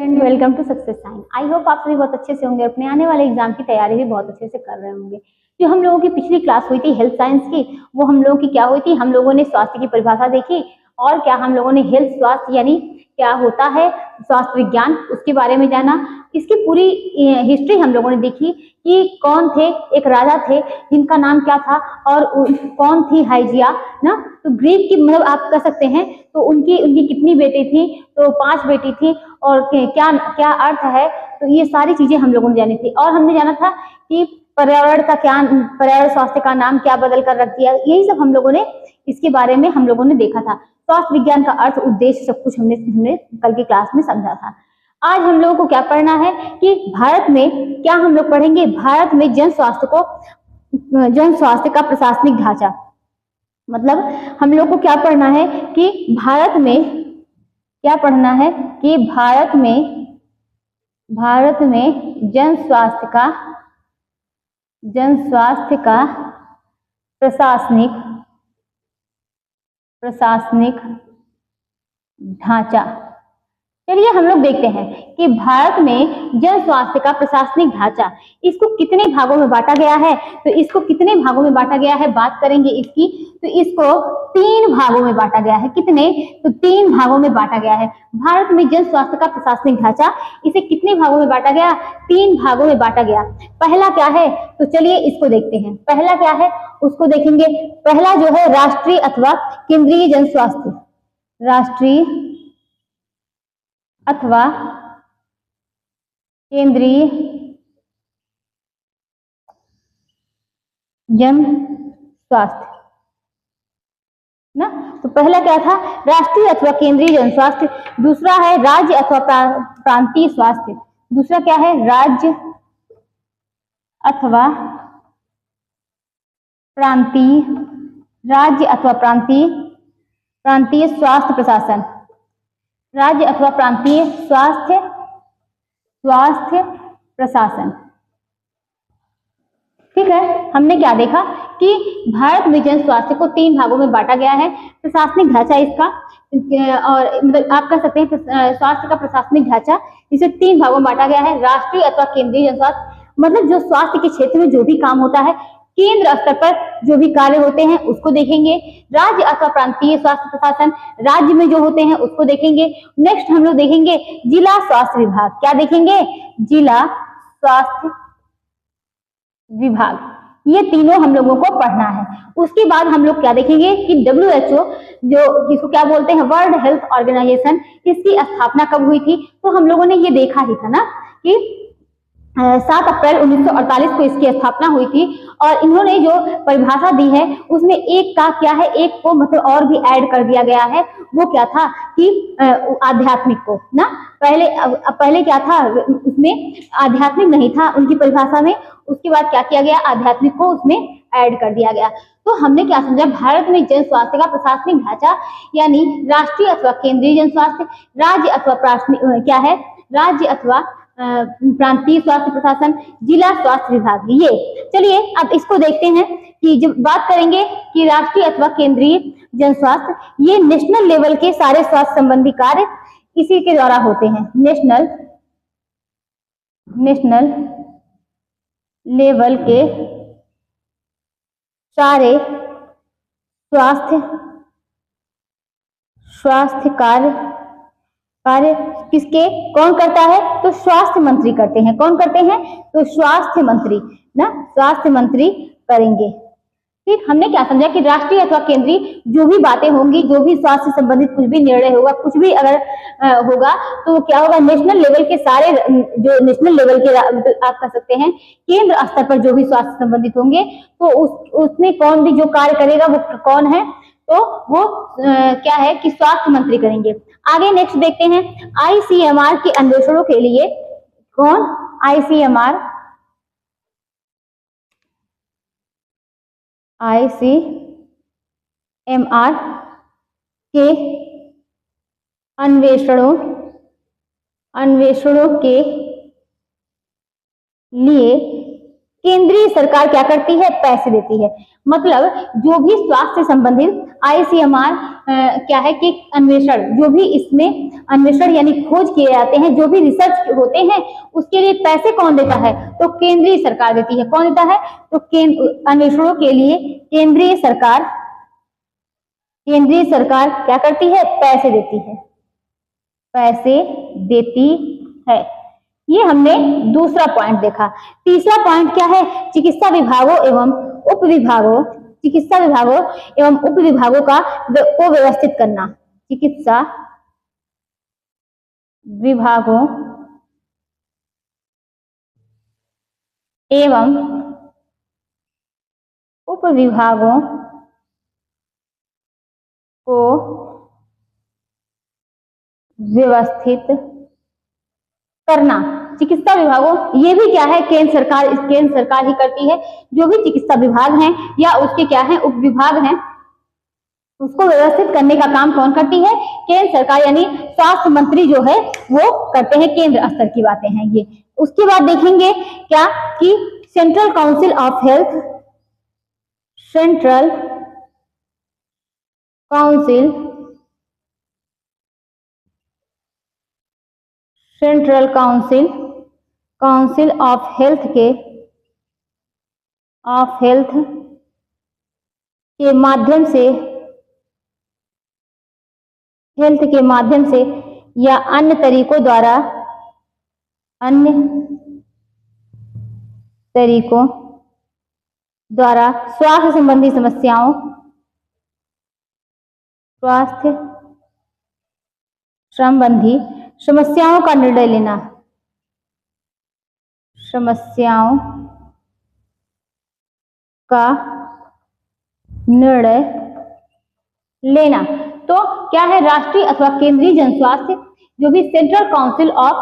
Friend, welcome to success sign. I hope आप सभी बहुत अच्छे से होंगे, अपने आने वाले एग्जाम की तैयारी भी बहुत अच्छे से कर रहे होंगे। जो हम लोगों की पिछली क्लास हुई थी हेल्थ साइंस की, वो हम लोगों की क्या हुई थी, हम लोगों ने स्वास्थ्य की परिभाषा देखी और क्या हम लोगों ने हेल्थ स्वास्थ्य यानी क्या होता है स्वास्थ्य विज्ञान उसके बारे में जाना। इसकी पूरी हिस्ट्री हम लोगों ने देखी कि कौन थे, एक राजा थे जिनका नाम क्या था और कौन थी हाइजिया ना। तो ग्रीक की मतलब आप कह सकते हैं, तो उनकी उनकी कितनी बेटी थी, तो 5 बेटी थी और क्या क्या अर्थ है, तो ये सारी चीजें हम लोगों ने जानी थी। और हमने जाना था कि पर्यावरण का क्या, पर्यावरण स्वास्थ्य का नाम क्या बदल कर रख दिया, यही सब हम लोगों ने इसके बारे में हम लोगों ने देखा था। स्वास्थ्य विज्ञान का अर्थ, उद्देश्य सब कुछ हमने हमने कल की क्लास में समझा था। आज हम लोगों को क्या पढ़ना है कि भारत में क्या हम लोग पढ़ेंगे, भारत में जन स्वास्थ्य का प्रशासनिक ढांचा। मतलब हम लोग को क्या पढ़ना है कि भारत में क्या पढ़ना है कि भारत में जन स्वास्थ्य का प्रशासनिक ढांचा। चलिए हम लोग देखते हैं कि भारत में जन स्वास्थ्य का प्रशासनिक ढांचा, इसको कितने भागों में बांटा गया है। तो इसको कितने भागों में बांटा गया है बात करेंगे इसकी। तो इसको 3 भागों में बांटा गया है। कितने? तो 3 भागों में बांटा गया है। भारत में जन स्वास्थ्य का प्रशासनिक ढांचा, इसे कितने भागों में बांटा गया? 3 भागों में बांटा गया। पहला क्या है, तो चलिए इसको देखते हैं। पहला क्या है उसको देखेंगे। पहला जो है राष्ट्रीय अथवा केंद्रीय जन स्वास्थ्य, राष्ट्रीय अथवा केंद्रीय जन स्वास्थ्य ना। तो पहला क्या था, राष्ट्रीय अथवा केंद्रीय जन स्वास्थ्य। दूसरा है राज्य अथवा प्रांतीय स्वास्थ्य। दूसरा क्या है, राज्य अथवा प्रांतीय स्वास्थ्य प्रशासन, राज्य अथवा प्रांतीय स्वास्थ्य प्रशासन। ठीक है, हमने क्या देखा कि भारत में जन स्वास्थ्य को 3 भागों में बांटा गया है। प्रशासनिक ढांचा इसका, और मतलब आप कह सकते हैं स्वास्थ्य का प्रशासनिक ढांचा, इसे 3 भागों में बांटा गया है। राष्ट्रीय अथवा केंद्रीय जन स्वास्थ्य, मतलब जो स्वास्थ्य के क्षेत्र में जो भी काम होता है, केंद्र स्तर पर जो भी कार्य होते हैं उसको देखेंगे। राज्य अथवा प्रांतीय स्वास्थ्य प्रशासन, राज्य में जो होते हैं उसको देखेंगे। नेक्स्ट हम लोग देखेंगे जिला स्वास्थ्य विभाग। क्या देखेंगे? जिला स्वास्थ्य विभाग। ये तीनों हम लोगों को पढ़ना है। उसके बाद हम लोग क्या देखेंगे कि WHO, जो जिसको क्या बोलते हैं वर्ल्ड हेल्थ ऑर्गेनाइजेशन, इसकी स्थापना कब हुई थी। तो हम लोगों ने ये देखा ही था ना कि 7 अप्रैल 1948 को इसकी स्थापना हुई थी। और इन्होंने जो परिभाषा दी है उसमें एक का क्या है, एक को मतलब और भी ऐड कर दिया गया है। वो क्या था कि आध्यात्मिक को ना, पहले क्या था उसमें आध्यात्मिक नहीं था उनकी परिभाषा में। उसके बाद क्या किया गया, आध्यात्मिक को उसमें ऐड कर दिया गया। तो हमने क्या समझा, भारत में जन स्वास्थ्य का प्रशासनिक ढांचा यानी राष्ट्रीय अथवा केंद्रीय जन स्वास्थ्य, राज्य अथवा क्या है, राज्य अथवा प्रांतीय स्वास्थ्य प्रशासन, जिला स्वास्थ्य विभाग। ये चलिए अब इसको देखते हैं कि जब बात करेंगे कि राष्ट्रीय अथवा केंद्रीय जन स्वास्थ्य, ये नेशनल लेवल के सारे स्वास्थ्य संबंधी कार्य इसी के द्वारा होते हैं। नेशनल लेवल के सारे स्वास्थ्य कार्य किसके, कौन करता है, तो स्वास्थ्य मंत्री करते हैं। कौन करते हैं, तो स्वास्थ्य मंत्री ना, स्वास्थ्य मंत्री करेंगे। ठीक, हमने क्या समझा कि राष्ट्रीय अथवा केंद्रीय जो भी बातें होंगी, जो भी स्वास्थ्य से संबंधित कुछ भी निर्णय होगा, कुछ भी अगर होगा तो क्या होगा, नेशनल लेवल के सारे, जो नेशनल लेवल के आप कह सकते हैं केंद्र स्तर पर जो भी स्वास्थ्य संबंधित होंगे, तो उसमें कौन भी जो कार्य करेगा वो कौन है, तो वो क्या है कि स्वास्थ्य मंत्री करेंगे। आगे नेक्स्ट देखते हैं ICMR के अन्वेषणों के लिए कौन, ICMR के अन्वेषणों के लिए केंद्रीय सरकार क्या करती है, पैसे देती है। मतलब जो भी स्वास्थ्य से संबंधित आईसीएमआर क्या है कि अन्वेषण, जो भी इसमें अन्वेषण यानी खोज किए जाते हैं, जो भी रिसर्च होते हैं, उसके लिए पैसे कौन देता है, तो केंद्रीय सरकार देती है। कौन देता है, तो अन्वेषणों के लिए केंद्रीय सरकार क्या करती है, पैसे देती है, पैसे देती है। ये हमने दूसरा पॉइंट देखा। तीसरा पॉइंट क्या है, चिकित्सा विभागों एवं उप विभागों को व्यवस्थित करना। चिकित्सा विभागों एवं उप विभागों को व्यवस्थित करना। चिकित्सा विभागों, ये भी क्या है, केंद्र सरकार ही करती है। जो भी चिकित्सा विभाग हैं या उसके क्या है, उप विभाग हैं, उसको व्यवस्थित करने का काम कौन करती है, केंद्र सरकार, यानी स्वास्थ्य मंत्री जो है वो करते हैं। केंद्र स्तर की बातें हैं ये। उसके बाद देखेंगे क्या कि central council of health, central council of health के माध्यम से या अन्य तरीकों द्वारा स्वास्थ्य संबंधी समस्याओं का निर्णय लेना। तो क्या है, राष्ट्रीय अथवा केंद्रीय जन स्वास्थ्य, जो भी सेंट्रल काउंसिल ऑफ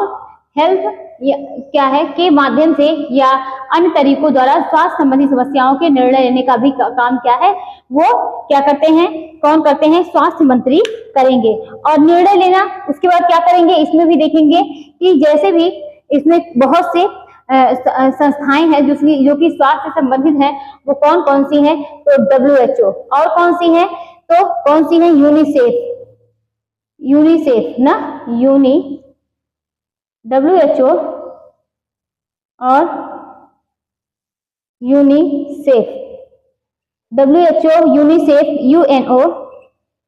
हेल्थ क्या है के माध्यम से या अन्य तरीकों द्वारा स्वास्थ्य संबंधी समस्याओं के निर्णय लेने का भी काम क्या है, वो क्या करते हैं, कौन करते हैं, स्वास्थ्य मंत्री करेंगे। और निर्णय लेना, उसके बाद क्या करेंगे, इसमें भी देखेंगे कि जैसे भी इसमें बहुत से संस्थाएं हैं जो कि स्वास्थ्य से संबंधित है, वो कौन कौन सी हैं, तो WHO, और कौन सी है, तो कौन सी है, यूनिसेफ ना, WHO और यूनिसेफ, WHO, यूनिसेफ,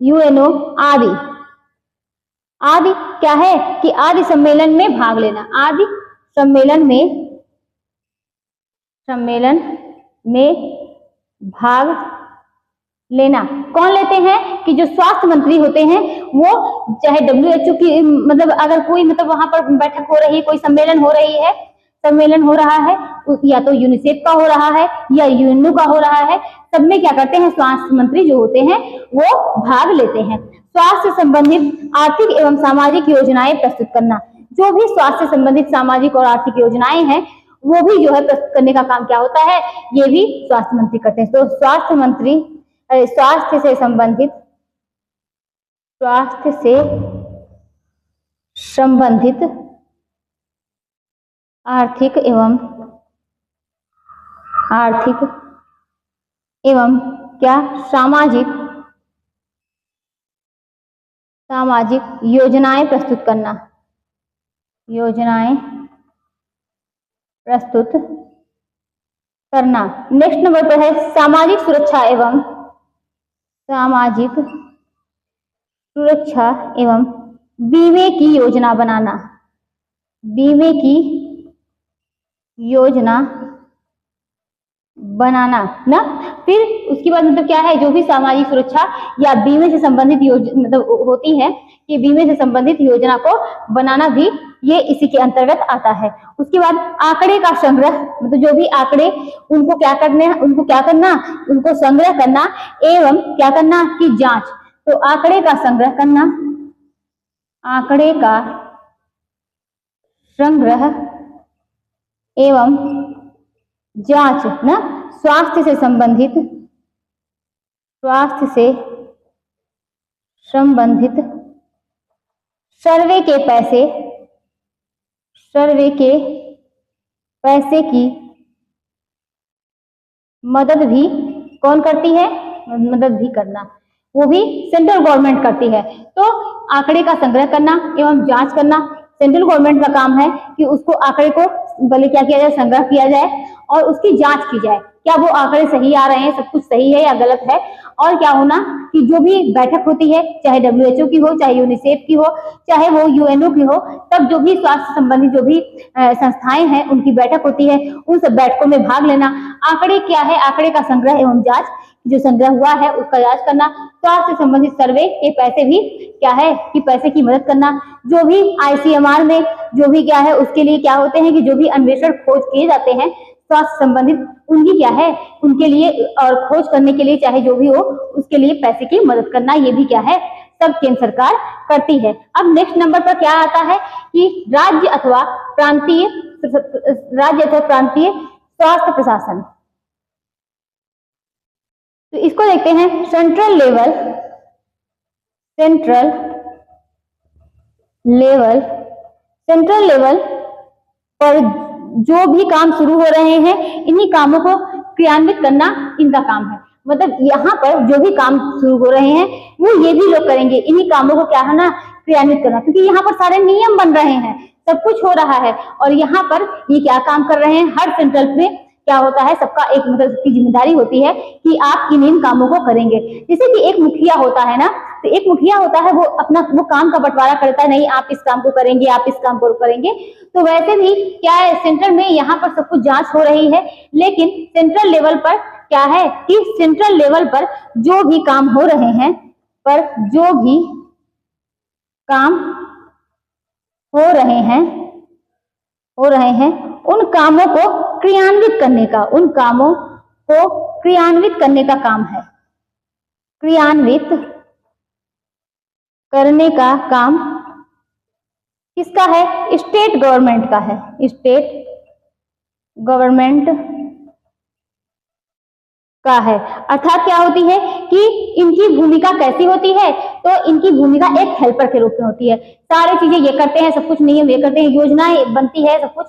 UNO आदि क्या है कि आदि सम्मेलन में भाग लेना। आदि सम्मेलन में भाग लेना। कौन लेते हैं कि जो स्वास्थ्य मंत्री होते हैं, वो चाहे WHO की, मतलब अगर कोई, मतलब वहां पर बैठक हो रही है, कोई सम्मेलन हो रहा है, या तो यूनिसेफ का हो रहा है या UNO का हो रहा है, सब में क्या करते हैं, स्वास्थ्य मंत्री जो होते हैं वो भाग लेते हैं। स्वास्थ्य संबंधित आर्थिक एवं सामाजिक योजनाएं प्रस्तुत करना। जो भी स्वास्थ्य संबंधित सामाजिक और आर्थिक योजनाएं हैं, वो भी जो है प्रस्तुत करने का काम क्या होता है, ये भी स्वास्थ्य मंत्री करते हैं। तो स्वास्थ्य मंत्री स्वास्थ्य से संबंधित आर्थिक एवं क्या सामाजिक योजनाएं प्रस्तुत करना। नेक्स्ट नंबर पर है सामाजिक सुरक्षा एवं बीमे की योजना बनाना। ना। फिर उसके बाद मतलब क्या है, जो भी सामाजिक सुरक्षा या बीमे से संबंधित मतलब होती है, कि बीमे से संबंधित योजना को बनाना भी ये इसी के अंतर्गत आता है। उसके बाद आंकड़े का संग्रह, मतलब जो भी आंकड़े, उनको क्या करना, उनको संग्रह करना एवं क्या करना कि जांच। तो आंकड़े का संग्रह एवं जांच ना। स्वास्थ्य से संबंधित सर्वे के पैसे की मदद भी कौन करती है? मदद भी करना, वो भी सेंट्रल गवर्नमेंट करती है। तो आंकड़े का संग्रह करना एवं जांच करना सेंट्रल गवर्नमेंट का काम है कि उसको आंकड़े को पहले क्या किया जाए, संग्रह किया जाए और उसकी जांच की जाए, क्या वो आंकड़े सही आ रहे हैं, सब कुछ सही है या गलत है। और क्या होना कि जो भी बैठक होती है, चाहे WHO की हो, चाहे यूनिसेफ की हो, चाहे वो UNO की हो, तब जो भी स्वास्थ्य संबंधी जो भी संस्थाएं हैं उनकी बैठक होती है, उन सब बैठकों में भाग लेना। आंकड़े क्या है? आंकड़े का संग्रह एवं जांच, जो संग्रह हुआ है उसका जांच करना। स्वास्थ्य संबंधित सर्वे के पैसे भी क्या है कि पैसे की मदद करना। जो भी ICMR में जो भी क्या है उसके लिए क्या होते हैं कि जो भी अन्वेषण खोज किए जाते हैं स्वास्थ्य संबंधित, उनकी क्या है, उनके लिए और खोज करने के लिए चाहे जो भी हो उसके लिए पैसे की मदद करना, ये भी क्या है, सब केंद्र सरकार करती है। अब नेक्स्ट नंबर पर क्या आता है कि राज्य अथवा प्रांतीय स्वास्थ्य प्रशासन। तो इसको देखते हैं सेंट्रल लेवल पर जो भी काम शुरू हो रहे हैं इन्हीं कामों को क्रियान्वित करना इनका काम है। मतलब यहाँ पर जो भी काम शुरू हो रहे हैं वो ये भी लोग करेंगे, इन्हीं कामों को क्या है ना, क्रियान्वित करना, क्योंकि यहाँ पर सारे नियम बन रहे हैं, सब कुछ हो रहा है और यहाँ पर ये क्या काम कर रहे हैं, हर सेंट्रल में क्या होता है, सबका एक मतलब की जिम्मेदारी होती है कि आप इन काम को करेंगे। जैसे कि एक मुखिया होता है ना, तो एक मुखिया होता है वो अपना वो काम का बंटवारा करता है, नहीं आप इस काम को करेंगे, आप इस काम को करेंगे। तो वैसे भी क्या है, सेंट्रल में यहाँ पर सब कुछ जांच हो रही है, लेकिन सेंट्रल लेवल पर क्या है कि सेंट्रल लेवल पर जो भी काम हो रहे हैं, उन कामों को क्रियान्वित करने का काम है। क्रियान्वित करने का काम किसका है? स्टेट गवर्नमेंट का है। स्टेट गवर्नमेंट का है। अर्थात क्या होती है कि इनकी भूमिका कैसी होती है, तो इनकी भूमिका एक हेल्पर के रूप में होती है। सारी चीजें ये करते हैं, सब कुछ नियम ये करते हैं, योजनाएं बनती है, सब कुछ।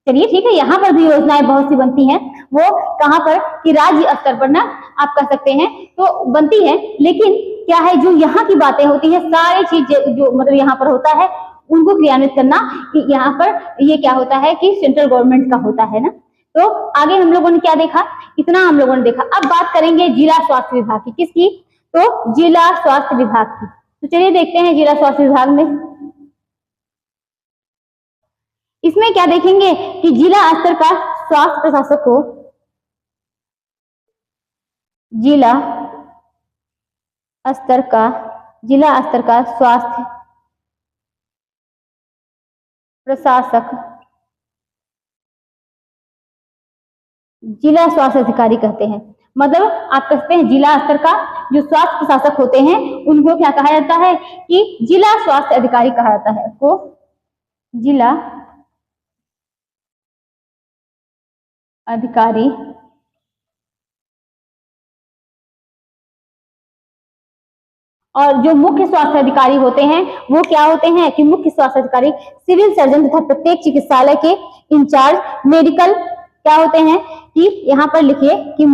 चलिए ठीक है, यहाँ पर भी योजनाएं बहुत सी बनती हैं, वो कहाँ पर कि राज्य स्तर पर ना आप कह सकते हैं तो बनती है, लेकिन क्या है जो यहाँ की बातें होती है, सारी चीज जो मतलब यहाँ पर होता है उनको क्रियान्वित करना, कि यहाँ पर ये क्या होता है कि सेंट्रल गवर्नमेंट का होता है ना। तो आगे हम लोगों ने क्या देखा, इतना हम लोगों ने देखा। अब बात करेंगे जिला स्वास्थ्य विभाग की। किसकी? तो जिला स्वास्थ्य विभाग की। तो चलिए देखते हैं जिला स्वास्थ्य विभाग में इसमें क्या देखेंगे कि जिला स्तर का स्वास्थ्य प्रशासक को जिला स्तर का स्वास्थ्य प्रशासक जिला स्वास्थ्य अधिकारी कहते हैं। मतलब आप कहते हैं जिला स्तर का जो स्वास्थ्य प्रशासक होते हैं उनको क्या कहा जाता है कि जिला स्वास्थ्य अधिकारी कहा जाता है, को जिला अधिकारी। और जो मुख्य स्वास्थ्य अधिकारी होते हैं वो क्या होते हैं कि मुख्य स्वास्थ्य अधिकारी सिविल सर्जन तथा प्रत्येक चिकित्सालय के इंचार्ज मेडिकल क्या होते हैं कि यहाँ पर लिखिए कि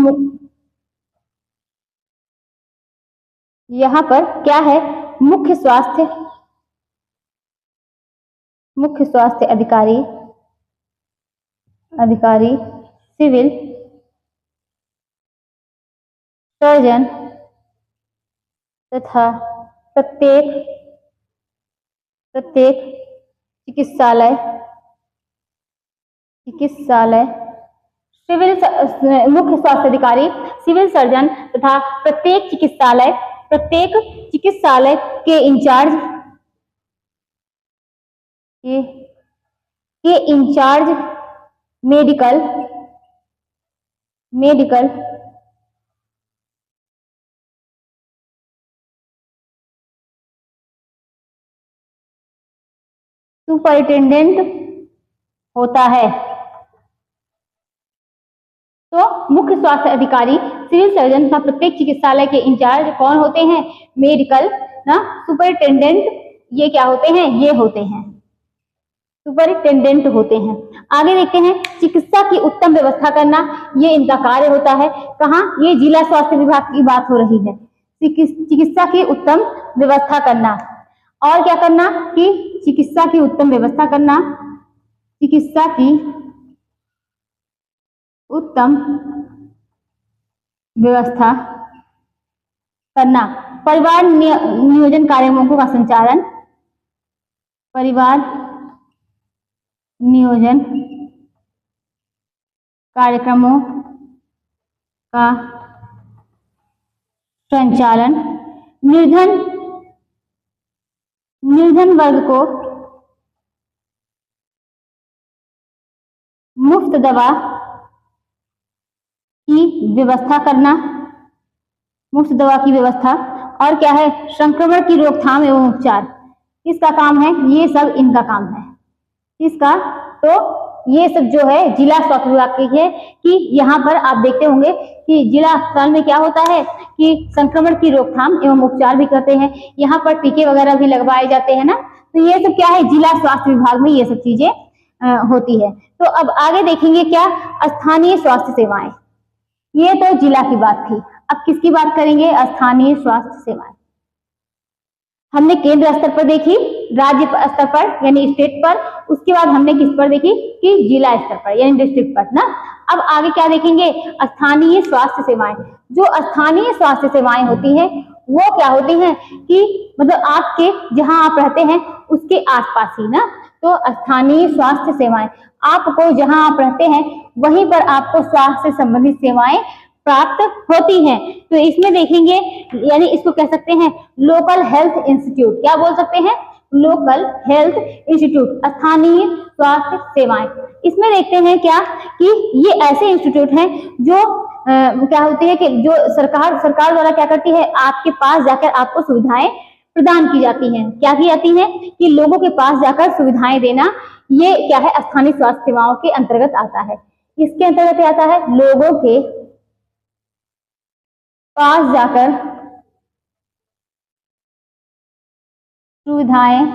यहाँ पर क्या है, मुख्य स्वास्थ्य अधिकारी सिविल सर्जन तथा प्रत्येक चिकित्सालय मुख्य स्वास्थ्य अधिकारी सिविल सर्जन तथा प्रत्येक चिकित्सालय के इंचार्ज मेडिकल सुपरिटेंडेंट होता है। तो मुख्य स्वास्थ्य अधिकारी सिविल सर्जन तथा प्रत्येक चिकित्सालय के इंचार्ज कौन होते हैं? मेडिकल ना सुपरिटेंडेंट, ये क्या होते हैं? ये होते हैं। सुपरिटेंडेंट होते हैं। आगे देखते हैं चिकित्सा की उत्तम व्यवस्था करना, ये इनका कार्य होता है। कहाँ? ये जिला स्वास्थ्य विभाग की बात हो रही है। चिकित्सा की उत्तम व्यवस्था करना और क्या करना कि चिकित्सा की उत्तम व्यवस्था करना, चिकित्सा की उत्तम व्यवस्था करना, परिवार नियोजन कार्यक्रमों का संचालन, परिवार नियोजन कार्यक्रमों का संचालन, निर्धन वर्ग को मुफ्त दवा की व्यवस्था करना, मुफ्त दवा की व्यवस्था। और क्या है? संक्रमण की रोकथाम एवं उपचार, किसका काम है? ये सब इनका काम है। किसका? तो ये सब जो है जिला स्वास्थ्य विभाग की है कि यहाँ पर आप देखते होंगे कि जिला अस्पताल में क्या होता है कि संक्रमण की रोकथाम एवं उपचार भी करते हैं, यहाँ पर टीके वगैरह भी लगवाए जाते हैं ना। तो ये सब क्या है? जिला स्वास्थ्य विभाग में ये सब चीजें होती है। तो अब आगे देखेंगे क्या? स्थानीय स्वास्थ्य सेवाएं। ये तो जिला की बात थी, अब किसकी बात करेंगे? स्थानीय स्वास्थ्य सेवाएं। हमने केंद्र स्तर पर देखी, राज्य स्तर पर यानी स्टेट पर, उसके बाद हमने किस पर देखी कि जिला स्तर पर यानी डिस्ट्रिक्ट पर ना। अब आगे क्या देखेंगे? स्थानीय स्वास्थ्य सेवाएं। जो स्थानीय स्वास्थ्य सेवाएं होती है वो क्या होती हैं कि मतलब आपके जहां आप रहते हैं उसके आसपास ही ना। तो स्थानीय स्वास्थ्य सेवाएं, आपको जहां आप रहते हैं वहीं पर आपको स्वास्थ्य से संबंधित सेवाएं प्राप्त होती हैं। तो इसमें देखेंगे यानी इसको कह सकते हैं लोकल हेल्थ इंस्टीट्यूट। क्या बोल सकते हैं? लोकल हेल्थ इंस्टीट्यूट, स्थानीय स्वास्थ्य सेवाएं। इसमें देखते हैं क्या कि ये ऐसे इंस्टीट्यूट हैं जो क्या होती है कि जो सरकार द्वारा क्या करती है, आपके पास जाकर आपको सुविधाएं प्रदान की जाती हैं। क्या की जाती हैं कि लोगों के पास जाकर सुविधाएं देना, ये क्या है? स्थानीय स्वास्थ्य सेवाओं के अंतर्गत आता है। इसके अंतर्गत आता है लोगों के पास जाकर सुविधाएं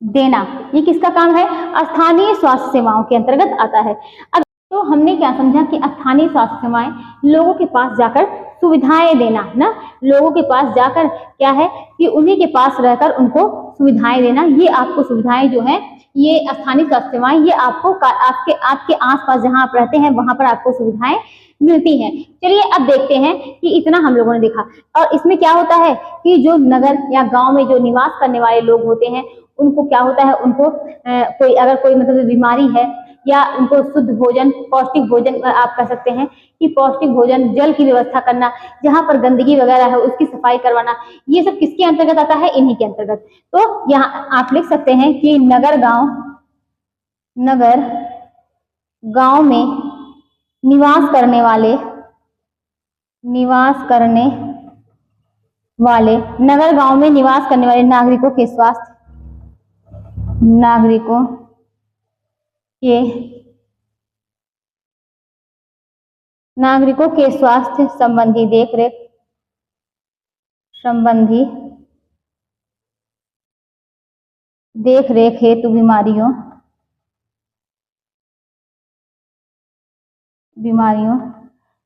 देना, ये किसका काम है? स्थानीय स्वास्थ्य सेवाओं के अंतर्गत आता है। अब तो हमने क्या समझा कि स्थानीय स्वास्थ्य सेवाएं लोगों के पास जाकर सुविधाएं देना ना, लोगों के पास जाकर क्या है कि उन्हीं के पास रहकर उनको सुविधाएं देना। ये आपको सुविधाएं जो है ये स्थानीय स्वास्थ्य सेवाएं ये आपको आपके आसपास जहां आप रहते हैं वहां पर आपको सुविधाएं मिलती हैं। चलिए अब देखते हैं कि इतना हम लोगों ने देखा। और इसमें क्या होता है कि जो नगर या गांव में जो निवास करने वाले लोग होते हैं उनको क्या होता है, उनको अगर कोई मतलब बीमारी है या उनको शुद्ध भोजन, पौष्टिक भोजन आप कह सकते हैं कि पौष्टिक भोजन, जल की व्यवस्था करना, जहां पर गंदगी वगैरह है उसकी सफाई करवाना, ये सब किसके अंतर्गत आता है? इन्हीं के अंतर्गत। तो यहाँ आप लिख सकते हैं कि नगर गांव में निवास करने नागरिकों के स्वास्थ्य संबंधी देख रेख हेतु बीमारियों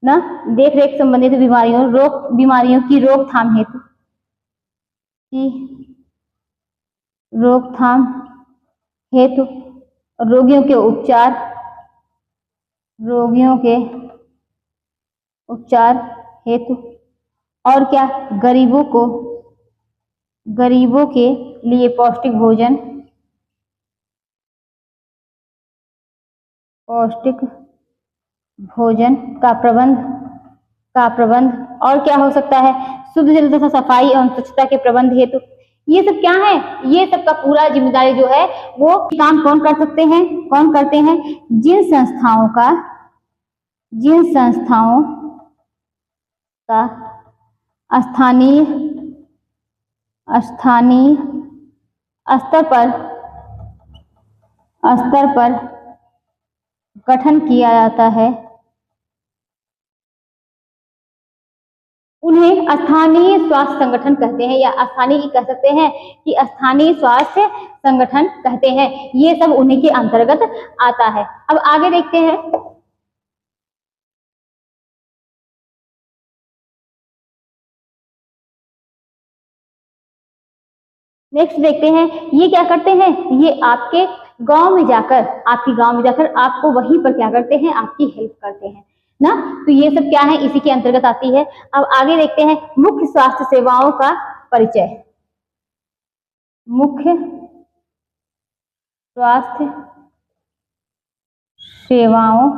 ना, देख रेख संबंधित बीमारियों की रोकथाम हेतु रोगियों के उपचार हेतु और क्या? गरीबों के लिए पौष्टिक भोजन का प्रबंध और क्या हो सकता है? शुद्ध जल तथा सफाई एवं स्वच्छता के प्रबंध हेतु। ये सब क्या है? ये सब का पूरा जिम्मेदारी जो है वो काम कौन करते हैं? जिन संस्थाओं का स्थानीय स्तर पर गठन किया जाता है, उन्हें स्थानीय स्वास्थ्य संगठन कहते हैं, या स्थानीय कह सकते हैं कि स्थानीय स्वास्थ्य संगठन कहते हैं। ये सब उन्हीं के अंतर्गत आता है। अब आगे देखते हैं। नेक्स्ट देखते हैं, ये क्या करते हैं, ये आपके गांव में जाकर, आपके गांव में जाकर आपको वहीं पर क्या करते हैं, आपकी हेल्प करते हैं ना। तो ये सब क्या है, इसी के अंतर्गत आती है। अब आगे देखते हैं, मुख्य स्वास्थ्य सेवाओं का परिचय। मुख्य स्वास्थ्य सेवाओं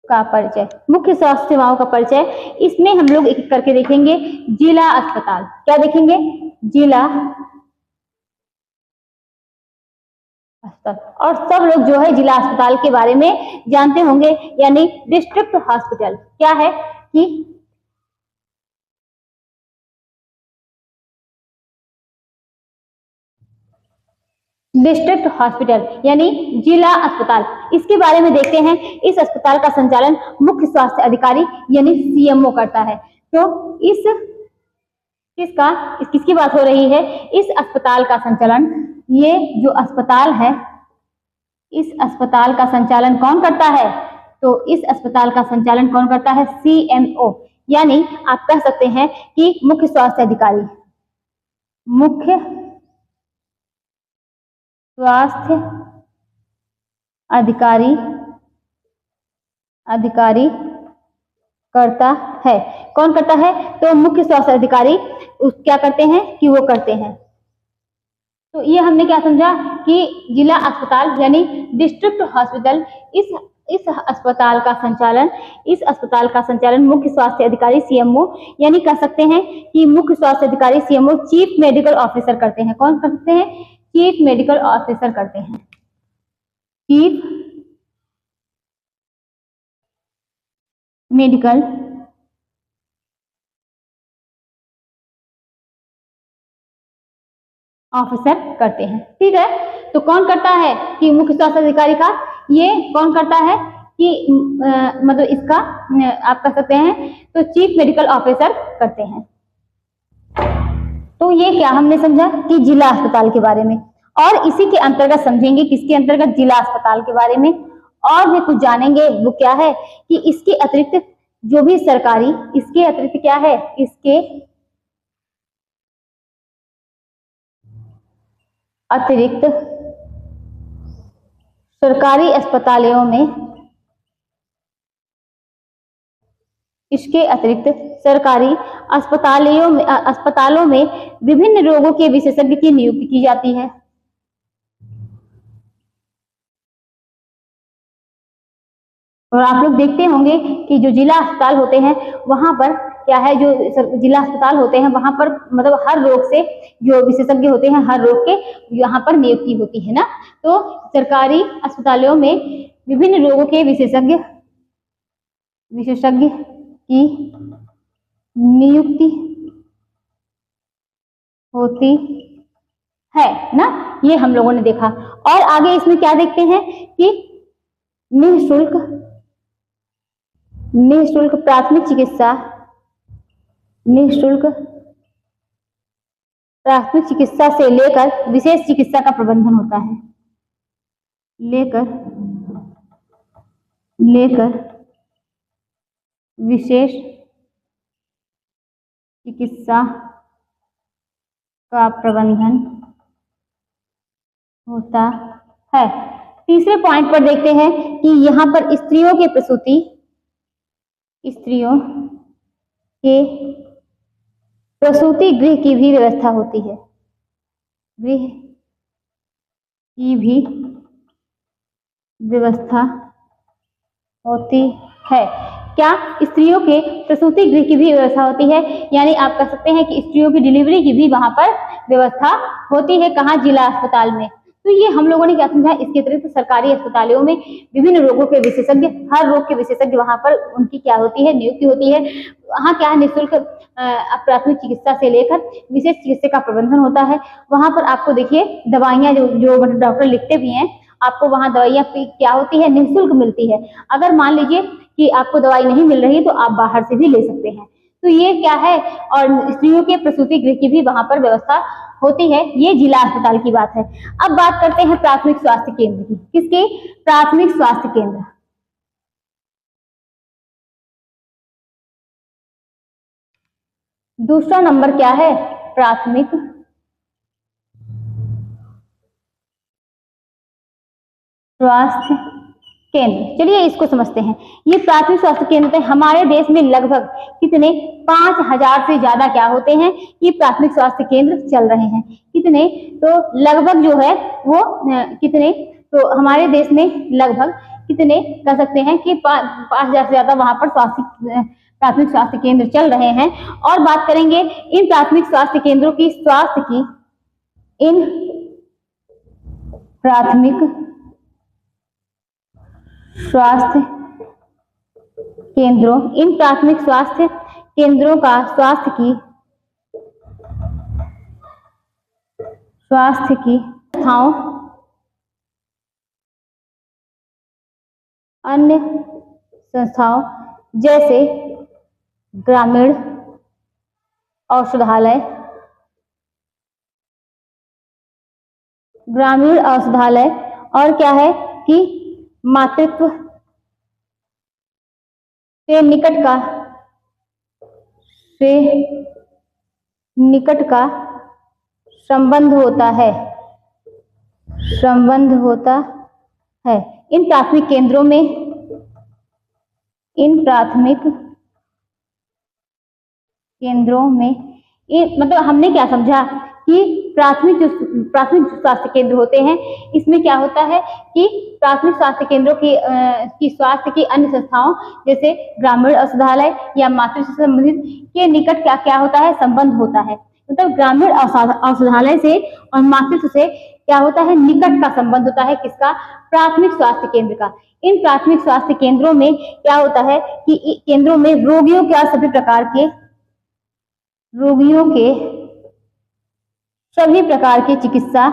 का परिचय। मुख्य स्वास्थ्य सेवाओं का परिचय, इसमें हम लोग एक एक करके देखेंगे। जिला अस्पताल, क्या देखेंगे, जिला अस्पताल। और सब लोग जो है जिला अस्पताल के बारे में जानते होंगे, यानी डिस्ट्रिक्ट हॉस्पिटल क्या है कि डिस्ट्रिक्ट हॉस्पिटल यानी जिला अस्पताल। इसके बारे में देखते हैं। इस अस्पताल का संचालन मुख्य स्वास्थ्य अधिकारी यानी सीएमओ करता है। तो इस किसकी बात हो रही है, इस अस्पताल का संचालन, ये जो अस्पताल है, इस अस्पताल का संचालन कौन करता है, तो इस अस्पताल का संचालन कौन करता है, सीएमओ, यानी आप कह सकते हैं कि मुख्य स्वास्थ्य अधिकारी। मुख्य स्वास्थ्य अधिकारी करता है। कौन करता है, तो मुख्य स्वास्थ्य अधिकारी क्या करते हैं कि वो करते हैं। तो ये हमने क्या समझा कि जिला अस्पताल यानी डिस्ट्रिक्ट हॉस्पिटल, इस अस्पताल का संचालन मुख्य स्वास्थ्य अधिकारी सीएमओ, यानी कह सकते हैं कि मुख्य स्वास्थ्य अधिकारी सीएमओ चीफ मेडिकल ऑफिसर करते हैं। कौन करते हैं, चीफ मेडिकल ऑफिसर करते हैं। चीफ मेडिकल ऑफिसर करते हैं। ठीक है, तो कौन करता है कि मुख्य स्वास्थ्य अधिकारी का, ये कौन करता है कि मतलब इसका आप कह सकते हैं तो चीफ मेडिकल ऑफिसर करते हैं। तो ये क्या हमने समझा कि जिला अस्पताल के बारे में, और इसी के अंतर्गत समझेंगे, किसके अंतर्गत, जिला अस्पताल के बारे में। और भी कुछ जानेंगे, वो क्या है कि इसके अतिरिक्त जो भी सरकारी, इसके अतिरिक्त क्या है, इसके अतिरिक्त सरकारी अस्पतालों में, इसके अतिरिक्त सरकारी अस्पतालों में विभिन्न रोगों के विशेषज्ञ की नियुक्ति की जाती है। और आप लोग देखते होंगे कि जो जिला अस्पताल होते हैं वहां पर क्या है, जो जिला अस्पताल होते हैं वहां पर मतलब हर रोग से जो विशेषज्ञ होते हैं, हर रोग के यहाँ पर नियुक्ति होती है ना। तो सरकारी अस्पतालों में विभिन्न रोगों के विशेषज्ञ की नियुक्ति होती है ना, ये हम लोगों ने देखा। और आगे इसमें क्या देखते हैं कि निःशुल्क प्राथमिक चिकित्सा से लेकर विशेष चिकित्सा का प्रबंधन होता है। लेकर विशेष चिकित्सा का प्रबंधन होता है। तीसरे पॉइंट पर देखते हैं कि यहाँ पर स्त्रियों के प्रसूति गृह की भी व्यवस्था होती है। गृह की भी व्यवस्था होती है। क्या, स्त्रियों के प्रसूति गृह की भी व्यवस्था होती है, यानी आप कह सकते हैं कि स्त्रियों की डिलीवरी की भी वहां पर व्यवस्था होती है। कहाँ, जिला अस्पताल में। तो ये हम लोगों ने क्या समझा, इसके अतिरिक्त सरकारी अस्पतालों में विभिन्न रोगों के विशेषज्ञ, हर रोग के विशेषज्ञ वहां पर उनकी क्या होती है, नियुक्ति होती है। वहाँ क्या है, निःशुल्क प्राथमिक चिकित्सा से लेकर विशेष चिकित्सा का प्रबंधन होता है। वहां पर आपको देखिए दवाइयाँ जो मतलब डॉक्टर लिखते भी हैं, आपको वहाँ दवाइयाँ क्या होती है, निःशुल्क मिलती है। अगर मान लीजिए कि आपको दवाई नहीं मिल रही तो आप बाहर से भी ले सकते हैं। तो ये क्या है, और स्त्रियों के प्रसूति गृह की भी वहां पर व्यवस्था होती है। ये जिला अस्पताल की बात है। अब बात करते हैं प्राथमिक स्वास्थ्य केंद्र की। किसके? प्राथमिक स्वास्थ्य केंद्र। दूसरा नंबर क्या है? प्राथमिक स्वास्थ्य केंद्र। चलिए इसको समझते हैं। ये प्राथमिक स्वास्थ्य केंद्र हमारे देश में लगभग कितने? 5000 से ज्यादा क्या होते हैं? ये प्राथमिक स्वास्थ्य केंद्र चल रहे हैं। कितने? तो लगभग जो है वो कितने? तो हमारे देश में लगभग कितने कह सकते हैं कि 5000 से ज्यादा वहां पर प्राथमिक स्वास्थ्य केंद्र चल रहे हैं। और बात करेंगे इन प्राथमिक स्वास्थ्य केंद्रों की इन प्राथमिक स्वास्थ्य केंद्रों, इन प्राथमिक स्वास्थ्य केंद्रों का स्वास्थ्य की संस्थाओं, अन्य संस्थाओं जैसे ग्रामीण औषधालय, और क्या है कि मातृत्व से निकट का संबंध होता है। इन प्राथमिक केंद्रों में मतलब हमने क्या समझा कि प्राथमिक स्वास्थ्य केंद्र होते हैं, इसमें क्या होता है कि प्राथमिक स्वास्थ्य केंद्रों की स्वास्थ्य की अन्य संस्थाओं जैसे ग्रामीण औषधालय या मातृत्व से संबंधित के निकट क्या होता है? संबंध होता है। मतलब ग्रामीण औषधालय से और मातृत्व से क्या होता है? निकट का संबंध होता है। किसका? प्राथमिक स्वास्थ्य केंद्र का। इन प्राथमिक स्वास्थ्य केंद्रों में क्या होता है कि केंद्रों में रोगियों के सभी प्रकार के चिकित्सा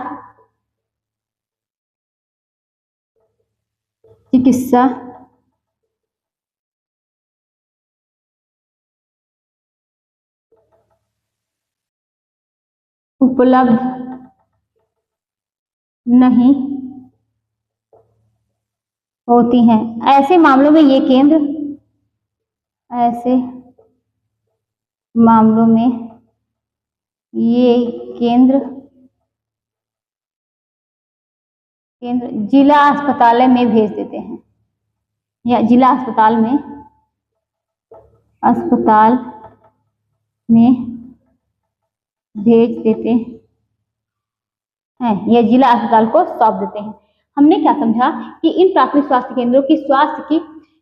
उपलब्ध नहीं होती हैं। ऐसे मामलों में ये केंद्र जिला अस्पताल में भेज देते हैं, या जिला अस्पताल में भेज देते हैं, या जिला अस्पताल को सौंप देते हैं। हमने क्या समझा कि इन प्राथमिक स्वास्थ्य केंद्रों की स्वास्थ्य की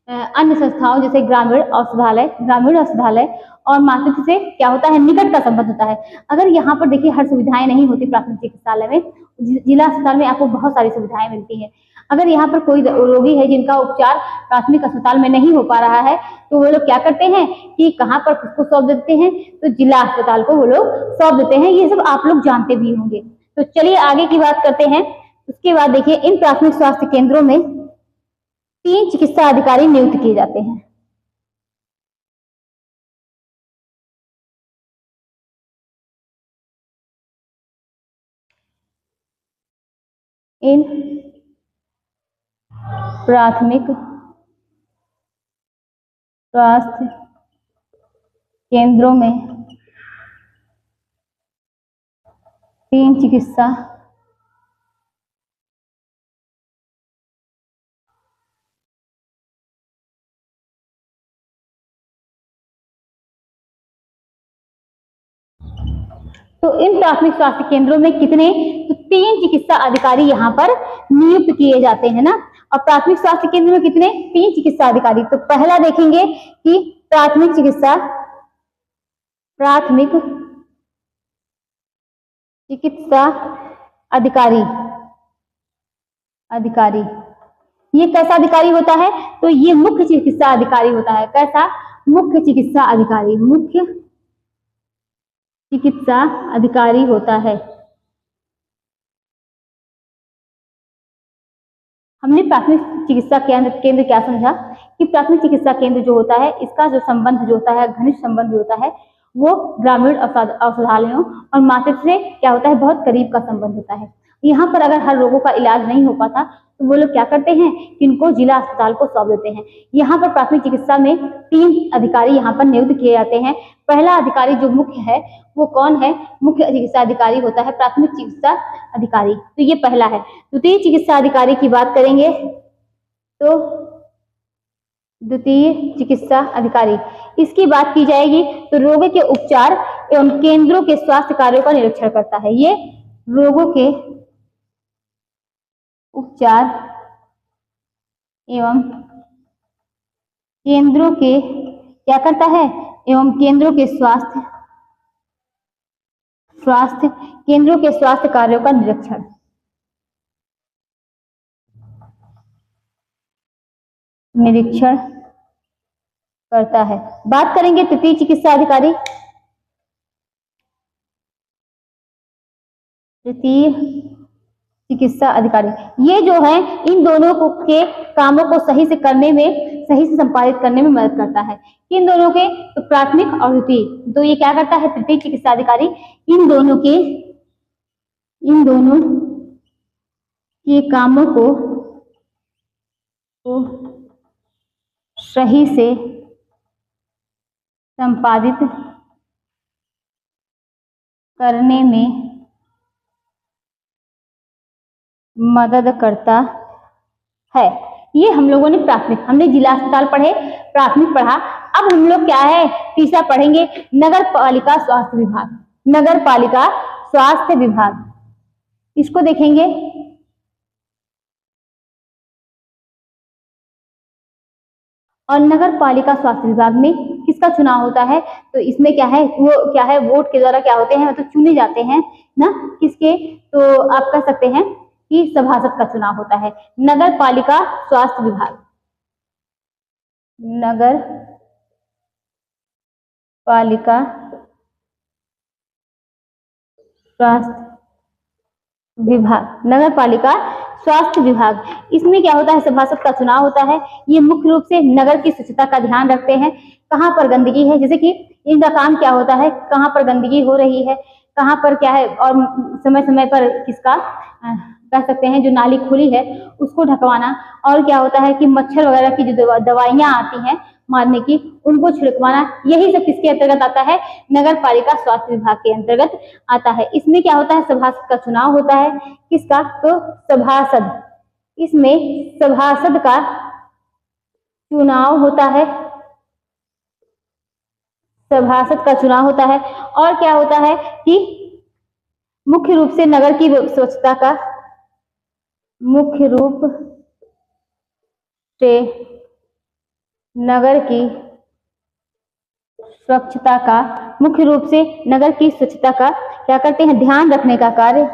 अन्य संस्थाओं जैसे ग्रामीण औषधालय और मातृत्व से क्या होता है? निकट का संबंध होता है। अगर यहाँ पर देखिए हर सुविधाएं नहीं होती प्राथमिक चिकित्सालय में, जिला अस्पताल में आपको बहुत सारी सुविधाएं मिलती हैं। अगर यहाँ पर कोई रोगी है जिनका उपचार प्राथमिक अस्पताल में नहीं हो पा रहा है, तो वो लोग क्या करते हैं कि कहाँ पर किसको सौंप देते हैं? तो जिला अस्पताल को वो लोग सौंप देते हैं। ये सब आप लोग जानते भी होंगे। तो चलिए आगे की बात करते हैं। उसके बाद देखिए इन प्राथमिक स्वास्थ्य केंद्रों में 3 चिकित्सा अधिकारी नियुक्त किए जाते हैं। इन प्राथमिक स्वास्थ्य केंद्रों में 3 चिकित्सा तो इन प्राथमिक स्वास्थ्य केंद्रों में कितने? तो 3 चिकित्सा अधिकारी यहाँ पर नियुक्त किए जाते हैं ना। और प्राथमिक स्वास्थ्य केंद्र में कितने? 3 चिकित्सा अधिकारी। तो पहला देखेंगे कि प्राथमिक चिकित्सा अधिकारी ये कैसा अधिकारी होता है? तो ये मुख्य चिकित्सा अधिकारी होता है। कैसा? मुख्य चिकित्सा अधिकारी होता है। हमने प्राथमिक चिकित्सा केंद्र क्या समझा कि प्राथमिक चिकित्सा केंद्र जो होता है इसका जो संबंध जो होता है, घनिष्ठ संबंध जो होता है, वो ग्रामीण औषधालयों और मातृत्व से क्या होता है, बहुत करीब का संबंध होता है। यहाँ पर अगर हर रोगों का इलाज नहीं हो पाता तो वो लोग क्या करते हैं कि इनको जिला अस्पताल को सौंप देते हैं। यहाँ पर प्राथमिक चिकित्सा में 3 अधिकारी यहाँ पर नियुक्त किए जाते हैं। पहला अधिकारी जो मुख्य है वो कौन है? मुख्य चिकित्सा अधिकारी होता है प्राथमिक चिकित्सा अधिकारी, तो ये पहला है। द्वितीय चिकित्सा अधिकारी की बात करेंगे तो द्वितीय चिकित्सा अधिकारी, इसकी बात की जाएगी तो रोगों के उपचार एवं केंद्रों के स्वास्थ्य कार्यों का निरीक्षण करता है। ये रोगों के उपचार एवं केंद्रों के क्या करता है, एवं केंद्रों के स्वास्थ्य केंद्रों के स्वास्थ्य कार्यों का निरीक्षण करता है। बात करेंगे तृतीय चिकित्सा अधिकारी। तृतीय चिकित्सा अधिकारी ये जो है इन दोनों के कामों को सही से संपादित करने में मदद करता है। इन दोनों के तो प्राथमिक और द्वितीय, तो ये क्या करता है तृतीय चिकित्सा अधिकारी, इन दोनों के कामों को सही से संपादित करने में मदद करता है। ये हम लोगों ने हमने जिला अस्पताल पढ़े, प्राथमिक पढ़ा। अब हम लोग क्या है तीसरा पढ़ेंगे नगर पालिका स्वास्थ्य विभाग। नगर पालिका स्वास्थ्य विभाग, इसको देखेंगे। और नगर पालिका स्वास्थ्य विभाग में किसका चुनाव होता है, तो इसमें क्या है वोट के द्वारा क्या होते हैं, मतलब चुने जाते हैं ना, किसके, तो आप कह सकते हैं कि सभासद का चुनाव होता है। नगर पालिका स्वास्थ्य विभाग, नगर पालिका स्वास्थ्य विभाग, नगर पालिका स्वास्थ्य विभाग, इसमें क्या होता है सभासद का चुनाव होता है। ये मुख्य रूप से नगर की स्वच्छता का ध्यान रखते हैं। कहाँ पर गंदगी है, जैसे कि इनका काम क्या होता है, कहाँ पर गंदगी हो रही है, कहाँ पर क्या है, और समय समय पर किसका कह सकते हैं जो नाली खुली है उसको ढकवाना, और क्या होता है कि मच्छर वगैरह की जो दवाइयां आती हैं मारने की उनको छिड़कवाना, यही सब किसके अंतर्गत आता है, नगर पालिका स्वास्थ्य विभाग के अंतर्गत आता है। इसमें क्या होता है सभासद का चुनाव होता है, किसका, तो सभासद, इसमें सभासद का चुनाव होता है, सभासद का चुनाव होता है। और क्या होता है कि मुख्य रूप से नगर की स्वच्छता का, मुख्य रूप से नगर की स्वच्छता का, मुख्य रूप से नगर की स्वच्छता का क्या करते हैं, ध्यान रखने का कार्य,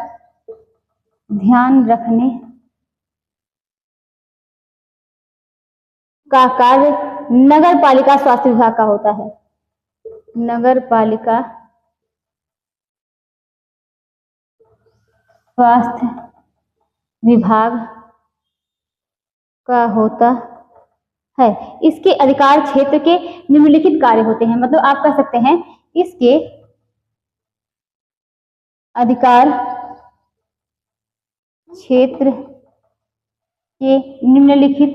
ध्यान रखने का कार्य नगर पालिका स्वास्थ्य विभाग का होता है। नगर पालिका स्वास्थ्य विभाग का होता है। इसके अधिकार क्षेत्र के निम्नलिखित कार्य होते हैं, मतलब आप कह सकते हैं इसके अधिकार क्षेत्र के निम्नलिखित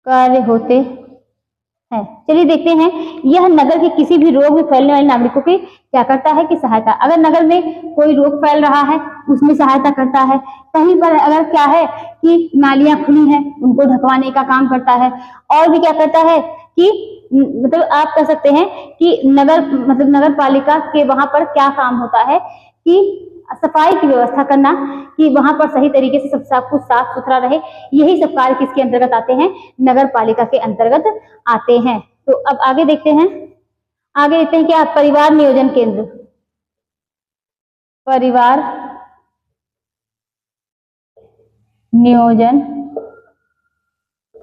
कार्य होते हैं। चलिए देखते हैं, यह नगर के किसी भी रोग में फैलने वाले नागरिकों की क्या करता है कि सहायता, अगर नगर में कोई रोग फैल रहा है उसमें सहायता करता है। कहीं पर अगर क्या है कि नालियां खुली हैं उनको ढकवाने का काम करता है। और भी क्या करता है कि मतलब आप कह सकते हैं कि नगर पालिका के वहां पर क्या काम होता है कि सफाई की व्यवस्था करना, कि वहां पर सही तरीके से सब कुछ साफ सुथरा रहे। यही सब कार्य किसके अंतर्गत आते हैं, नगर पालिका के अंतर्गत आते हैं। तो अब आगे देखते हैं, क्या परिवार नियोजन केंद्र, परिवार नियोजन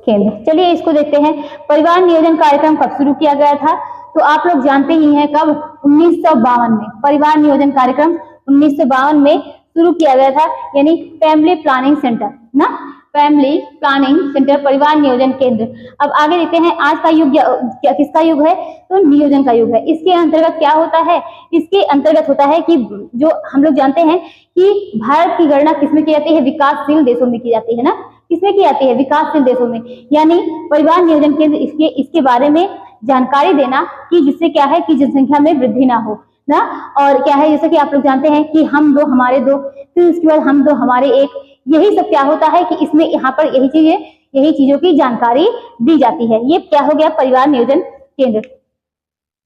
केंद्र। चलिए इसको देखते हैं, परिवार नियोजन कार्यक्रम कब शुरू किया गया था, तो आप लोग जानते ही हैं कब, 1952 में। परिवार नियोजन कार्यक्रम 1952 में शुरू किया गया था, यानी फैमिली प्लानिंग सेंटर ना, फैमिली प्लानिंग सेंटर, परिवार नियोजन केंद्र। अब आगे देखते हैं, आज का युग क्या किसका युग है, तो नियोजन का युग है। इसके अंतर्गत क्या होता है, इसके अंतर्गत होता है कि जो हम लोग जानते हैं कि भारत की गणना किसमें की जाती है, विकासशील देशों में की जाती है ना, किसमें की जाती है, विकासशील देशों में। यानी परिवार नियोजन केंद्र इसके बारे में जानकारी देना कि जिससे क्या है कि जनसंख्या में वृद्धि ना हो ना। और क्या है, जैसे कि आप लोग जानते हैं कि हम दो हमारे दो, फिर उसके बाद हम दो हमारे एक, यही सब क्या होता है कि इसमें यहाँ पर यही चीजों की जानकारी दी जाती है। ये क्या हो गया, परिवार नियोजन केंद्र,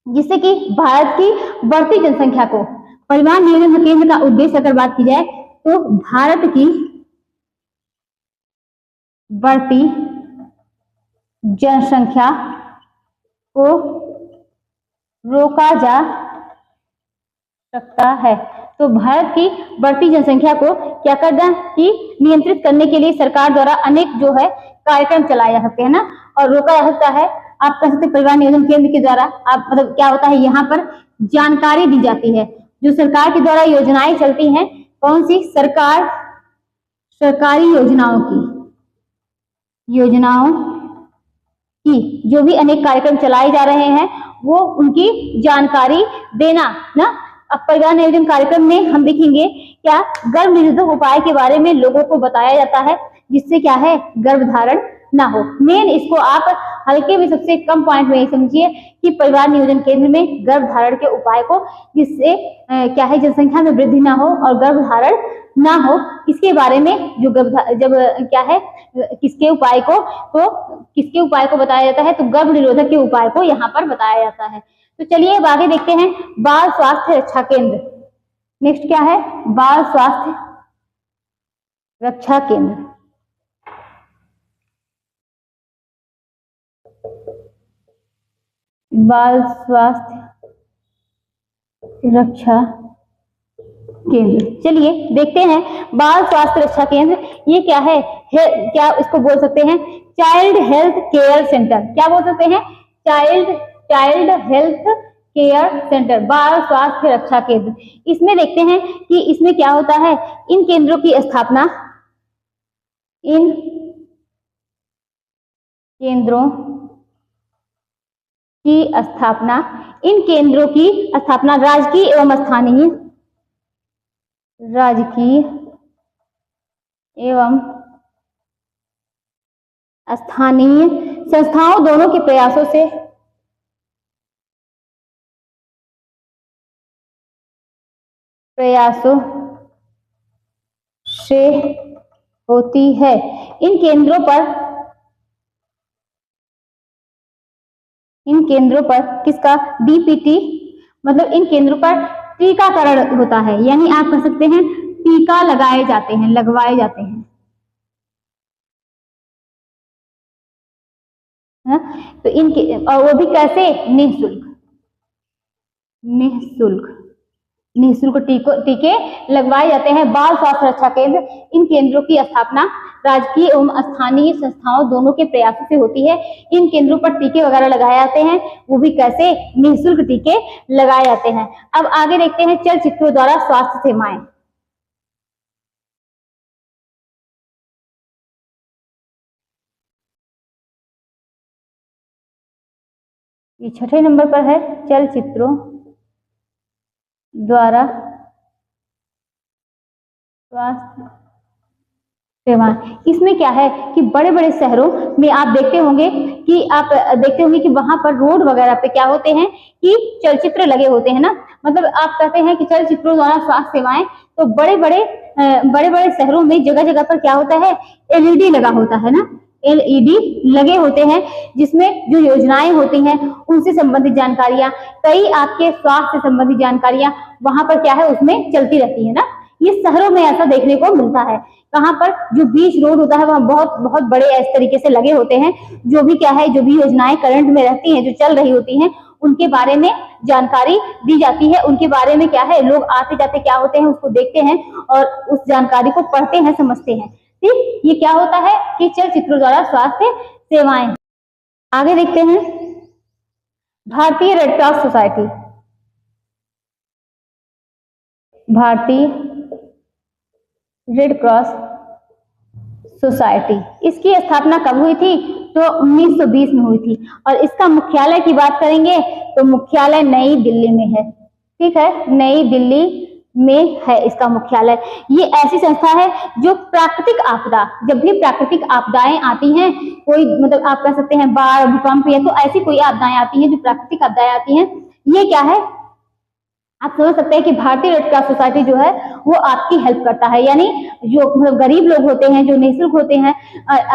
जिससे कि भारत की बढ़ती जनसंख्या को, परिवार नियोजन केंद्र का उद्देश्य अगर बात की जाए तो भारत की बढ़ती जनसंख्या को रोका जा सकता है। तो भारत की बढ़ती जनसंख्या को क्या करना कि नियंत्रित करने के लिए सरकार द्वारा अनेक जो है कार्यक्रम चलाए जा सकते हैं ना, और रोका जा सकता है। आप कह सकते परिवार नियोजन केंद्र के द्वारा आप मतलब क्या होता है, यहाँ पर जानकारी दी जाती है, जो सरकार के द्वारा योजनाएं चलती हैं, कौन सी सरकारी योजनाओं की जो भी अनेक कार्यक्रम चलाए जा रहे हैं वो उनकी जानकारी देना ना। अब परिवार नियोजन कार्यक्रम में हम देखेंगे क्या, गर्भ निरोधक उपाय के बारे में लोगों को बताया जाता है, जिससे क्या है गर्भधारण ना हो। मेन इसको आप हल्के में सबसे कम पॉइंट में समझिए कि परिवार नियोजन केंद्र में गर्भधारण के उपाय को, जिससे क्या है जनसंख्या में वृद्धि ना हो और गर्भधारण ना हो, इसके बारे में जो जब क्या है किसके उपाय को बताया जाता है, तो गर्भ निरोधक के उपाय को यहाँ पर बताया जाता है। तो चलिए अब आगे देखते हैं, बाल स्वास्थ्य रक्षा केंद्र। नेक्स्ट क्या है, बाल स्वास्थ्य रक्षा केंद्र। बाल स्वास्थ्य रक्षा केंद्र, चलिए देखते हैं बाल स्वास्थ्य रक्षा केंद्र ये क्या है, क्या इसको बोल सकते हैं चाइल्ड हेल्थ केयर सेंटर। क्या बोल सकते हैं, चाइल्ड हेल्थ केयर सेंटर, बाल स्वास्थ्य रक्षा केंद्र। इसमें देखते हैं कि इसमें क्या होता है, इन केंद्रों की स्थापना राजकीय एवं स्थानीय संस्थाओं दोनों के प्रयासों से होती है। इन केंद्रों पर किसका, डीपीटी, मतलब इन केंद्रों पर टीकाकरण होता है, यानी आप कह सकते हैं टीका लगवाए जाते हैं है? तो इनके, और वो भी कैसे, निःशुल्क टीके लगवाए जाते हैं। बाल स्वास्थ्य रक्षा केंद्र, इन केंद्रों की स्थापना राजकीय एवं स्थानीय संस्थाओं दोनों के प्रयासों से होती है। इन केंद्रों पर टीके वगैरह लगाए जाते हैं, वो भी कैसे, निःशुल्क टीके लगाए जाते हैं। अब आगे देखते हैं चलचित्रों द्वारा स्वास्थ्य सेवाएं। ये 6ठे नंबर पर है, चलचित्रों द्वारा स्वास्थ्य सेवाएं। इसमें क्या है कि बड़े बड़े शहरों में आप देखते होंगे कि वहां पर रोड वगैरह पे क्या होते हैं कि चलचित्र लगे होते हैं ना, मतलब आप कहते हैं कि चलचित्रों द्वारा स्वास्थ्य सेवाएं। तो बड़े बड़े शहरों में जगह जगह पर क्या होता है, एलईडी लगा होता है ना, एलईडी लगे होते हैं, जिसमें जो योजनाएं होती हैं उनसे संबंधित जानकारियां, कई आपके स्वास्थ्य से संबंधित जानकारियां वहां पर क्या है उसमें चलती रहती है ना। ये शहरों में ऐसा देखने को मिलता है। कहाँ पर, जो बीच रोड होता है वहाँ बहुत बड़े इस तरीके से लगे होते हैं, जो भी क्या है, जो भी योजनाएं करंट में रहती हैं, जो चल रही होती हैं, उनके बारे में जानकारी दी जाती है। उनके बारे में क्या है, लोग आते जाते क्या होते हैं उसको देखते हैं और उस जानकारी को पढ़ते हैं, समझते हैं। ठीक, ये क्या होता है कि चलचित्रों द्वारा स्वास्थ्य सेवाएं। आगे देखते हैं भारतीय रेड क्रॉस सोसाइटी। भारतीय रेड क्रॉस सोसाइटी, इसकी स्थापना कब हुई थी? तो 1920 में हुई थी। और इसका मुख्यालय की बात करेंगे तो मुख्यालय नई दिल्ली में है। ठीक है, नई दिल्ली में है इसका मुख्यालय। ये ऐसी संस्था है जो प्राकृतिक आपदा, जब भी प्राकृतिक आपदाएं आती हैं, कोई मतलब आप कह सकते हैं बाढ़, भूकंप, या तो ऐसी कोई आपदाएं आती हैं जो प्राकृतिक आपदाएं आती हैं, ये क्या है, आप समझ सकते हैं कि भारतीय रेड क्रॉस सोसाइटी जो है वो आपकी हेल्प करता है। यानी जो मतलब गरीब लोग होते हैं, जो निःशुल्क होते हैं,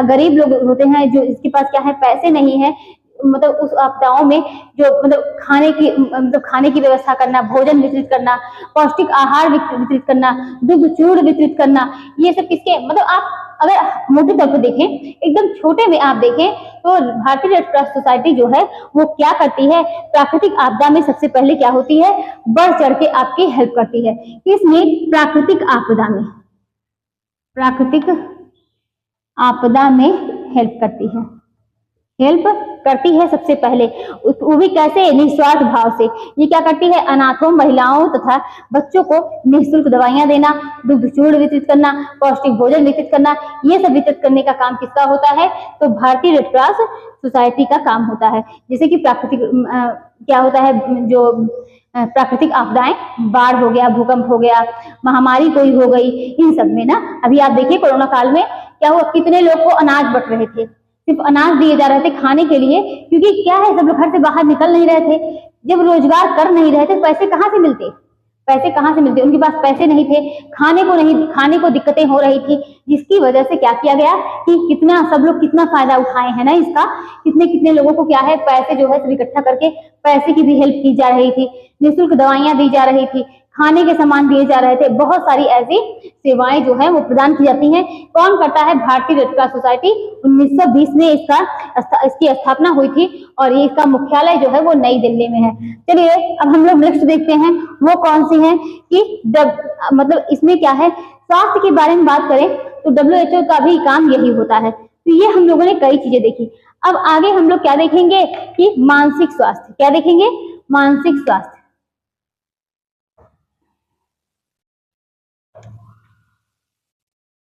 गरीब लोग होते हैं जो इसके पास क्या है, पैसे नहीं है, मतलब उस आपदाओं में जो मतलब खाने की व्यवस्था करना, भोजन वितरित करना, पौष्टिक आहार वितरित करना, दुग्ध चूर्ण वितरित करना, ये सब किसके मतलब आप अगर मोटे तौर पर देखें, एकदम छोटे में आप देखें तो भारतीय रेड क्रॉस सोसाइटी जो है वो क्या करती है, प्राकृतिक आपदा में सबसे पहले क्या होती है, बढ़ चढ़ के आपकी हेल्प करती है। किसमें? प्राकृतिक आपदा में हेल्प करती है सबसे पहले, वो भी कैसे? निस्वार्थ भाव से। ये क्या करती है? अनाथों, महिलाओं तथा बच्चों को निःशुल्क दवाइयां देना, दुग्ध चूर्ण वितरित करना, पौष्टिक भोजन वितरित करना, ये सब वितरित करने का काम किसका होता है? तो भारतीय रेड क्रॉस सोसाइटी का काम होता है। जैसे कि प्राकृतिक क्या होता है, जो प्राकृतिक आपदाएं, बाढ़ हो गया, भूकंप हो गया, महामारी कोई हो गई, इन सब में ना, अभी आप देखिए कोरोना काल में क्या हुआ, कितने लोग को अनाज बंट रहे थे, सिर्फ अनाज दिए जा रहे थे खाने के लिए, क्योंकि क्या है, सब लोग घर से बाहर निकल नहीं रहे थे, जब रोजगार कर नहीं रहे थे, पैसे कहाँ से मिलते? उनके पास पैसे नहीं थे, खाने को दिक्कतें हो रही थी, जिसकी वजह से क्या किया गया कि सब लोग कितना फायदा उठाए हैं ना इसका, कितने लोगों को क्या है, पैसे जो है सब इकट्ठा करके पैसे की भी हेल्प की जा रही थी, निःशुल्क दवाइयां दी जा रही थी, खाने के सामान दिए जा रहे थे, बहुत सारी ऐसी सेवाएं जो है वो प्रदान की जाती हैं। कौन करता है? भारतीय रेड क्रॉस सोसाइटी। 1920 में इसकी स्थापना हुई थी और ये इसका मुख्यालय जो है वो नई दिल्ली में है। चलिए अब हम लोग नेक्स्ट देखते हैं वो कौन सी है कि मतलब इसमें क्या है, स्वास्थ्य के बारे में बात करें तो WHO का भी काम यही होता है। तो ये हम लोगों ने कई चीजें देखी। अब आगे हम लोग क्या देखेंगे कि मानसिक स्वास्थ्य। क्या देखेंगे? मानसिक स्वास्थ्य,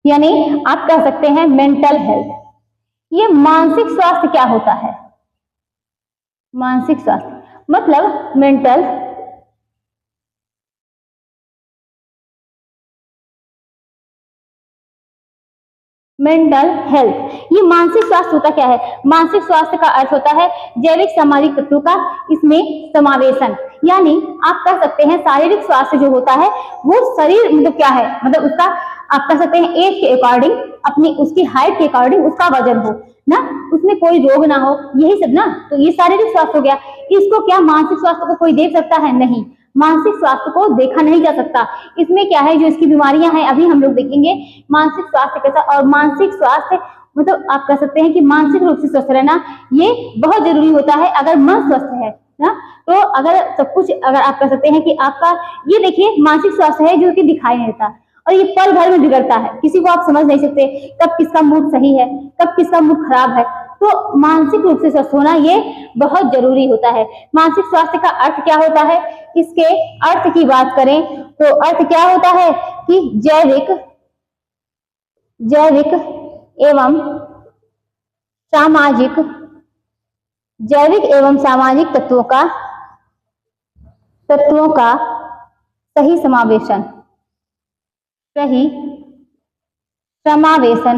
यानी आप कह सकते हैं मेंटल हेल्थ। ये मानसिक स्वास्थ्य क्या होता है? मानसिक स्वास्थ्य मतलब मेंटल हेल्थ। ये मानसिक स्वास्थ्य होता क्या है? मानसिक स्वास्थ्य का अर्थ होता है जैविक सामाजिक तत्वों का इसमें समावेशन। यानी आप कह सकते हैं शारीरिक स्वास्थ्य जो होता है वो शरीर मतलब क्या है, मतलब उसका आप कह सकते हैं एज के अकॉर्डिंग, अपनी उसकी हाइट के अकॉर्डिंग उसका वजन हो ना, उसमें कोई रोग ना हो, यही सब ना, तो ये शारीरिक स्वास्थ्य हो गया। इसको क्या मानसिक स्वास्थ्य को कोई देख सकता है? नहीं, मानसिक स्वास्थ्य को देखा नहीं जा सकता। इसमें क्या है, जो इसकी बीमारियां हैं अभी हम लोग देखेंगे मानसिक स्वास्थ्य कैसा। और मानसिक स्वास्थ्य मतलब आप कह सकते हैं कि मानसिक रूप से स्वस्थ रहना ये बहुत जरूरी होता है। अगर मन स्वस्थ है ना, तो अगर सब कुछ, अगर आप कह सकते हैं कि आपका ये देखिए मानसिक स्वास्थ्य है जो कि दिखाई नहीं देता और ये पल भर में बिगड़ता है, किसी को आप समझ नहीं सकते कब किसका मूड सही है, कब किसका मूड खराब है। तो मानसिक रूप से स्वस्थ होना ये बहुत जरूरी होता है। मानसिक स्वास्थ्य का अर्थ क्या होता है? इसके अर्थ की बात करें तो अर्थ क्या होता है कि जैविक एवं सामाजिक तत्वों का सही समावेशन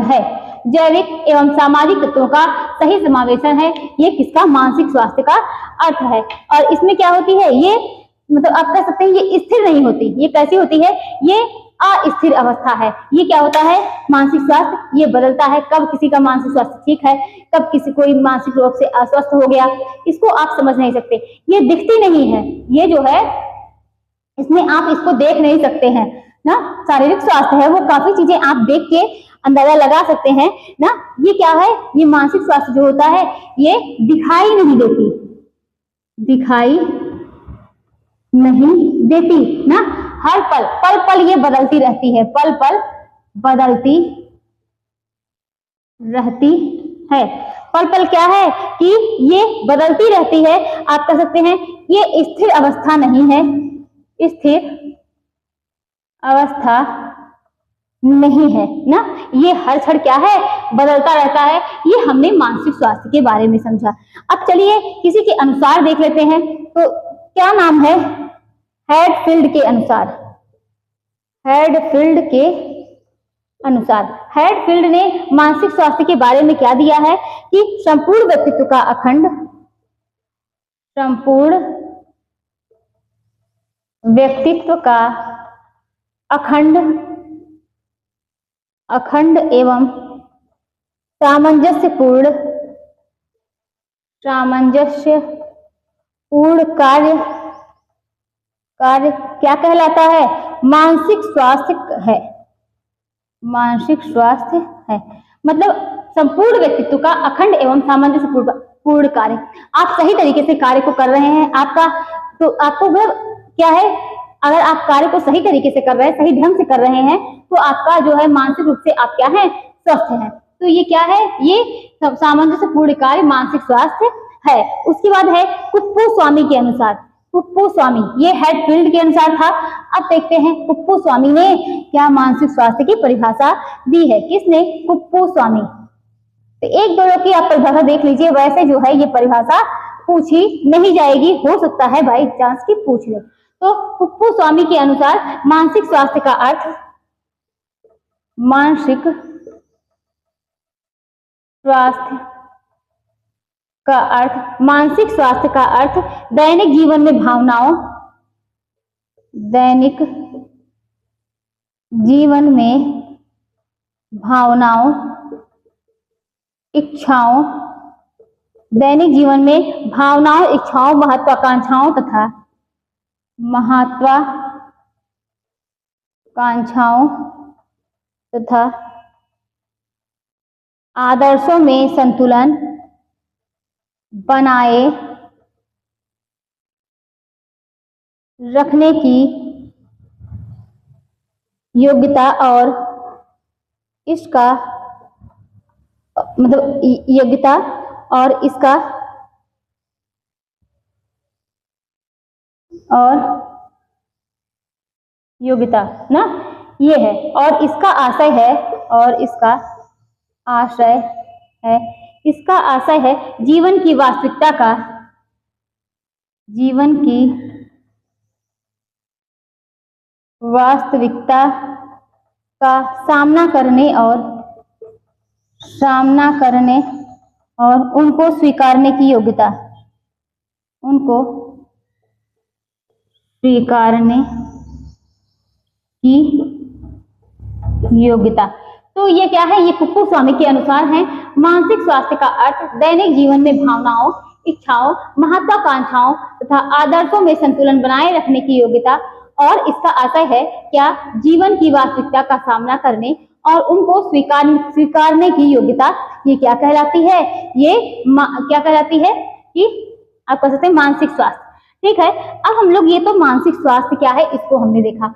है। जैविक एवं सामाजिक तत्वों का सही समावेशन है, ये किसका? मानसिक स्वास्थ्य का अर्थ है। और इसमें क्या होती है, ये मतलब आप कह सकते हैं ये स्थिर नहीं होती। ये कैसी होती है? ये अस्थिर अवस्था है। ये क्या होता है? मानसिक स्वास्थ्य ये बदलता है, कब किसी का मानसिक स्वास्थ्य ठीक है, कब किसी कोई मानसिक रूप से अस्वस्थ हो गया, इसको आप समझ नहीं सकते। ये दिखती नहीं है, ये जो है इसमें आप इसको देख नहीं सकते हैं ना। शारीरिक स्वास्थ्य है वो काफी चीजें आप देख के अंदाजा लगा सकते हैं ना। ये क्या है? ये मानसिक स्वास्थ्य जो होता है ये दिखाई नहीं देती ना। हर पल ये बदलती रहती है, पल बदलती रहती है। पल क्या है कि ये बदलती रहती है। आप कह सकते हैं ये स्थिर अवस्था नहीं है, स्थिर अवस्था नहीं है ना, ये हर क्षण क्या है, बदलता रहता है। ये हमने मानसिक स्वास्थ्य के बारे में समझा। अब चलिए किसी के अनुसार देख लेते हैं। तो क्या नाम है, हैडफील्ड के अनुसार, हैडफील्ड के अनुसार, हैडफील्ड ने मानसिक स्वास्थ्य के बारे में क्या दिया है कि संपूर्ण व्यक्तित्व का अखंड, संपूर्ण व्यक्तित्व का अखंड अखंड एवं सामंजस्यपूर्ण कार्य क्या कहलाता है, मानसिक स्वास्थ्य है। मानसिक स्वास्थ्य है मतलब संपूर्ण व्यक्तित्व का अखंड एवं सामंजस्यपूर्ण कार्य। आप सही तरीके से कार्य को कर रहे हैं, आपका तो आपको क्या है, अगर आप कार्य को सही तरीके से कर रहे हैं, सही ढंग से कर रहे हैं, तो आपका जो है मानसिक रूप से आप क्या है, स्वस्थ हैं। तो ये क्या है, ये सामंजस्यपूर्ण कार्य मानसिक स्वास्थ्य है। उसके बाद है कुप्पू स्वामी के अनुसार, कुप्पू स्वामी, ये हैडफील्ड के अनुसार था। अब देखते हैं कुप्पू स्वामी ने क्या मानसिक स्वास्थ्य की परिभाषा दी है। किसने, कुप्पू स्वामी। तो एक दो की आप परिभाषा देख लीजिए, वैसे जो है ये परिभाषा पूछी नहीं जाएगी, हो सकता है बाई चांस की पूछ ले। तो कुप्पू स्वामी के अनुसार मानसिक स्वास्थ्य का अर्थ, मानसिक स्वास्थ्य का अर्थ, मानसिक स्वास्थ्य का अर्थ दैनिक जीवन में भावनाओं, दैनिक जीवन में भावनाओं, इच्छाओं, दैनिक जीवन में भावनाओं, इच्छाओं, महत्वाकांक्षाओं तथा आदर्शों में संतुलन बनाए रखने की योग्यता और इसका मतलब योग्यता और इसका और योग्यता ना, ये है। और इसका आशय है, और इसका आशय है, इसका आशय है जीवन की वास्तविकता का, जीवन की वास्तविकता का सामना करने और उनको स्वीकारने की योग्यता, उनको स्वीकारने की योग्यता। तो ये क्या है, ये कुप्पू स्वामी के अनुसार है। मानसिक स्वास्थ्य का अर्थ दैनिक जीवन में भावनाओं, इच्छाओं, महत्वाकांक्षाओं तथा आदर्शों में संतुलन बनाए रखने की योग्यता, और इसका आशय है क्या, जीवन की वास्तविकता का सामना करने और उनको स्वीकारने की योग्यता। ये क्या कहलाती है, ये क्या कहलाती है कि आप कह सकते हैं मानसिक स्वास्थ्य। ठीक है, अब हम लोग ये तो मानसिक स्वास्थ्य क्या है इसको हमने देखा।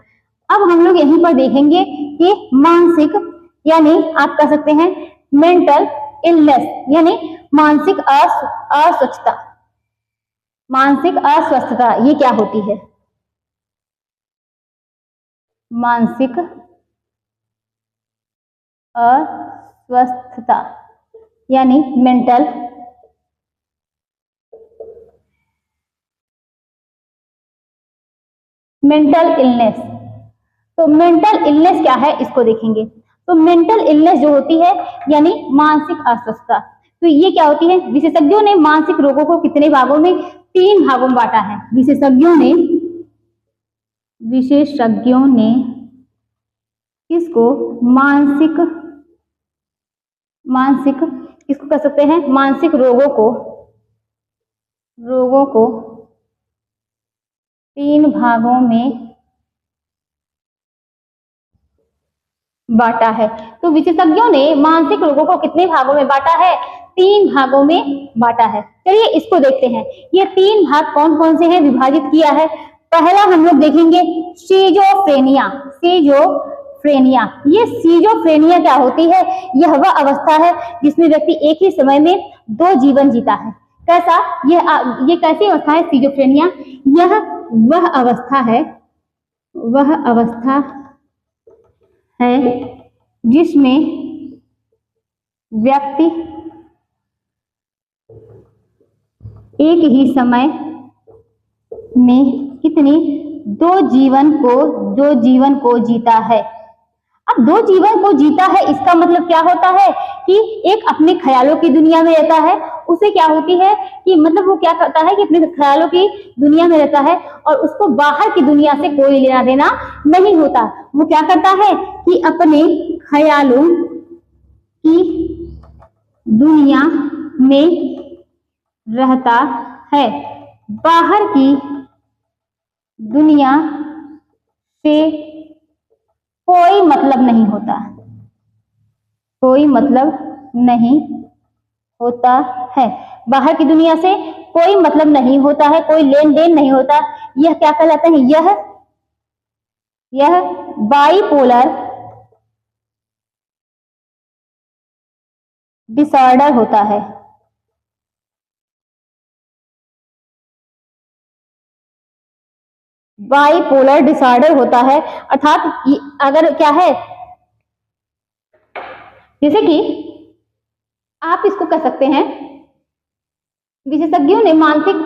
अब हम लोग यहीं पर देखेंगे कि मानसिक यानी आप कह सकते हैं मेंटल इलनेस, यानी मानसिक अस्वस्थता। मानसिक अस्वस्थता ये क्या होती है, मानसिक अस्वस्थता यानी मेंटल इलनेस। तो मेंटल इलनेस क्या है इसको देखेंगे। तो मेंटल इलनेस जो होती है यानी मानसिक अस्वस्थता, तो ये क्या होती है, विशेषज्ञों ने मानसिक रोगों को कितने भागों में, 3 भागों में बांटा है। विशेषज्ञों ने इसको मानसिक इसको कह सकते हैं मानसिक रोगों को 3 भागों में बांटा है। तो विशेषज्ञों ने मानसिक रोगों को कितने भागों में बांटा है, 3 भागों में बांटा है। चलिए इसको देखते हैं, ये 3 भाग कौन कौन से हैं, विभाजित किया है। पहला हम लोग देखेंगे सीजोफ्रेनिया। ये सीजोफ्रेनिया क्या होती है, यह वह अवस्था है जिसमें व्यक्ति एक ही समय में 2 जीवन जीता है। कैसा, ये कैसी अवस्था है सीजोफ्रेनिया, यह वह अवस्था है जिसमें व्यक्ति एक ही समय में कितनी दो जीवन को जीता है। अब दो जीवन को जीता है इसका मतलब क्या होता है कि एक अपने ख्यालों की दुनिया में रहता है, उसे क्या होती है कि मतलब वो क्या करता है कि अपने ख्यालों की दुनिया में रहता है और उसको बाहर की दुनिया से कोई लेना देना नहीं होता। वो क्या करता है कि अपने ख्यालों की दुनिया में रहता है, बाहर की दुनिया से कोई मतलब नहीं होता, कोई मतलब नहीं होता है, बाहर की दुनिया से कोई मतलब नहीं होता है, कोई लेन देन नहीं होता। यह क्या कहलाता है, यह बाइपोलर डिसऑर्डर होता है। बाइपोलर डिसऑर्डर होता है, अर्थात अगर क्या है, जैसे कि आप इसको कह सकते हैं, विशेषज्ञों ने मानसिक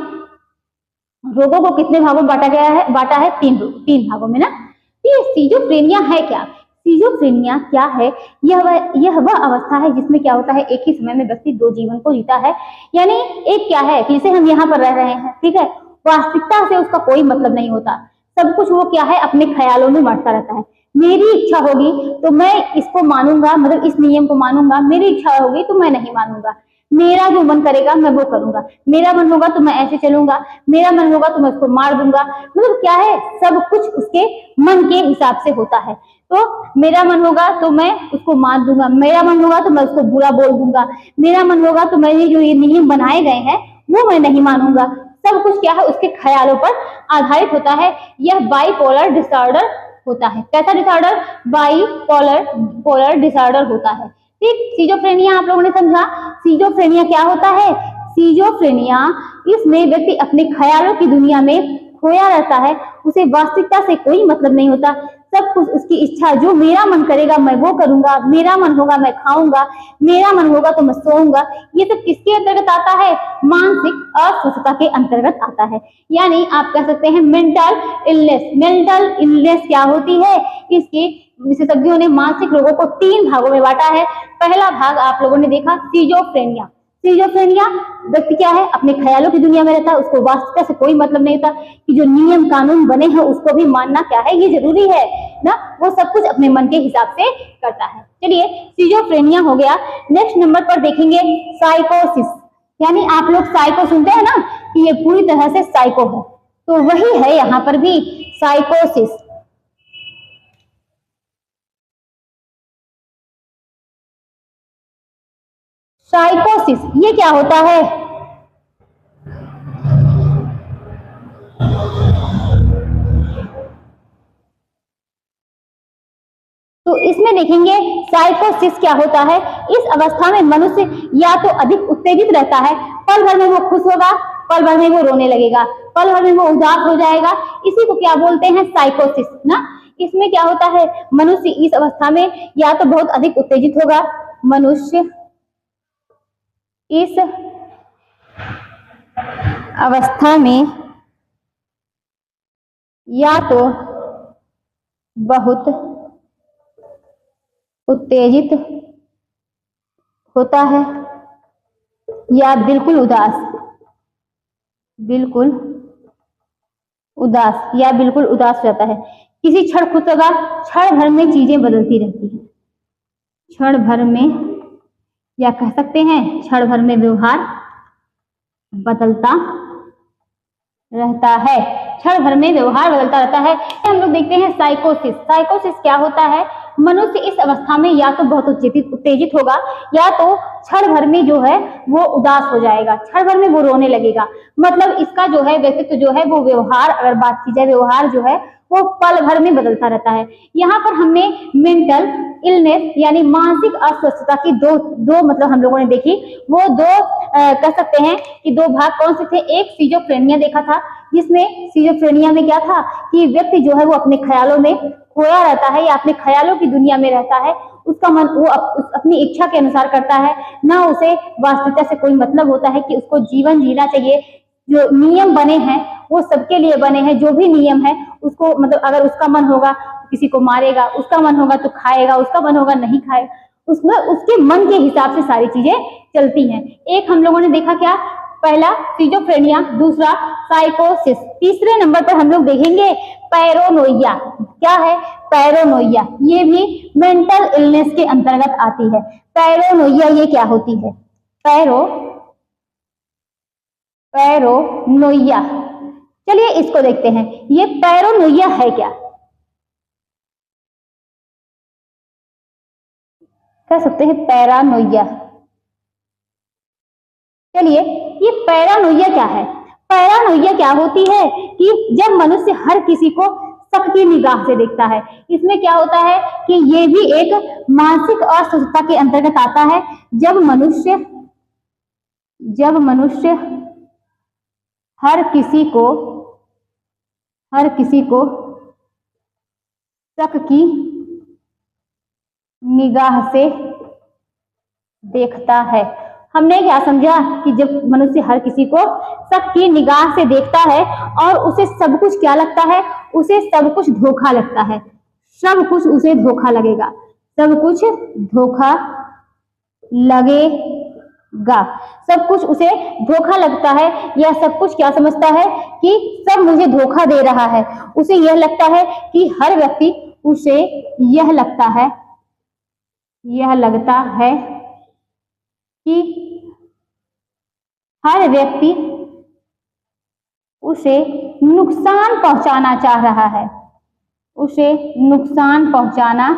रोगों को कितने भागों में बांटा है तीन भागों में ना। ये सिजोफ्रेनिया है क्या? सिजोफ्रेनिया क्या है? यह वह अवस्था है जिसमें क्या होता है, एक ही समय में व्यक्ति दो जीवन को जीता है। यानी एक क्या है कि जैसे हम यहाँ पर रह रहे हैं, ठीक है, वास्तविकता से उसका कोई मतलब नहीं होता, सब कुछ वो क्या है अपने ख्यालों में मरता रहता है। मेरी इच्छा होगी तो मैं इसको मानूंगा, मतलब इस नियम को मानूंगा, मेरी इच्छा होगी तो मैं नहीं मानूंगा, मेरा जो मन करेगा मैं वो करूंगा, मेरा मन होगा तो मैं ऐसे चलूंगा, मेरा मन होगा तो मैं उसको मार दूंगा। मतलब क्या है, सब कुछ उसके मन के हिसाब से होता है। तो मेरा मन होगा तो मैं उसको मार दूंगा, मेरा मन होगा तो मैं उसको बुरा बोल दूंगा, मेरा मन होगा तो मैंने जो ये नियम बनाए गए हैं वो मैं नहीं मानूंगा। सब कुछ क्या है उसके ख्यालों पर आधारित होता है। यह बाइपोलर डिसऑर्डर होता है। कैसा डिसऑर्डर? बाइपोलर डिसऑर्डर होता है। ठीक, सिजोफ्रेनिया आप लोगों ने समझा। सिजोफ्रेनिया क्या होता है? सिजोफ्रेनिया, इसमें व्यक्ति अपने ख्यालों की दुनिया में खोया रहता है, उसे वास्तविकता से कोई मतलब नहीं होता, सब कुछ उसकी इच्छा, जो मेरा मन करेगा मैं वो करूंगा, मेरा मन होगा मैं खाऊंगा, मेरा मन होगा तो मैं सोऊंगा। ये सब किसके अंतर्गत आता है? मानसिक अस्वस्थता के अंतर्गत आता है। यानी आप कह सकते हैं मेंटल इलनेस। मेंटल इलनेस क्या होती है? इसके विशेषज्ञों ने मानसिक रोगों को तीन भागों में बांटा है। पहला भाग आप लोगों ने देखा सिजोफ्रेनिया। सिजोफ्रेनिया व्यक्ति क्या है अपने ख्यालों की दुनिया में रहता है, उसको वास्तविकता से कोई मतलब नहीं होता कि जो नियम कानून बने हैं उसको भी मानना क्या है, ये जरूरी है ना, वो सब कुछ अपने मन के हिसाब से करता है। चलिए, सिजोफ्रेनिया हो गया। नेक्स्ट नंबर पर देखेंगे साइकोसिस। यानी आप लोग साइको सुनते हैं ना कि ये पूरी तरह से साइको है, तो वही है यहाँ पर भी साइकोसिस। साइकोसिस ये क्या होता है? तो इसमें देखेंगे साइकोसिस क्या होता है। इस अवस्था में मनुष्य या तो अधिक उत्तेजित रहता है, पल भर में वो खुश होगा, पल भर में वो रोने लगेगा, पल भर में वो उदास हो जाएगा। इसी को क्या बोलते हैं? साइकोसिस ना। इसमें क्या होता है, मनुष्य इस अवस्था में या तो बहुत अधिक उत्तेजित होगा, मनुष्य इस अवस्था में या तो बहुत उत्तेजित होता है या बिल्कुल उदास रहता है। किसी क्षण खुश होगा, क्षण भर में चीजें बदलती रहती हैं, क्षण भर में, या कह सकते हैं क्षण भर में व्यवहार बदलता रहता है, क्षण भर में व्यवहार बदलता रहता है। हम लोग देखते हैं साइकोसिस। साइकोसिस क्या होता है? मनुष्य इस अवस्था में या तो बहुत उत्तेजित होगा या तो क्षण भर में जो है वो उदास हो जाएगा, क्षण भर में वो रोने लगेगा। मतलब इसका जो है व्यक्तित्व जो है वो व्यवहार, अगर बात की जाए व्यवहार जो है वो पल भर में बदलता रहता है। यहाँ पर हमने मेंटल इलनेस यानी मानसिक अस्वस्थता की दो मतलब हम लोगों ने देखी। वो दो कह सकते हैं कि दो भाग कौन से थे। एक सिजोफ्रेनिया देखा था, जिसमें सिजोफ्रेनिया में क्या था कि व्यक्ति जो है वो अपने ख्यालों में खोया रहता है या अपने ख्यालों की दुनिया में रहता है। उसका मन वो अपनी इच्छा के अनुसार करता है, ना उसे वास्तविकता से कोई मतलब होता है कि उसको जीवन जीना चाहिए। जो नियम बने हैं वो सबके लिए बने हैं, जो भी नियम है उसको मतलब अगर उसका मन होगा किसी को मारेगा, उसका मन होगा तो खाएगा, उसका मन होगा नहीं खाएगा, उसमें उसके मन के हिसाब से सारी चीजें चलती हैं। एक हम लोगों ने देखा क्या, पहला सिजोफ्रेनिया, दूसरा साइकोसिस। तीसरे नंबर पर हम लोग देखेंगे पैरानोइया। क्या है पैरानोइया? ये भी मेंटल इलनेस के अंतर्गत आती है। पैरानोइया ये क्या होती है? पैरानोइया, चलिए इसको देखते हैं। ये पैरानोइया है क्या? कह सकते हैं पैरानोइया। चलिए ये पैरानोइया क्या है? पैरानोइया क्या होती है कि जब मनुष्य हर किसी को शक की निगाह से देखता है। इसमें क्या होता है कि ये भी एक मानसिक अस्वस्थता के अंतर्गत आता है। जब मनुष्य हर किसी को शक की निगाह से देखता है। हमने क्या समझा कि जब मनुष्य हर किसी को शक की निगाह से देखता है और उसे सब कुछ क्या लगता है? उसे सब कुछ धोखा लगता है। सब कुछ उसे धोखा लगेगा, सब कुछ धोखा लगेगा, सब कुछ उसे धोखा लगता है। या सब कुछ क्या समझता है कि सब मुझे धोखा दे रहा है। उसे यह लगता है कि हर व्यक्ति उसे यह लगता है कि हर व्यक्ति उसे नुकसान पहुंचाना चाह रहा है, उसे नुकसान पहुंचाना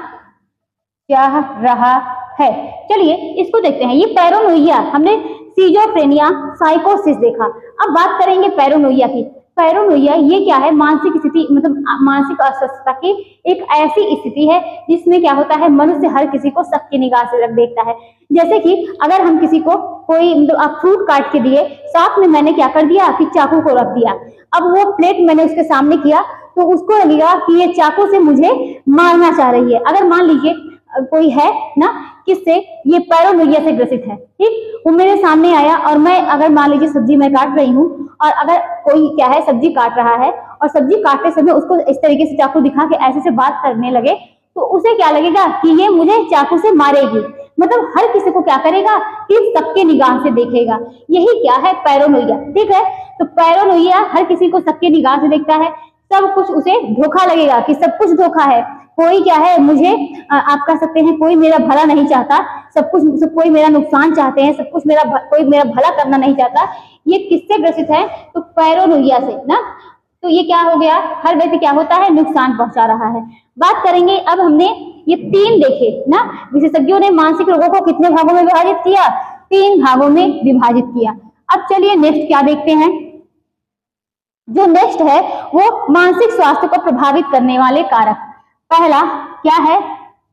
चाह रहा है। चलिए इसको देखते हैं। ये पैरानोइया, हमने सिजोफ्रेनिया, साइकोसिस देखा। अब बात करेंगे पैरानोइया की। पैरानोइया ये क्या है? मानसिक स्थिति मतलब मानसिक अस्वस्थता की एक ऐसी स्थिति है जिसमें क्या होता है, मनुष्य हर किसी को शक की निगाह से देखता है। जैसे कि अगर हम किसी को कोई मतलब आप फ्रूट काट के दिए, साथ में मैंने क्या कर दिया कि चाकू को रख दिया। अब वो प्लेट मैंने उसके सामने किया तो उसको लगेगा कि ये चाकू से मुझे मारना चाह रही है। अगर मान लीजिए कोई है ना, किससे? ये पैरानोइया से ग्रसित है, ठीक। वो मेरे सामने आया और मैं अगर मान लीजिए सब्जी मैं काट रही हूँ और अगर कोई क्या है सब्जी काट रहा है और सब्जी काटते समय उसको इस तरीके से चाकू दिखा के ऐसे से बात करने लगे, तो उसे क्या लगेगा कि ये मुझे चाकू से मारेगी। मतलब हर किसी को क्या करेगा कि सबके निगाह से देखेगा। यही क्या है? पैरानोइया, ठीक है। तो पैरानोइया हर किसी को सबके निगाह से देखता है, सब कुछ उसे धोखा लगेगा कि सब कुछ धोखा है। कोई क्या है मुझे आप कह सकते हैं कोई मेरा भला नहीं चाहता, कोई मेरा नुकसान चाहते हैं, कोई मेरा भला करना नहीं चाहता। ये किससे ग्रसित है? तो पैरानोइया से ना। तो ये क्या हो गया? हर व्यक्ति क्या होता है? नुकसान पहुंचा रहा है। बात करेंगे अब हमने ये तीन देखे ना। विशेषज्ञों ने मानसिक रोगों को कितने भागों में विभाजित किया? 3 भागों में विभाजित किया। अब चलिए नेक्स्ट क्या देखते हैं। जो नेक्स्ट है वो मानसिक स्वास्थ्य को प्रभावित करने वाले कारक। पहला क्या है?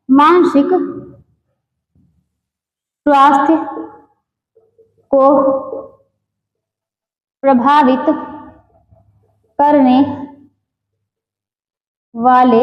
मानसिक स्वास्थ्य को प्रभावित करने वाले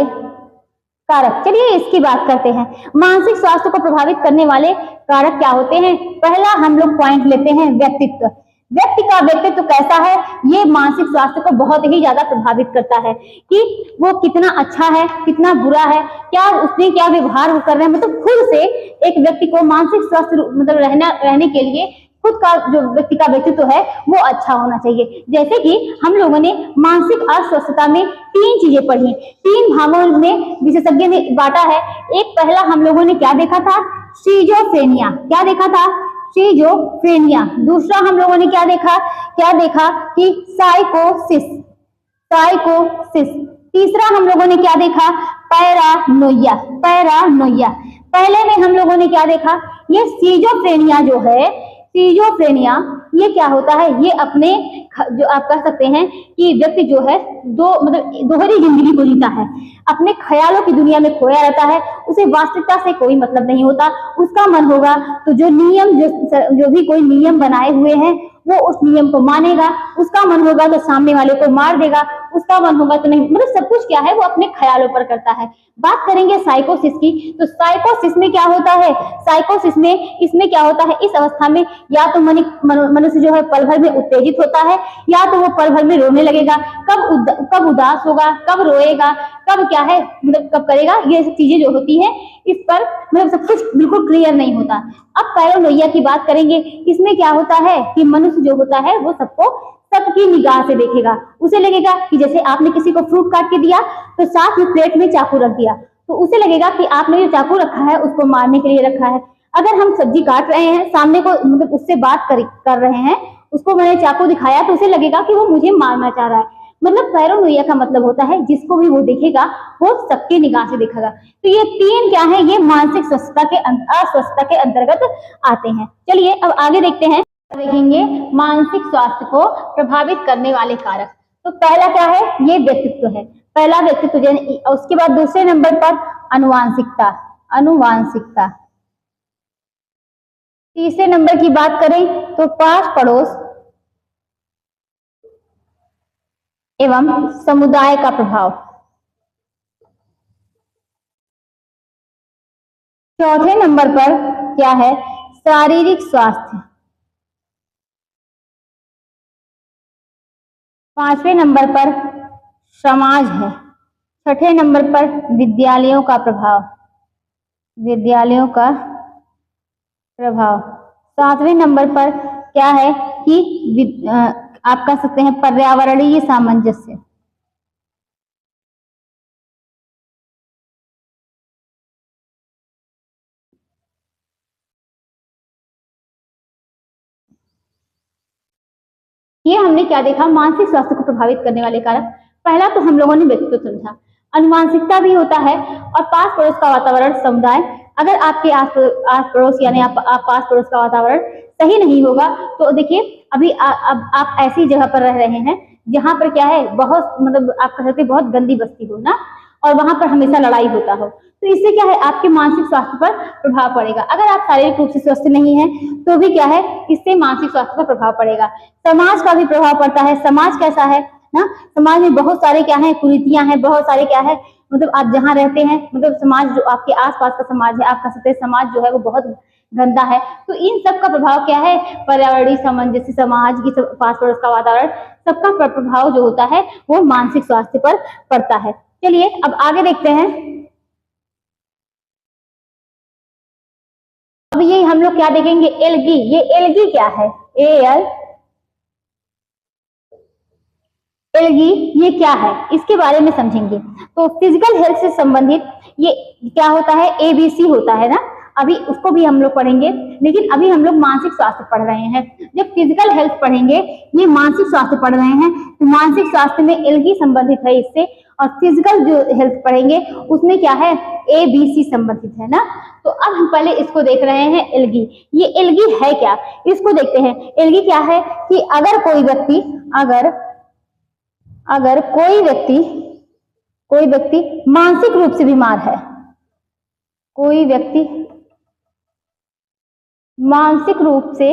कारक। चलिए इसकी बात करते हैं। मानसिक स्वास्थ्य को प्रभावित करने वाले कारक क्या होते हैं? पहला हम लोग पॉइंट लेते हैं व्यक्तित्व। व्यक्ति का व्यक्तित्व कैसा है? ये मानसिक स्वास्थ्य को बहुत ही ज्यादा प्रभावित करता है कि वो कितना अच्छा है, कितना बुरा है, क्या उसने क्या व्यवहार वो कर रहे हैं। मतलब खुद से एक व्यक्ति को मानसिक स्वास्थ्य मतलब रहने के लिए खुद का जो व्यक्ति का व्यक्तित्व है वो अच्छा होना चाहिए। जैसे कि हम लोगों ने मानसिक अस्वस्थता में 3 चीजें पढ़ी, 3 भागों में विशेषज्ञ ने बांटा है। एक पहला हम लोगों ने क्या देखा था? सिजोफ्रेनिया। क्या देखा था? सिजोफ्रेनिया। दूसरा हम लोगों ने क्या देखा कि साइकोसिस। तीसरा हम लोगों ने क्या देखा? पैरानोइया। पहले में हम लोगों ने क्या देखा? ये सिजोफ्रेनिया जो है, सिजोफ्रेनिया ये क्या होता है? ये अपने जो आप कह सकते हैं कि व्यक्ति जो है दोहरी जिंदगी को जीता है, अपने ख्यालों की दुनिया में खोया रहता है। उसे वास्तविकता से कोई मतलब नहीं होता। उसका मन होगा तो जो नियम जो भी कोई नियम बनाए हुए हैं वो उस नियम को मानेगा, उसका मन होगा तो सामने वाले को मार देगा, उसका मन होगा तो नहीं, मतलब सब कुछ क्या है वो अपने ख्यालों पर करता है। बात करेंगे साइकोसिस की, तो साइकोसिस में क्या होता है, साइकोसिस में इसमें क्या होता है, इस अवस्था में या तो मनुष्य जो है पल भर में उत्तेजित होता है या तो वो पल भर में रोने लगेगा, कब उदास होगा, कब रोएगा, कब क्या है मतलब कब करेगा, ये सब चीजें जो होती है इस पर मतलब सब कुछ बिल्कुल क्लियर नहीं होता। अब पैरानोइया की बात करेंगे, इसमें क्या होता है कि मनुष्य जो होता है वो सबकी निगाह से देखेगा, उसे लगेगा कि जैसे आपने किसी को फ्रूट काट के दिया तो साथ में प्लेट में चाकू रख दिया, तो उसे लगेगा कि आपने जो चाकू रखा है उसको मारने के लिए रखा है। अगर हम सब्जी काट रहे हैं, सामने को मतलब उससे बात कर रहे हैं, उसको मैंने चाकू दिखाया तो उसे लगेगा कि वो मुझे मारना चाह रहा है। मतलब पैरानोइया का मतलब होता है जिसको भी वो देखेगा वो सबकी निगाह से देखेगा। तो ये तीन क्या है, ये मानसिक अस्वस्थता के अंतर्गत आते हैं। चलिए अब आगे देखते हैं, देखेंगे मानसिक स्वास्थ्य को प्रभावित करने वाले कारक। तो पहला क्या है, ये व्यक्तित्व है, पहला व्यक्तित्व। उसके बाद दूसरे नंबर पर अनुवांशिकता। तीसरे नंबर की बात करें तो पास पड़ोस एवं समुदाय का प्रभाव। चौथे नंबर पर क्या है, शारीरिक स्वास्थ्य। पांचवें नंबर पर समाज है। छठे नंबर पर विद्यालयों का प्रभाव। सातवें नंबर पर क्या है कि आप कह सकते हैं पर्यावरणीय सामंजस्य। ये हमने क्या देखा, मानसिक स्वास्थ्य को प्रभावित करने वाले कारक। पहला तो हम लोगों ने व्यक्तित्व समझा, अनुवांशिकता भी होता है, और पास पड़ोस का वातावरण, समुदाय। अगर आपके आस पड़ोस यानी आप पास पड़ोस का वातावरण सही नहीं होगा तो देखिए अभी अब आप ऐसी जगह पर रह रहे हैं जहां पर क्या है बहुत मतलब आप कह सकते बहुत गंदी बस्ती हो ना, और वहां पर हमेशा लड़ाई होता हो, तो इससे क्या है आपके मानसिक स्वास्थ्य पर प्रभाव पड़ेगा। अगर आप शारीरिक रूप से स्वस्थ नहीं है तो भी क्या है इससे मानसिक स्वास्थ्य पर प्रभाव पड़ेगा। समाज का भी प्रभाव पड़ता है। समाज कैसा है ना, समाज में बहुत सारे क्या है कुरीतियां हैं, बहुत सारे क्या है मतलब आप जहाँ रहते हैं मतलब समाज जो आपके आसपास का समाज है, आप कह सकते हैं समाज जो है वो बहुत गंदा है। तो इन सब का प्रभाव क्या है, पर्यावरणीय सामंजस्य, समाज की पास पड़ोस का वातावरण, सबका प्रभाव जो होता है वो मानसिक स्वास्थ्य पर पड़ता है। चलिए अब आगे देखते हैं। अब ये हम लोग क्या देखेंगे, एलगी। ये एलगी क्या है, एलगी ये क्या है इसके बारे में समझेंगे। तो फिजिकल हेल्थ से संबंधित ये क्या होता है, एबीसी होता है ना, अभी उसको भी हम लोग पढ़ेंगे, लेकिन अभी हम लोग मानसिक स्वास्थ्य पढ़ रहे हैं। जब फिजिकल हेल्थ पढ़ेंगे, ये मानसिक स्वास्थ्य पढ़ रहे हैं, तो मानसिक स्वास्थ्य में एलगी संबंधित है इससे, और फिजिकल जो हेल्थ पढ़ेंगे उसमें क्या है, एबीसी संबंधित है ना। तो अब हम पहले इसको देख रहे हैं एलगी। ये एलगी है क्या, इसको देखते हैं। एलगी क्या है कि अगर कोई व्यक्ति मानसिक रूप से बीमार है, कोई व्यक्ति मानसिक रूप से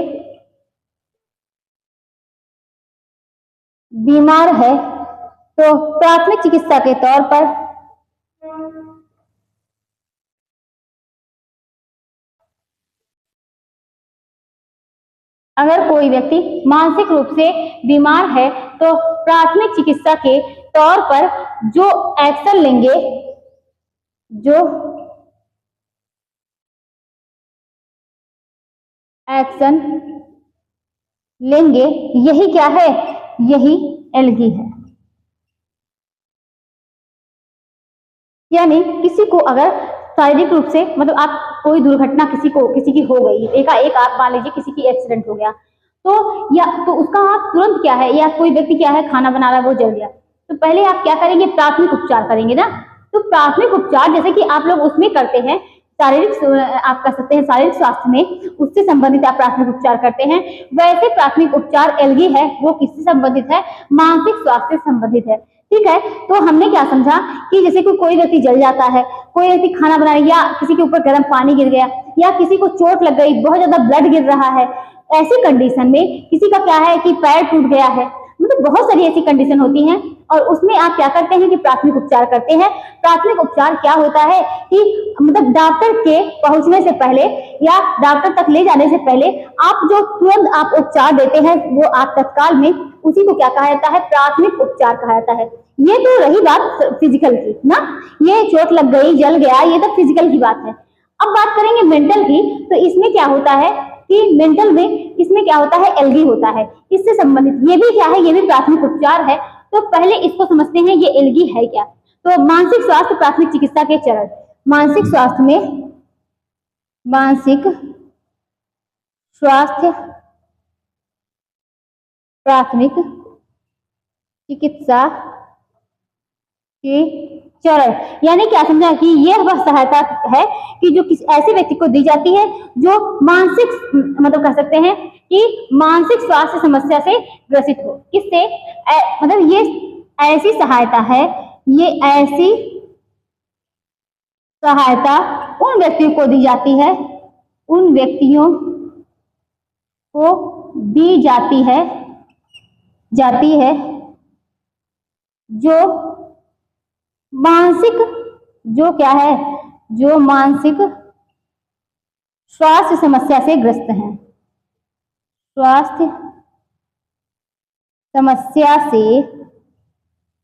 बीमार है तो प्राथमिक चिकित्सा के तौर पर अगर कोई व्यक्ति मानसिक रूप से बीमार है तो प्राथमिक चिकित्सा के तौर पर जो एक्शन लेंगे यही क्या है, यही एलगी है। यानी किसी को अगर शारीरिक रूप से मतलब आप कोई दुर्घटना किसी की हो गई, एकाएक आप मान लीजिए किसी की एक्सीडेंट हो गया, तो उसका आप तुरंत क्या है, या कोई व्यक्ति क्या है खाना बना रहा है वो जल गया, तो पहले आप क्या करेंगे, प्राथमिक उपचार करेंगे ना। तो प्राथमिक उपचार जैसे कि आप लोग उसमें करते हैं शारीरिक आप कह सकते हैं शारीरिक स्वास्थ्य में उससे संबंधित आप प्राथमिक उपचार करते हैं। वैसे प्राथमिक उपचार एलगी है वो किससे संबंधित है, मानसिक स्वास्थ्य से संबंधित है। ठीक है, तो हमने क्या समझा कि जैसे कोई व्यक्ति जल जाता है, कोई व्यक्ति खाना बना रहा है, या किसी के ऊपर गर्म पानी गिर गया, या किसी को चोट लग गई, बहुत ज्यादा ब्लड गिर रहा है, ऐसी कंडीशन में किसी का क्या है कि पैर टूट गया है, मतलब बहुत सारी ऐसी कंडीशन होती हैं, और उसमें आप क्या करते हैं कि प्राथमिक उपचार करते हैं। प्राथमिक उपचार क्या होता है कि मतलब डॉक्टर के पहुंचने से पहले या डॉक्टर तक ले जाने से पहले आप जो तुरंत आप उपचार देते हैं वो आप तत्काल में, उसी को क्या कहा जाता है, प्राथमिक उपचार कहा जाता है। ये तो रही बात फिजिकल की ना, ये चोट लग गई, जल गया, ये तो फिजिकल की बात है। अब बात करेंगे मेंटल की, तो इसमें क्या होता है कि मेंटल में इसमें क्या होता है, एलगी होता है, इससे संबंधित ये भी क्या है, ये भी प्राथमिक उपचार है। तो पहले इसको समझते हैं ये एलगी है क्या। तो मानसिक स्वास्थ्य प्राथमिक चिकित्सा के चरण, मानसिक स्वास्थ्य में मानसिक स्वास्थ्य प्राथमिक चिकित्सा के चरण, यानी क्या समझा कि यह वह सहायता है कि जो किसी ऐसे व्यक्ति को दी जाती है जो मानसिक मतलब कह सकते हैं कि मानसिक स्वास्थ्य समस्या से ग्रसित हो। किससे मतलब ये ऐसी सहायता है, ये ऐसी सहायता उन व्यक्तियों को दी जाती है, उन व्यक्तियों को दी जाती है जो मानसिक जो क्या है, जो मानसिक स्वास्थ्य समस्या से ग्रस्त हैं, स्वास्थ्य समस्या से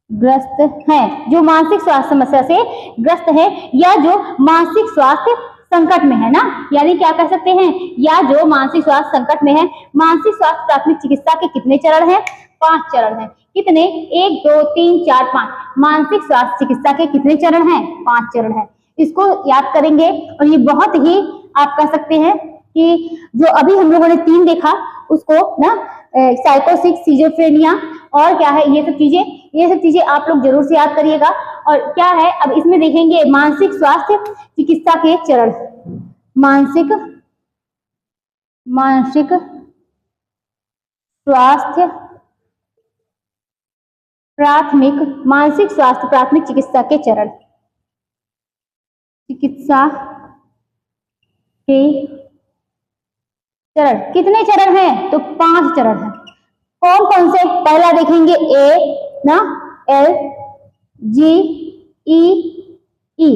ग्रस्त हैं, जो मानसिक स्वास्थ्य समस्या से ग्रस्त है, या जो मानसिक स्वास्थ्य संकट में है ना, यानी क्या कह सकते हैं, या जो मानसिक स्वास्थ्य संकट में है। मानसिक स्वास्थ्य प्राथमिक चिकित्सा के कितने चरण हैं, 5 चरण हैं। कितने, 1 2 3 4 5। मानसिक स्वास्थ्य चिकित्सा के कितने चरण हैं, 5 चरण हैं। इसको याद करेंगे, और ये बहुत ही आप कह सकते हैं कि जो अभी हम लोगों ने 3 देखा उसको ना, साइकोसिस, सिजोफ्रेनिया और क्या है, ये सब चीजें आप लोग जरूर से याद करिएगा। और क्या है, अब इसमें देखेंगे मानसिक स्वास्थ्य चिकित्सा के चरण, मानसिक स्वास्थ्य मानसिक स्वास्थ्य प्राथमिक चिकित्सा के चरण, चिकित्सा के चरण कितने चरण हैं, तो 5 चरण हैं। कौन कौन से, पहला देखेंगे ए ना, एल जी ई ई।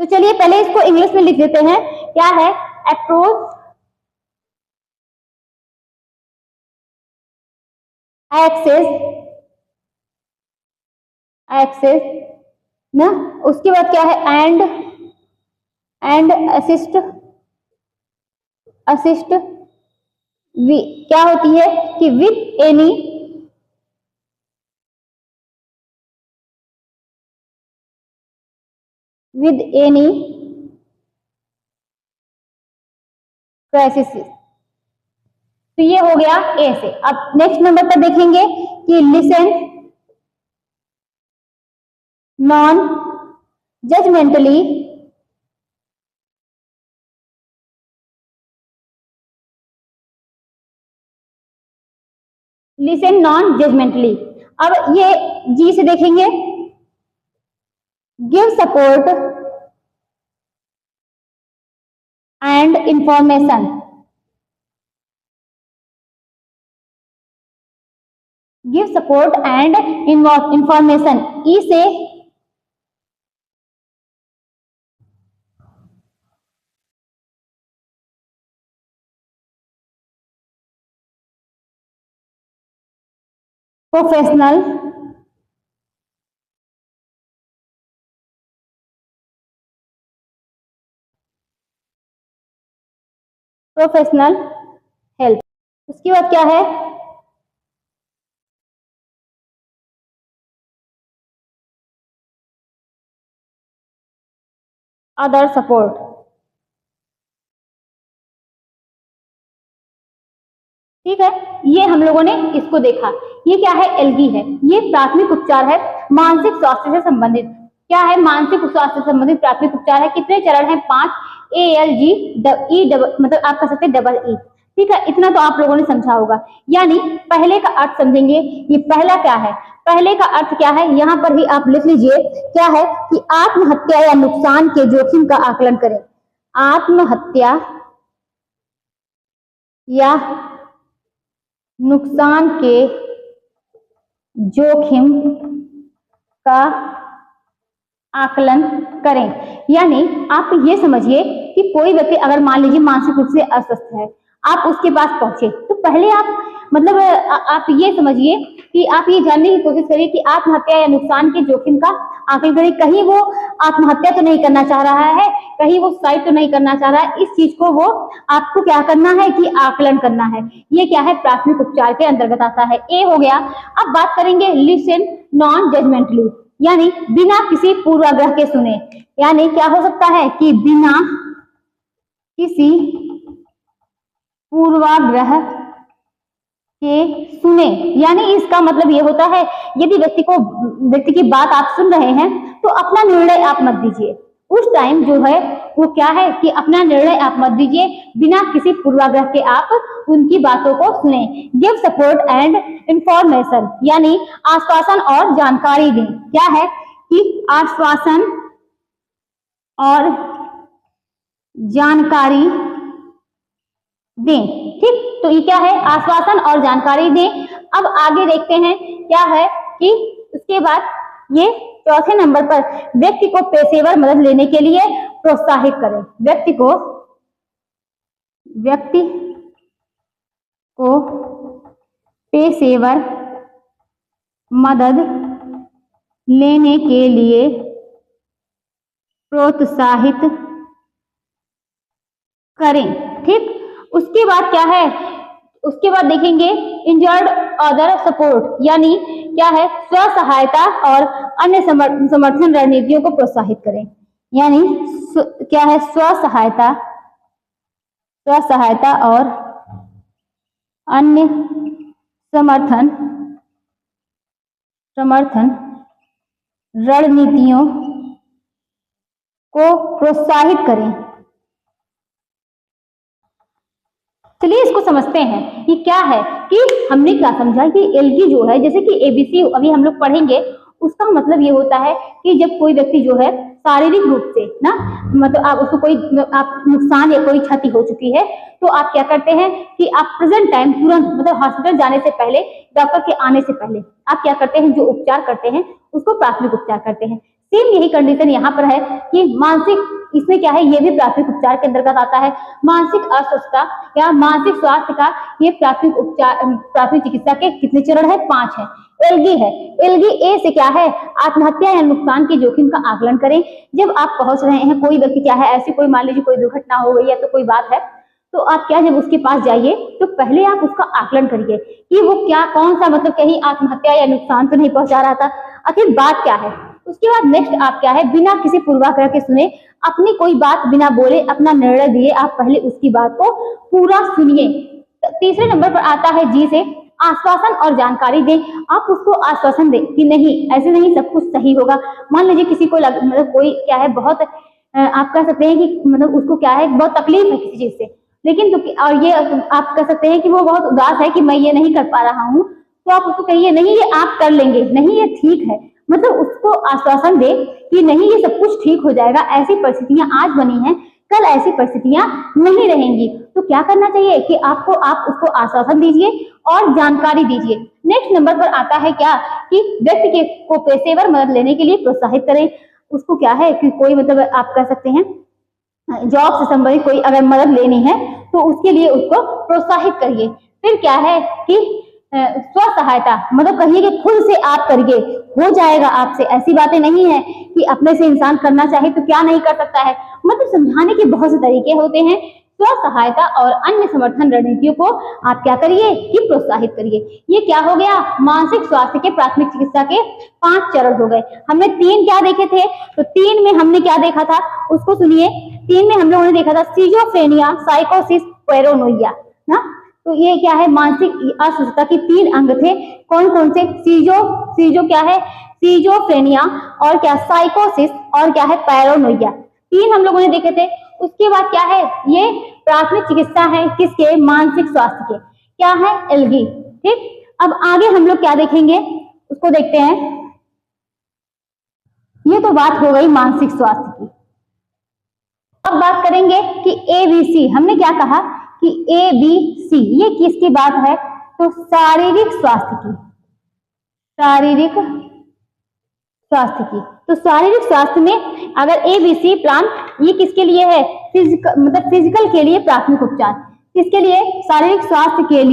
तो चलिए पहले इसको इंग्लिश में लिख देते हैं, क्या है, अप्रोच, एक्सेस ना, उसके बाद क्या है, एंड असिस्ट क्या होती है कि विथ एनी क्राइसिस। तो ये हो गया ए से। अब नेक्स्ट नंबर पर देखेंगे कि लिसन नॉन जजमेंटली अब ये जी से देखेंगे, give support and information, give support and information. E से प्रोफेशनल हेल्प। उसके बाद क्या है, अदर सपोर्ट। ठीक है, ये हम लोगों ने इसको देखा। ये क्या है, एलगी है, ये प्राथमिक उपचार है मानसिक स्वास्थ्य से संबंधित। क्या है, मानसिक स्वास्थ्य से संबंधित प्राथमिक उपचार है। कितने चरण है, 5, ALG मतलब आप कह सकते हैं डबल E। ठीक है, इतना तो आप लोगों ने समझा होगा। यानी पहले का अर्थ समझेंगे, ये पहला क्या है, पहले का अर्थ क्या है, यहाँ पर ही आप लिख लीजिए, क्या है कि आत्महत्या या नुकसान के जोखिम का आकलन करें। आत्महत्या या नुकसान के जोखिम का आकलन करें। यानी आप ये समझिए कि कोई व्यक्ति अगर मान लीजिए मानसिक रूप से अस्वस्थ है, आप उसके पास पहुंचे तो पहले आप मतलब आप ये समझिए कि आप ये जानने की कोशिश करिए कि आत्महत्या या नुकसान के जोखिम का आकलन करें। कहीं वो आत्महत्या तो नहीं करना चाह रहा है, कहीं वो सुसाइड तो नहीं करना चाह रहा है, इस चीज को वो आपको क्या करना है कि आकलन करना है। ये क्या है, प्राथमिक उपचार के अंतर्गत आता है। ए हो गया। अब बात करेंगे लिसन नॉन जजमेंटली, यानी बिना किसी पूर्वाग्रह के सुने। यानी क्या हो सकता है कि बिना किसी पूर्वाग्रह के सुने। यानी इसका मतलब ये होता है, यदि व्यक्ति की बात आप सुन रहे हैं तो अपना निर्णय आप मत दीजिए। उस टाइम जो है वो क्या है कि अपना निर्णय आप मत दीजिए, बिना किसी पूर्वाग्रह के आप उनकी बातों को सुने। गिव सपोर्ट एंड इंफॉर्मेशन, यानी आश्वासन और जानकारी दें। क्या है कि आश्वासन और जानकारी दें। ठीक, तो ये क्या है, आश्वासन और जानकारी दें। अब आगे देखते हैं क्या है कि उसके बाद ये चौथे नंबर पर व्यक्ति को पेशेवर मदद लेने के लिए प्रोत्साहित करें। व्यक्ति को पेशेवर मदद लेने के लिए प्रोत्साहित करें। ठीक, उसके बाद क्या है, उसके बाद देखेंगे इंजर्ड अदर सपोर्ट, यानी क्या है, स्व सहायता और अन्य समर्थन रणनीतियों को प्रोत्साहित करें। यानी क्या है, स्व सहायता और अन्य समर्थन रणनीतियों को प्रोत्साहित करें। चलिए इसको समझते हैं कि क्या है कि हमने क्या समझा कि एलगी जो है, जैसे कि एबीसी अभी हम लोग पढ़ेंगे, उसका मतलब ये होता है कि जब कोई व्यक्ति जो है शारीरिक रूप से ना, मतलब आप उसको कोई आप नुकसान या कोई क्षति हो चुकी है, तो आप क्या करते हैं कि आप प्रेजेंट टाइम तुरंत मतलब हॉस्पिटल जाने से पहले, डॉक्टर के आने से पहले आप क्या करते हैं, जो उपचार करते हैं उसको प्राथमिक उपचार करते हैं। सेम यही कंडीशन यहाँ पर है कि मानसिक, इसमें क्या है, ये भी प्राथमिक उपचार के अंतर्गत आता है। मानसिक अस्वस्थता या मानसिक स्वास्थ्य का ये प्राथमिक उपचार, प्राथमिक चिकित्सा के कितने चरण है, 5 है। एलगी है, एलगी ए से क्या है, आत्महत्या या नुकसान के जोखिम का आकलन करें। जब आप पहुंच रहे हैं, कोई व्यक्ति क्या है, ऐसी कोई मान लीजिए कोई दुर्घटना हो गई या तो कोई बात है, तो आप क्या, जब उसके पास जाइए तो पहले आप उसका आकलन करिए कि वो क्या, कौन सा मतलब कहीं आत्महत्या या नुकसान तो नहीं पहुंचा रहा था, आखिर बात क्या है। उसके बाद नेक्स्ट आप क्या है, बिना किसी पूर्वाग्रह के सुने, अपनी कोई बात बिना बोले अपना निर्णय दिए, आप पहले उसकी बात को पूरा सुनिए। तीसरे नंबर पर आता है जी से, आश्वासन और जानकारी दें। आप उसको आश्वासन दें कि नहीं, ऐसे नहीं, सब कुछ सही होगा। मान लीजिए किसी को मतलब कोई क्या है, बहुत आप कह सकते हैं कि मतलब उसको क्या है, बहुत तकलीफ है किसी चीज से, लेकिन तो और ये आप कह सकते हैं कि वो बहुत उदास है कि मैं ये नहीं कर पा रहा हूँ, तो आप उसको कहिए नहीं ये आप कर लेंगे, नहीं ये ठीक है, मतलब उसको आश्वासन दे कि नहीं ये सब कुछ ठीक हो जाएगा। ऐसी परिस्थितियां आज बनी हैं, कल ऐसी परिस्थितियां नहीं रहेंगी। तो क्या करना चाहिए कि आप उसको आश्वासन दीजिए और जानकारी दीजिए। नेक्स्ट नंबर पर आता है क्या कि व्यक्ति को पेशेवर मदद लेने के लिए प्रोत्साहित करें। उसको क्या है कि कोई मतलब आप कह सकते हैं जॉब से संबंधित कोई अगर मदद लेनी है तो उसके लिए उसको प्रोत्साहित करिए। फिर क्या है कि स्व सहायता, मतलब कहिए कि खुद से आप करिए, हो जाएगा आपसे। ऐसी बातें नहीं है कि अपने से इंसान करना चाहे तो क्या नहीं कर सकता है, मतलब समझाने के बहुत से तरीके होते हैं। स्व सहायता और अन्य समर्थन रणनीतियों को आप क्या करिए कि प्रोत्साहित करिए। ये क्या हो गया, मानसिक स्वास्थ्य के प्राथमिक चिकित्सा के 5 चरण हो गए। हमने 3 क्या देखे थे, तो 3 में हमने क्या देखा था उसको सुनिए। 3 में हम लोगों ने देखा था सिजोफ्रेनिया, साइकोसिस, पैरानोइया ना। तो ये क्या है, मानसिक अस्वस्थता की 3 अंग थे। कौन कौन से, सीजो क्या है, सीजोफ्रेनिया और क्या साइकोसिस और क्या है पैरानोइया। 3 हम लोगों ने देखे थे। उसके बाद क्या है, ये प्राथमिक चिकित्सा है किसके, मानसिक स्वास्थ्य के, क्या है, एलगी। ठीक, अब आगे हम लोग क्या देखेंगे उसको देखते हैं। ये तो बात हो गई मानसिक स्वास्थ्य की। अब बात करेंगे कि एबीसी, हमने क्या कहा कि एबीसी ये किसकी बात है, तो शारीरिक स्वास्थ्य की, शारीरिक स्वास्थ्य की। तो शारीरिक स्वास्थ्य में अगर एबीसी प्लान, ये किसके लिए है, फिजिकल मतलब फिजिकल के लिए प्राथमिक उपचार, किसके लिए, शारीरिक स्वास्थ्य के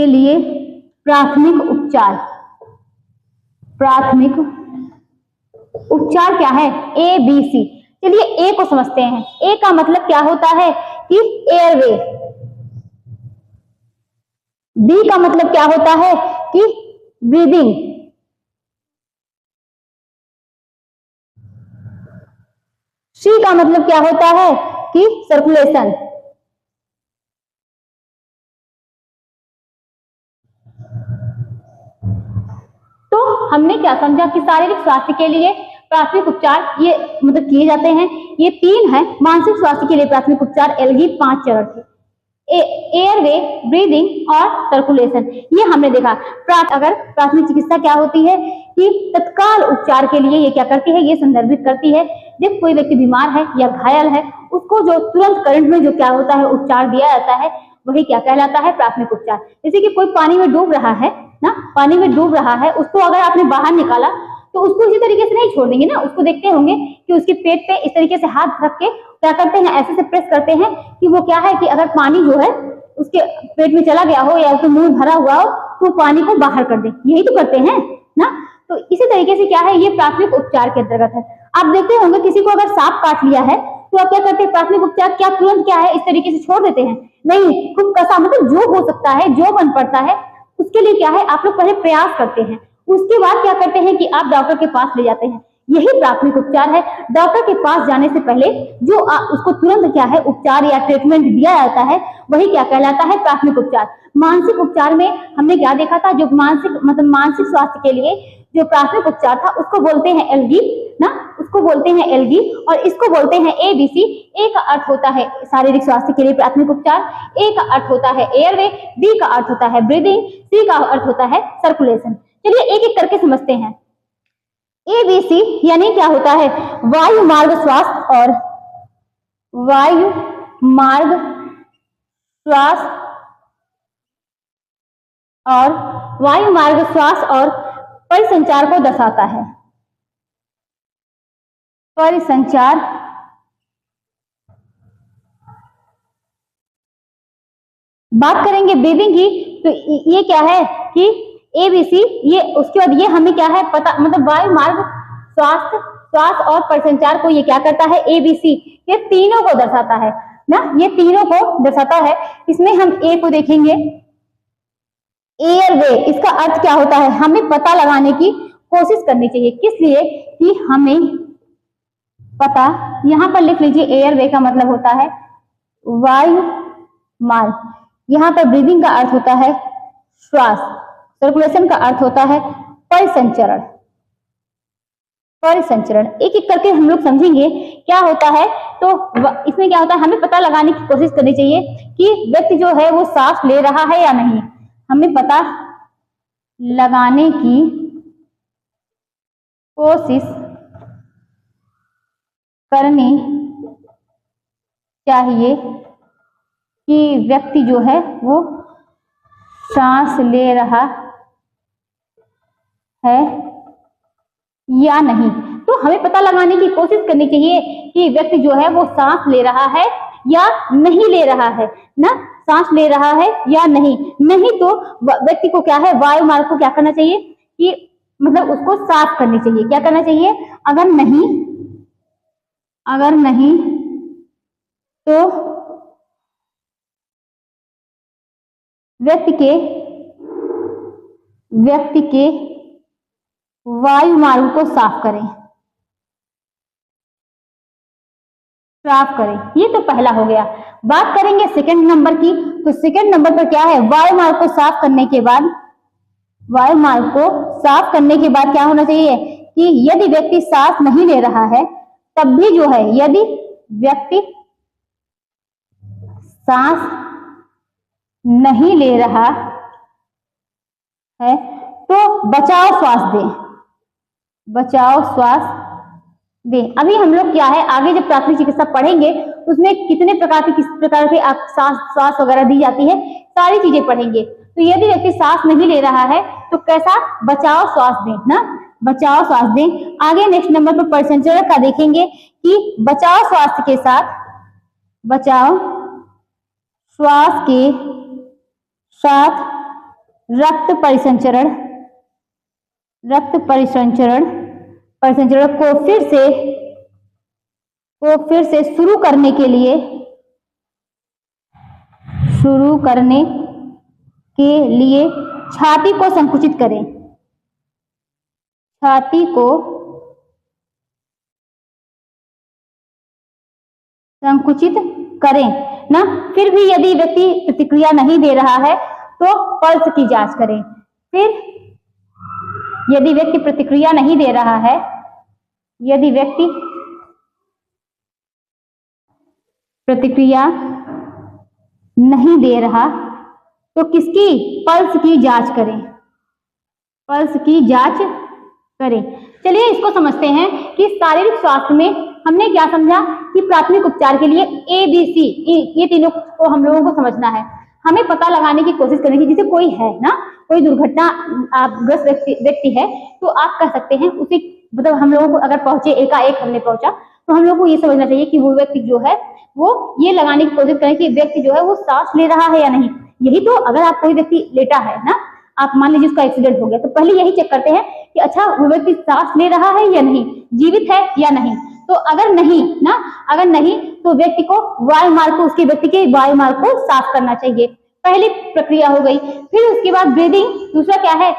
लिए प्राथमिक उपचार। प्राथमिक उपचार क्या है, ए बी सी। चलिए ए को समझते हैं। ए का मतलब क्या होता है कि एयरवे। बी का मतलब क्या होता है कि ब्रीदिंग। सी का मतलब क्या होता है कि सर्कुलेशन। तो हमने क्या समझा कि शारीरिक स्वास्थ्य के लिए प्राथमिक उपचार ये मतलब किए जाते हैं, ये 3 है। मानसिक स्वास्थ्य के लिए प्राथमिक उपचार एलगी 5 चरण थे, एयरवे, ब्रीदिंग और सर्कुलेशन, ये हमने देखा। अगर प्राथमिक चिकित्सा क्या होती है कि तत्काल उपचार के लिए ये क्या करती है, ये संदर्भित करती है जब कोई व्यक्ति बीमार है या घायल है, उसको जो तुरंत करंट में जो क्या होता है उपचार दिया जाता है, वही क्या कहलाता है, प्राथमिक उपचार। जैसे कि कोई पानी में डूब रहा है ना, पानी में डूब रहा है, उसको अगर आपने बाहर निकाला तो उसको इसी तरीके से नहीं छोड़ देंगे ना, उसको देखते होंगे कि उसके पेट पे इस तरीके से हाथ रख के क्या करते हैं, ऐसे से प्रेस करते हैं कि वो क्या है कि अगर पानी जो है उसके पेट में चला गया हो या उसके मुंह भरा हुआ हो तो पानी को बाहर कर दे, यही तो करते हैं ना। तो इसी तरीके से क्या है, ये प्राथमिक उपचार के अंतर्गत है। आप देखते होंगे किसी को अगर सांप काट लिया है तो आप क्या करते हैं, प्राथमिक उपचार क्या तुरंत क्या है इस तरीके से छोड़ देते हैं, नहीं, खूब कसा मतलब जो हो सकता है, जो बन पड़ता है उसके लिए क्या है, आप लोग पहले प्रयास करते हैं, उसके बाद क्या करते हैं कि आप डॉक्टर के पास ले जाते हैं, यही प्राथमिक उपचार है। डॉक्टर के पास जाने से पहले जो उसको तुरंत क्या है उपचार या ट्रीटमेंट दिया जाता है, वही क्या कहलाता है, प्राथमिक उपचार। मानसिक उपचार में हमने क्या देखा था, जो मानसिक मतलब मानसिक स्वास्थ्य के लिए जो प्राथमिक उपचार था उसको बोलते हैं एलगी ना, उसको बोलते हैं एलगी, और इसको बोलते हैं एबीसी। ए का अर्थ होता है शारीरिक स्वास्थ्य के लिए प्राथमिक उपचार, ए का अर्थ होता है एयरवे, बी का अर्थ होता है ब्रीदिंग, सी का अर्थ होता है सर्कुलेशन। चलिए एक एक करके समझते हैं। एबीसी यानी क्या होता है, वायु मार्ग स्वास्थ्य और वायु मार्ग श्वास और वायु मार्ग श्वास और परिसंचार को दर्शाता है। परिसंचार बात करेंगे ब्रीदिंग की, तो ये क्या है कि एबीसी, ये उसके बाद ये हमें क्या है पता, मतलब वायु मार्ग स्वास्थ्य, श्वास और परिसंचार को ये क्या करता है, एबीसी, ये तीनों को दर्शाता है ना, ये तीनों को दर्शाता है। इसमें हम ए को देखेंगे, एयरवे, इसका अर्थ क्या होता है, हमें पता लगाने की कोशिश करनी चाहिए, किस लिए कि हमें पता, यहां पर लिख लीजिए एयरवे का मतलब होता है वायु मार्ग, यहां पर ब्रीदिंग का अर्थ होता है श्वास, सर्कुलेशन का अर्थ होता है परिसंचरण। परिसंचरण एक एक करके हम लोग समझेंगे क्या होता है। तो इसमें क्या होता है, हमें पता लगाने की कोशिश करनी चाहिए कि व्यक्ति जो है वो सांस ले रहा है या नहीं, हमें पता लगाने की कोशिश करनी चाहिए कि व्यक्ति जो है वो सांस ले रहा है या नहीं। तो हमें पता लगाने की कोशिश करनी चाहिए कि व्यक्ति जो है वो सांस ले रहा है या नहीं ले रहा है ना, सांस ले रहा है या नहीं, नहीं तो व्यक्ति को क्या है, वायु मार्ग को क्या करना चाहिए कि मतलब उसको साफ करनी चाहिए, क्या करना चाहिए, अगर नहीं तो व्यक्ति के वायु मार्ग को साफ करें, ये तो पहला हो गया। बात करेंगे सेकंड नंबर की, तो सेकंड नंबर पर क्या है, वायु मार्ग को साफ करने के बाद, वायु मार्ग को साफ करने के बाद क्या होना चाहिए कि यदि व्यक्ति सांस नहीं ले रहा है तब भी जो है, यदि व्यक्ति सांस नहीं ले रहा है तो बचाव श्वास दें, बचाव श्वास दें। अभी हम लोग क्या है, आगे जब प्राथमिक चिकित्सा पढ़ेंगे उसमें कितने प्रकार की, किस प्रकार के सांस वगैरह दी जाती है, सारी चीजें पढ़ेंगे। तो यदि व्यक्ति सांस नहीं ले रहा है तो कैसा बचाव श्वास दें ना, बचाव श्वास दें। आगे नेक्स्ट नंबर पर परिसंचरण का देखेंगे कि बचाव श्वास के साथ, बचाव श्वास के साथ रक्त परिसंचरण, रक्त परिसंचरण को फिर से शुरू करने के लिए छाती को संकुचित करें, छाती को संकुचित करें ना। फिर भी यदि व्यक्ति प्रतिक्रिया नहीं दे रहा है तो पल्स की जांच करें। फिर यदि व्यक्ति प्रतिक्रिया नहीं दे रहा है, यदि व्यक्ति प्रतिक्रिया नहीं दे रहा तो किसकी, पल्स की जांच करें, पल्स की जांच करें। चलिए इसको समझते हैं कि शारीरिक स्वास्थ्य में हमने क्या समझा कि प्राथमिक उपचार के लिए ABC ये तीनों को हम लोगों को समझना है। हमें पता लगाने की कोशिश करनी चाहिए, जैसे कोई है ना, कोई दुर्घटना ग्रस्त व्यक्ति है तो आप कह सकते हैं उसे, मतलब हम लोगों को अगर पहुंचे, एकाएक हमने पहुंचा तो हम लोगों को ये समझना चाहिए कि वो व्यक्ति जो है वो ये लगाने की कोशिश करें कि व्यक्ति जो है वो सांस ले रहा है या नहीं। यही तो, अगर आप कोई व्यक्ति लेटा है ना, आप मान लीजिए उसका एक्सीडेंट हो गया तो पहले यही चेक करते हैं कि अच्छा वो व्यक्ति सांस ले रहा है या नहीं, जीवित है या नहीं। तो अगर नहीं ना, अगर नहीं तो व्यक्ति को वायुमार्ग को, उसके व्यक्ति के वायुमार्ग को साफ करना चाहिए। पहली प्रक्रिया हो गई। फिर उसके बाद ब्रीदिंग, दूसरा क्या है,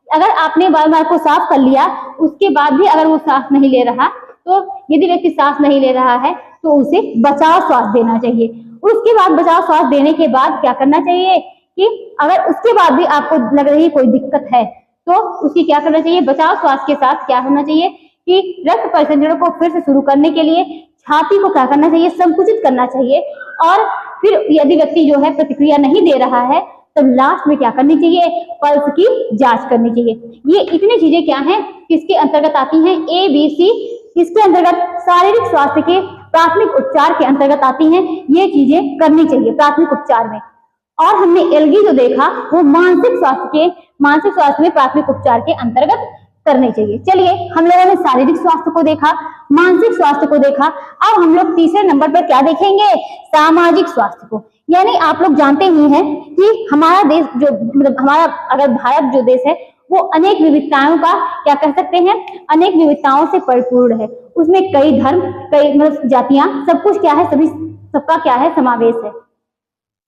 अगर आपने वायुमार्ग को साफ कर लिया उसके बाद भी अगर वो सांस नहीं ले रहा तो यदि व्यक्ति सांस नहीं ले रहा है तो उसे बचाव श्वास देना चाहिए। उसके बाद बचाव श्वास देने के बाद क्या करना चाहिए कि अगर उसके बाद भी आपको लग रही कोई दिक्कत है तो उसकी क्या करना चाहिए, बचाव श्वास के साथ क्या होना चाहिए कि रक्त परिसंचरण को फिर से शुरू करने के लिए छाती को क्या करना चाहिए, संकुचित करना चाहिए। और फिर यदि व्यक्ति जो है प्रतिक्रिया नहीं दे रहा है तब लास्ट में क्या करनी चाहिए, पल्स की जांच करनी चाहिए। ये इतनी चीजें क्या हैं, किसके अंतर्गत आती हैं, ABC, इसके अंतर्गत शारीरिक स्वास्थ्य के प्राथमिक उपचार के अंतर्गत आती हैं। ये चीजें करनी चाहिए प्राथमिक उपचार में। और हमने एलगी जो देखा वो मानसिक स्वास्थ्य में प्राथमिक उपचार के अंतर्गत करने चाहिए। चलिए हम लोगों ने शारीरिक स्वास्थ्य को देखा, मानसिक स्वास्थ्य को देखा, अब हम लोग तीसरे नंबर पर क्या देखेंगे, सामाजिक स्वास्थ्य को। यानी आप लोग जानते ही हैं कि हमारा देश जो, मतलब हमारा अगर भारत जो देश है वो अनेक विविधताओं का, क्या कह सकते हैं, अनेक विविधताओं से परिपूर्ण है। उसमें कई धर्म, कई मतलब जातियां, सब कुछ क्या है, सभी सबका क्या है, समावेश है।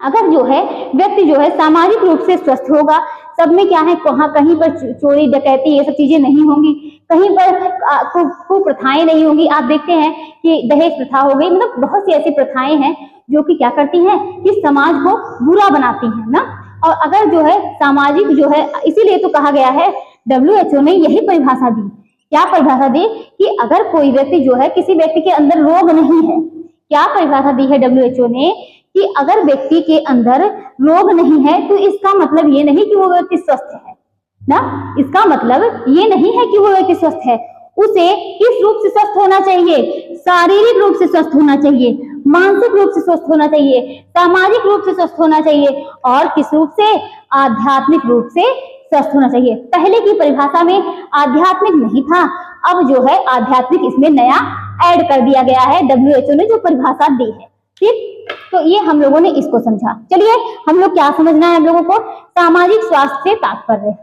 अगर जो है व्यक्ति जो है सामाजिक रूप से स्वस्थ होगा, सब में क्या है, कहीं पर चोरी डकैती ये सब चीजें नहीं होंगी, कहीं पर कुप्रथाएं नहीं होंगी। आप देखते हैं कि दहेज प्रथा हो गई, मतलब बहुत सी ऐसी प्रथाएं हैं जो कि क्या करती हैं कि समाज को बुरा बनाती हैं ना। और अगर जो है सामाजिक जो है, इसीलिए तो कहा गया है, WHO ने यही परिभाषा दी, क्या परिभाषा दी कि अगर कोई व्यक्ति जो है, किसी व्यक्ति के अंदर रोग नहीं है, क्या परिभाषा दी है WHO ने कि अगर व्यक्ति के अंदर रोग नहीं है तो इसका मतलब ये नहीं कि वो व्यक्ति स्वस्थ है ना, इसका मतलब ये नहीं है कि वो व्यक्ति स्वस्थ है। उसे किस रूप से स्वस्थ होना चाहिए, शारीरिक रूप से स्वस्थ होना चाहिए, मानसिक रूप से स्वस्थ होना चाहिए, सामाजिक रूप से स्वस्थ होना चाहिए और किस रूप से, आध्यात्मिक रूप से स्वस्थ होना चाहिए। पहले की परिभाषा में आध्यात्मिक नहीं था, अब जो है आध्यात्मिक इसमें नया ऐड कर दिया गया है, WHO ने जो परिभाषा दी है। ठीक, तो ये हम लोगों ने इसको समझा। चलिए हम लोग क्या समझना है हम लोगों को, सामाजिक स्वास्थ्य से तात्पर्य,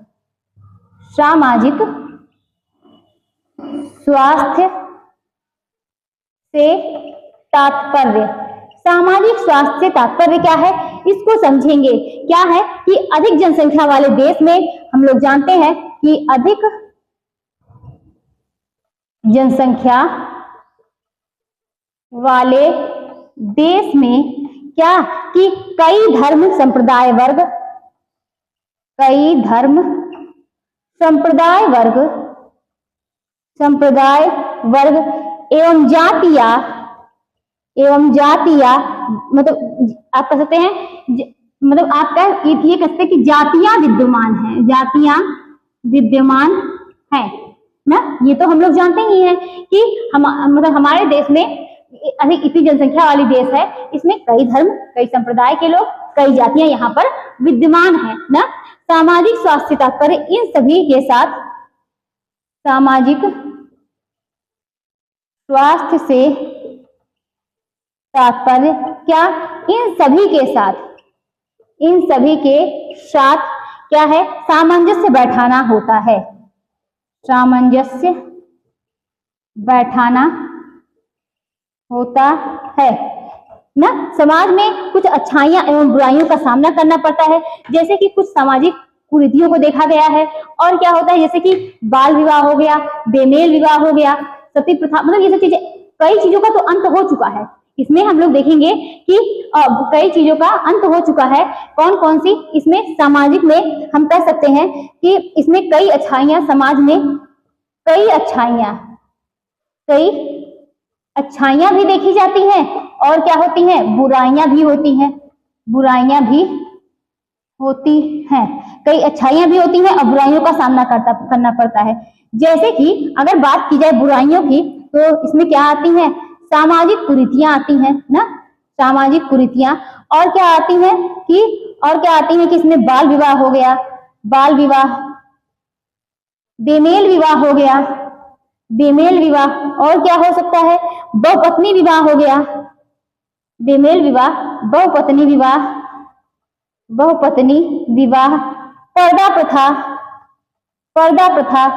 सामाजिक स्वास्थ्य से तात्पर्य, सामाजिक स्वास्थ्य से तात्पर्य क्या है, इसको समझेंगे। क्या है कि अधिक जनसंख्या वाले देश में, हम लोग जानते हैं कि अधिक जनसंख्या वाले देश में क्या कि कई धर्म संप्रदाय वर्ग एवं जातियां मतलब आप कह सकते हैं मतलब आप ये कह सकते हैं कि जातियां विद्यमान हैं ना। ये तो हम लोग जानते ही हैं कि मतलब हमारे देश में अधिक इतनी जनसंख्या वाली देश है, इसमें कई धर्म, कई संप्रदाय के लोग, कई जातियां यहाँ पर विद्यमान है ना। सामाजिक स्वास्थ्य तात्पर्य इन सभी के साथ, सामाजिक स्वास्थ्य से तात्पर्य क्या, इन सभी के साथ क्या है, सामंजस्य बैठाना होता है, सामंजस्य बैठाना होता है ना। समाज में कुछ अच्छाइयां एवं बुराइयों का सामना करना पड़ता है, जैसे कि कुछ सामाजिक कुरीतियों को देखा गया है। और क्या होता है, जैसे कि बाल विवाह हो गया, बेमेल विवाह हो गया, सती प्रथा, मतलब ये सब चीजें, कई चीजों का तो अंत हो चुका है। इसमें हम लोग देखेंगे कि कई चीजों का अंत हो चुका है। कौन कौन सी, इसमें सामाजिक में हम कह सकते हैं कि इसमें कई अच्छाइयां, समाज में कई अच्छाइयां भी देखी जाती हैं, और क्या होती हैं, बुराइयां भी होती हैं, कई अच्छाइयां भी होती हैं और बुराइयों का सामना करना पड़ता है। जैसे कि अगर बात की जाए बुराइयों की, तो इसमें क्या आती हैं, सामाजिक कुरीतियां आती हैं ना, सामाजिक कुरीतियां। और क्या आती हैं कि इसमें बाल विवाह हो गया, बेमेल विवाह हो गया, और क्या हो सकता है, बहुपत्नी विवाह हो गया, बेमेल विवाह, बहुपत्नी विवाह, पर्दा प्रथा,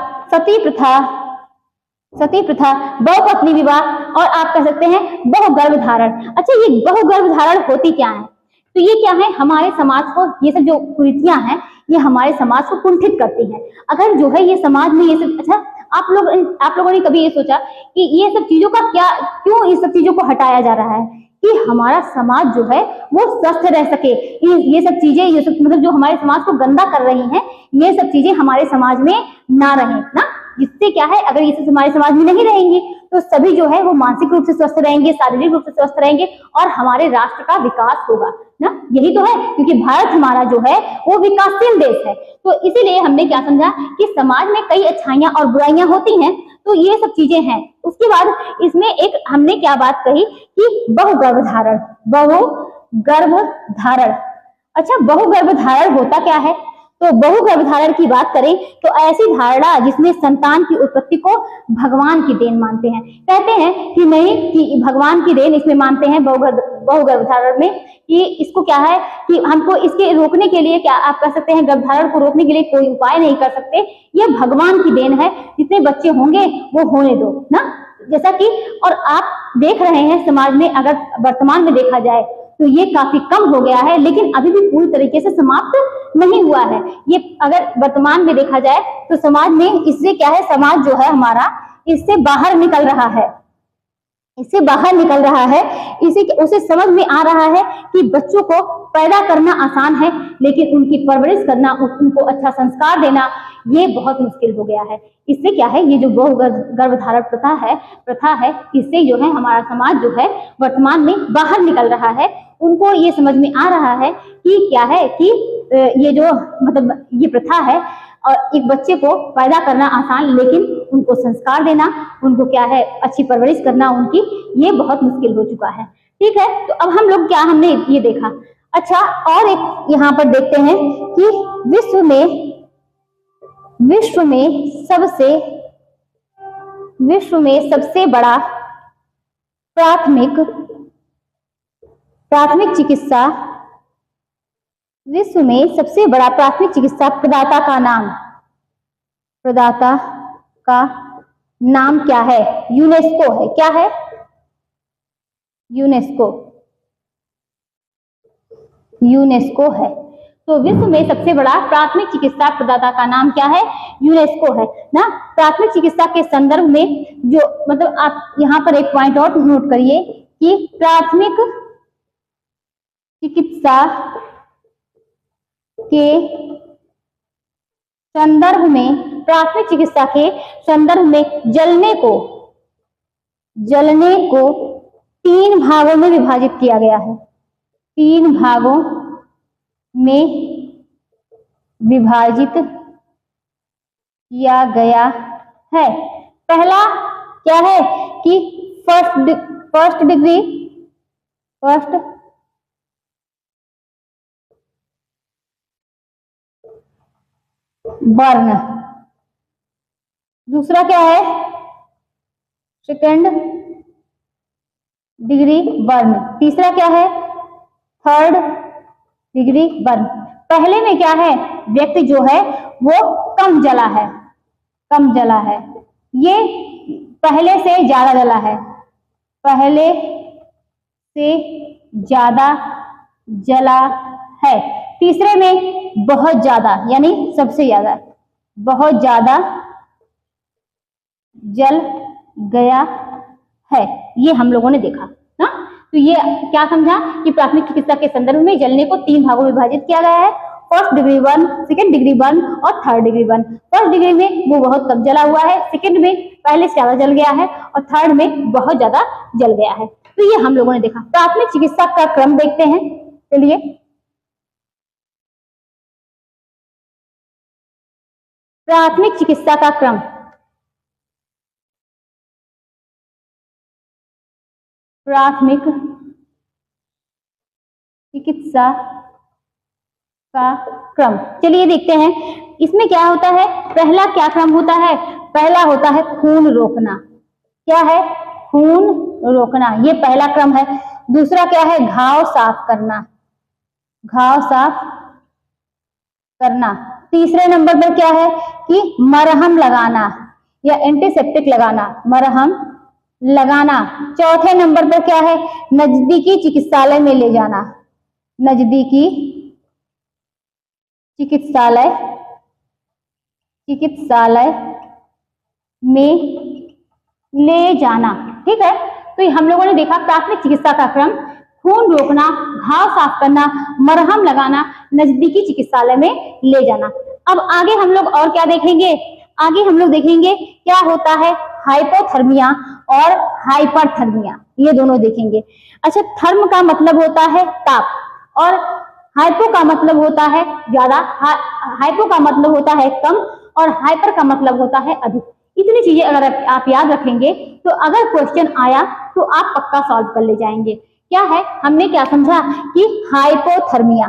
सती प्रथा, बहुपत्नी विवाह, और आप कह सकते हैं बहुगर्भ धारण। अच्छा, ये बहुगर्भ धारण होती क्या है, तो ये क्या है, हमारे समाज को, ये सब जो कुरीतियां हैं, ये हमारे समाज को कुंठित करती हैं। अगर जो है ये समाज में ये सब, अच्छा आप लोगों ने कभी ये सोचा कि ये सब चीजों का क्यों इस सब चीजों को हटाया जा रहा है, कि हमारा समाज जो है वो स्वस्थ रह सके। ये सब चीजें, ये सब मतलब जो हमारे समाज को गंदा कर रही हैं, ये सब चीजें हमारे समाज में ना रहे ना। जिससे क्या है, अगर ये सब हमारे समाज में नहीं रहेंगी तो सभी जो है वो मानसिक रूप से स्वस्थ रहेंगे, शारीरिक रूप से स्वस्थ रहेंगे, और हमारे राष्ट्र का विकास होगा ना। यही तो है, क्योंकि भारत हमारा जो है वो विकासशील देश है। तो इसीलिए हमने क्या समझा कि समाज में कई अच्छाइयां और बुराइयां होती हैं, तो ये सब चीजें हैं। उसके बाद इसमें एक हमने क्या बात कही कि बहुगर्भ धारण। अच्छा, बहुगर्भ धारण होता क्या है, तो बहुगर्भ धारण की बात करें तो ऐसी धारणा जिसमें संतान की उत्पत्ति को भगवान की देन मानते हैं। कहते हैं कि नहीं, कि भगवान की देन इसमें मानते हैं बहुगर्भ धारण में, कि इसको क्या है कि हमको इसके रोकने के लिए, क्या आप कह सकते हैं, गर्भधारण को रोकने के लिए कोई उपाय नहीं कर सकते, ये भगवान की देन है, जितने बच्चे होंगे वो होने दो ना। जैसा कि, और आप देख रहे हैं समाज में, अगर वर्तमान में देखा जाए तो ये काफी कम हो गया है, लेकिन अभी भी पूरी तरीके से समाप्त नहीं हुआ है। ये अगर वर्तमान में देखा जाए तो समाज में इससे क्या है, समाज जो है हमारा इससे बाहर निकल रहा है, उसे समझ में आ रहा है कि बच्चों को पैदा करना आसान है, लेकिन उनकी परवरिश करना, उनको अच्छा संस्कार देना, ये बहुत मुश्किल हो गया है। इससे क्या है, ये जो गर्भधारण प्रथा है, इससे जो है हमारा समाज जो है वर्तमान में बाहर निकल रहा है। उनको ये समझ में आ रहा है कि क्या है कि ये जो मतलब ये प्रथा है, और एक बच्चे को पैदा करना आसान, लेकिन उनको संस्कार देना, उनको क्या है अच्छी परवरिश करना उनकी, ये बहुत मुश्किल हो चुका है। ठीक है, तो अब हम लोग क्या, हमने ये देखा। अच्छा, और एक यहाँ पर देखते हैं कि विश्व में सबसे बड़ा प्राथमिक चिकित्सा, विश्व में सबसे बड़ा प्राथमिक चिकित्सा प्रदाता का नाम क्या है, यूनेस्को है। क्या है, यूनेस्को है। तो विश्व में सबसे बड़ा प्राथमिक चिकित्सा प्रदाता का नाम क्या है, यूनेस्को है ना। प्राथमिक चिकित्सा के संदर्भ में जो मतलब आप यहाँ पर एक पॉइंट और नोट करिए कि प्राथमिक चिकित्सा के संदर्भ में प्राथमिक चिकित्सा के संदर्भ में जलने को 3 भागों में विभाजित किया गया है। 3 भागों में विभाजित किया गया है। पहला क्या है कि फर्स्ट बर्न, दूसरा क्या है सेकेंड डिग्री बर्न, तीसरा क्या है थर्ड डिग्री बर्न। पहले में क्या है व्यक्ति जो है वो कम जला है, ये पहले से ज्यादा जला है, पहले से ज्यादा जला है। तीसरे में बहुत ज्यादा यानी सबसे ज्यादा, बहुत ज्यादा जल गया है, ये हम लोगों ने देखा ना। तो ये क्या समझा कि प्राथमिक चिकित्सा के संदर्भ में जलने को 3 भागों में विभाजित किया गया है। First degree burn, second degree burn और third degree burn. First degree में वो बहुत कम जला हुआ है, सेकेंड में पहले से ज्यादा जल गया है और थर्ड में बहुत ज्यादा जल गया है। तो ये हम लोगों ने देखा। प्राथमिक चिकित्सा का क्रम देखते हैं। चलिए प्राथमिक चिकित्सा का क्रम, प्राथमिक चिकित्सा का क्रम चलिए देखते हैं। इसमें क्या होता है, पहला क्या क्रम होता है, पहला होता है खून रोकना। क्या है, खून रोकना, ये पहला क्रम है। दूसरा क्या है, घाव साफ करना, घाव साफ करना। तीसरे नंबर पर क्या है कि मरहम लगाना या एंटीसेप्टिक लगाना, मरहम लगाना। चौथे नंबर पर क्या है, नजदीकी चिकित्सालय में ले जाना, नजदीकी चिकित्सालय में ले जाना। ठीक है, तो ये हम लोगों ने देखा प्राथमिक चिकित्सा का क्रम, खून रोकना, घाव साफ करना, मरहम लगाना, नजदीकी चिकित्सालय में ले जाना। अब आगे हम लोग और क्या देखेंगे, आगे हम लोग देखेंगे क्या होता है हाइपोथर्मिया और हाइपरथर्मिया, ये दोनों देखेंगे। अच्छा, थर्म का मतलब होता है ताप और हाइपो का मतलब होता है ज्यादा, हाइपो का मतलब होता है कम और हाइपर का मतलब होता है अधिक। इतनी चीजें अगर आप याद रखेंगे तो अगर क्वेश्चन आया तो आप पक्का सॉल्व कर ले जाएंगे। क्या है, हमने क्या समझा कि हाइपोथर्मिया,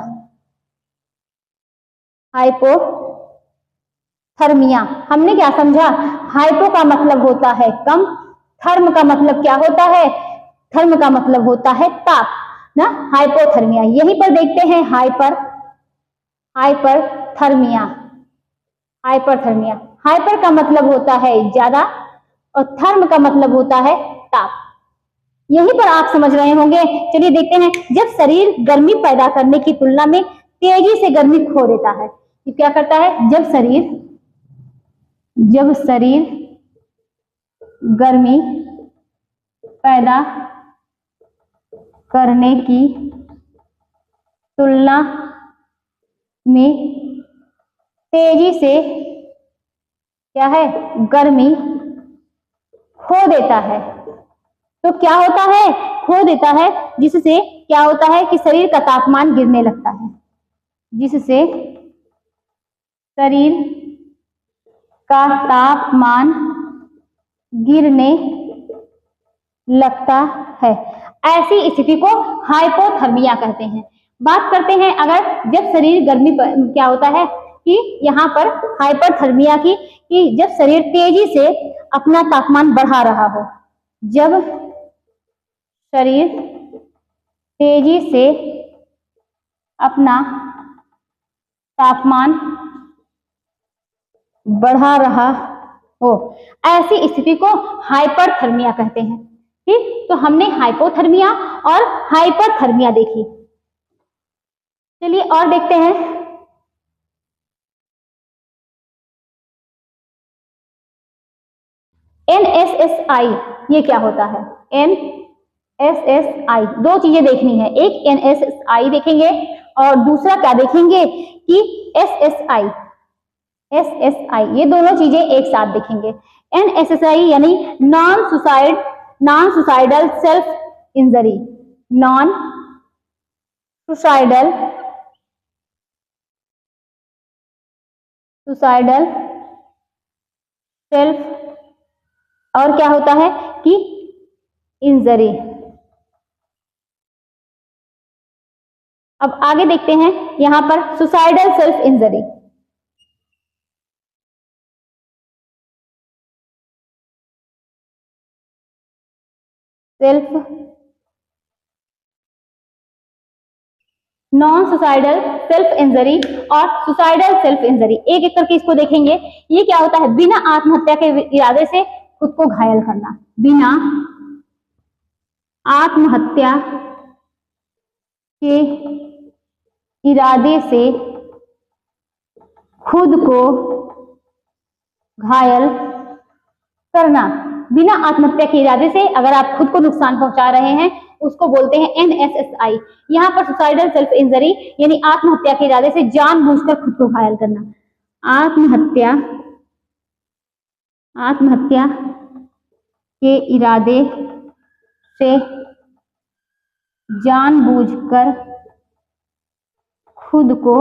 हाइपोथर्मिया हमने क्या समझा, हाइपो का मतलब होता है कम, थर्म का मतलब क्या होता है, थर्म का मतलब होता है ताप ना, हाइपोथर्मिया। यहीं पर देखते हैं हाइपरथर्मिया, हाइपरथर्मिया। हाइपर का मतलब होता है ज्यादा और थर्म का मतलब होता है ताप। यहीं पर आप समझ रहे होंगे। चलिए देखते हैं, जब शरीर गर्मी पैदा करने की तुलना में तेजी से गर्मी खो देता है, ये क्या करता है, जब शरीर गर्मी पैदा करने की तुलना में तेजी से क्या है, गर्मी खो देता है। तो क्या होता है, खो देता है, जिससे क्या होता है कि शरीर का तापमान गिरने लगता है, जिससे शरीर का तापमान गिरने लगता है। ऐसी स्थिति को हाइपोथर्मिया कहते हैं। बात करते हैं अगर जब शरीर गर्मी क्या होता है कि यहाँ पर हाइपरथर्मिया की, कि जब शरीर तेजी से अपना तापमान बढ़ा रहा हो, जब शरीर तेजी से अपना तापमान बढ़ा रहा हो, ऐसी स्थिति को हाइपरथर्मिया कहते हैं। ठीक, तो हमने हाइपोथर्मिया और हाइपरथर्मिया देखी। चलिए और देखते हैं, NSSI ये क्या होता है, NSSI दो चीजें देखनी है, एक NSSI देखेंगे और दूसरा क्या देखेंगे कि SSI। NSSI, ये दोनों चीजें एक साथ देखेंगे। NSSI यानी non suicidal self injury, non suicidal self, और क्या होता है कि इंजरी। अब आगे देखते हैं यहां पर suicidal self injury. Non suicidal self injury और सुसाइडल सेल्फ इंजरी, एक एक करके इसको देखेंगे। ये क्या होता है? बिना आत्महत्या के इरादे से खुद को घायल करना, बिना आत्महत्या के इरादे से खुद को घायल करना। बिना आत्महत्या के इरादे से अगर आप खुद को नुकसान पहुंचा रहे हैं उसको बोलते हैं NSSI। यहाँ पर सुसाइडल सेल्फ इंजरी यानी आत्महत्या के इरादे से जानबूझकर खुद को घायल करना। आत्महत्या के इरादे से जानबूझकर खुद को